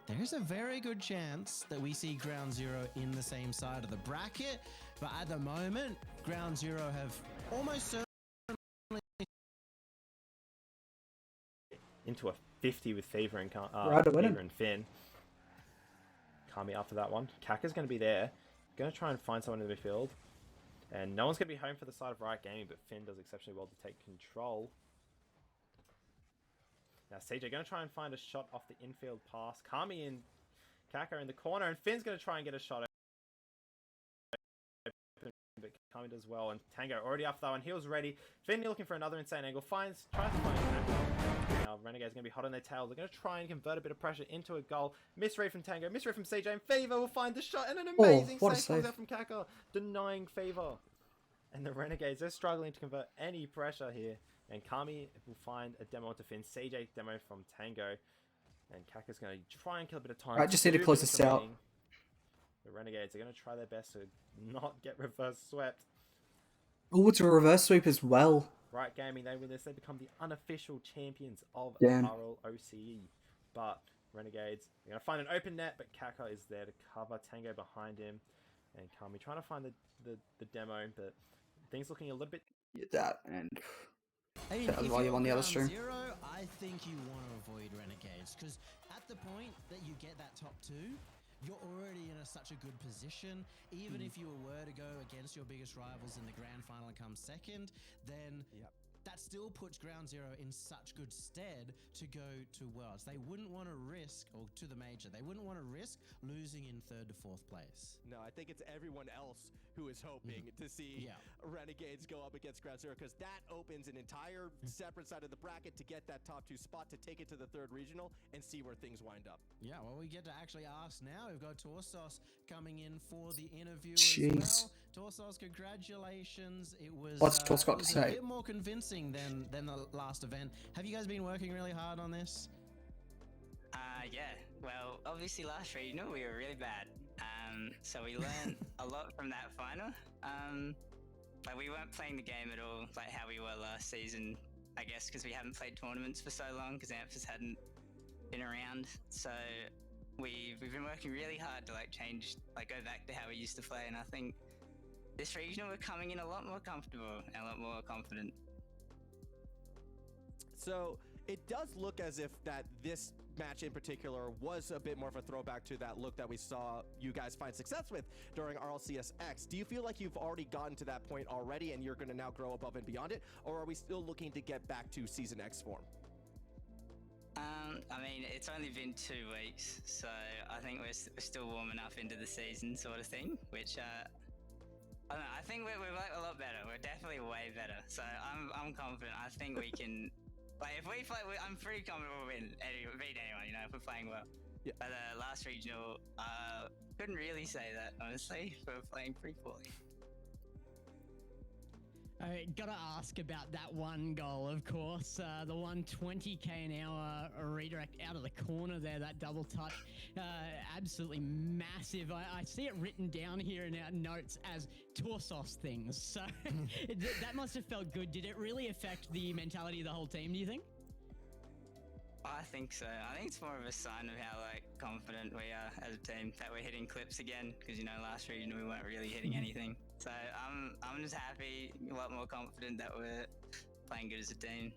there's a very good chance that we see Ground Zero in the same side of the bracket. But at the moment, Ground Zero have almost certainly into a 50 with Fever and Right, I win Fever it. and Finn. Kami after that one. Kaka's going to be there. Going to try and find someone in the midfield. And no one's going to be home for the side of Riot Gaming, but Finn does exceptionally well to take control. Now CJ going to try and find a shot off the infield pass. Kami and Kaka in the corner, and Finn's going to try and get a shot. But Kami does well, and Tango already after that one. He was ready. Finn looking for another insane angle. Tries to find Kaka. Now Renegade's going to be hot on their tail. They're going to try and convert a bit of pressure into a goal. Misread from Tango. Misread from CJ. And Fever will find the shot. And an amazing what a save comes save. out from Kaka. Denying Fever. And the Renegades, they're struggling to convert any pressure here. And Kami will find a demo to Finn. CJ demo from Tango. And Kaka's going to try and kill a bit of time. Right, just need to 2 close minutes this out. remaining. The Renegades are going to try their best to not get reverse swept. oh, it's a reverse sweep as well. Right Gaming, they win this. They become the unofficial champions of Damn. RLCS. But Renegades, they're going to find an open net, but Kaka is there to cover. Tango behind him. And Kami trying to find the demo, but things looking a little bit... That, and... Hey, That was if while you're you're on the other Ground stream. Zero, I think you want to avoid Renegades, because at the point that you get that top 2, you're already in such a good position. Even if you were to go against your biggest rivals in the grand final and come second, then that still puts Ground Zero in such good stead to go to Worlds. They wouldn't want to risk, or to the Major, they wouldn't want to risk losing in 3rd to 4th place. No, I think it's everyone else who is hoping to see Renegades go up against Ground Zero, because that opens an entire separate side of the bracket to get that top 2 spot to take it to the 3rd regional and see where things wind up. Yeah, well, we get to actually ask now. We've got Torsos coming in for the interview Jeez. as well. Torsos, congratulations. It was, What's Torsos got it to was a say? bit more convincing than the last event. Have you guys been working really hard on this? Yeah. Well, obviously last regional we were really bad. So we learned a lot from that final. Like we weren't playing the game at all like how we were last season, I guess, because we haven't played tournaments for so long because Amphis hadn't been around. So we've been working really hard to like change, like go back to how we used to play, and I think this regional we're coming in a lot more comfortable and a lot more confident. So it does look as if that this match in particular was a bit more of a throwback to that look that we saw you guys find success with during RLCS X. Do you feel like you've already gotten to that point already and you're going to now grow above and beyond it, or are we still looking to get back to Season X form? I mean, it's only been 2 weeks, so I think we're still warming up into the season sort of thing, which, I don't know, I think we're like a lot better. We're definitely way better. So I'm confident. I think we can, like, if we play, I'm pretty confident we'll beat anyone, you know, if we're playing well. Yeah. But the last regional, couldn't really say that, honestly. We're playing pretty poorly. I gotta ask about that one goal, of course. The 120k an hour redirect out of the corner there, that double touch. Absolutely massive. I see it written down here in our notes as Torsos things. So that must have felt good. Did it really affect the mentality of the whole team, do you think? I think so. I think it's more of a sign of how like confident we are as a team that we're hitting clips again. Because you know, last region we weren't really hitting anything. So I'm just happy, a lot more confident that we're playing good as a team.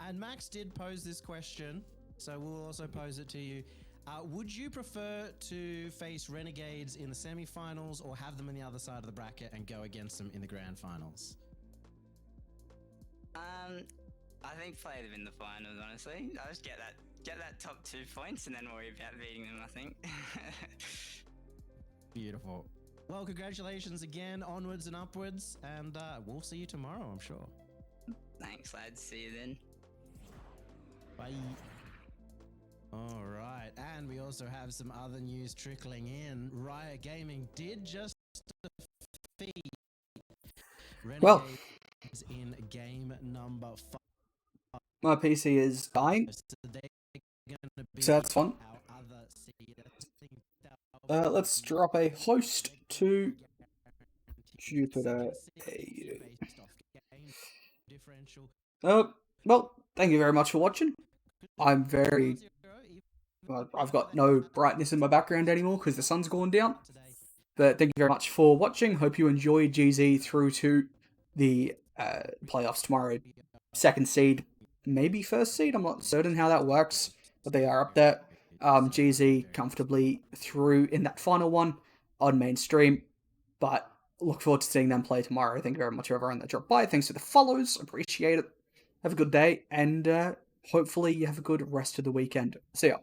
And Max did pose this question, so we'll also pose it to you. Would you prefer to face Renegades in the semi-finals or have them on the other side of the bracket and go against them in the grand finals? I think play them in the finals, honestly. I'll just get that top 2 points and then worry about beating them, I think. Beautiful. Well, congratulations again, onwards and upwards, and we'll see you tomorrow, I'm sure. Thanks, lads. See you then. Bye. All right, and we also have some other news trickling in. Riot Gaming did just defeat Renegades in game number 5. My PC is dying, so that's fun. Let's drop a host to Jupiter. Well, thank you very much for watching. I'm very... I've got no brightness in my background anymore because the sun's gone down. But thank you very much for watching. Hope you enjoyed GZ through to the playoffs tomorrow. 2nd seed, maybe 1st seed. I'm not certain how that works, but they are up there. GZ comfortably through in that final one on mainstream. But look forward to seeing them play tomorrow. Thank you very much for everyone that dropped by. Thanks for the follows. Appreciate it. Have a good day. And hopefully you have a good rest of the weekend. See ya.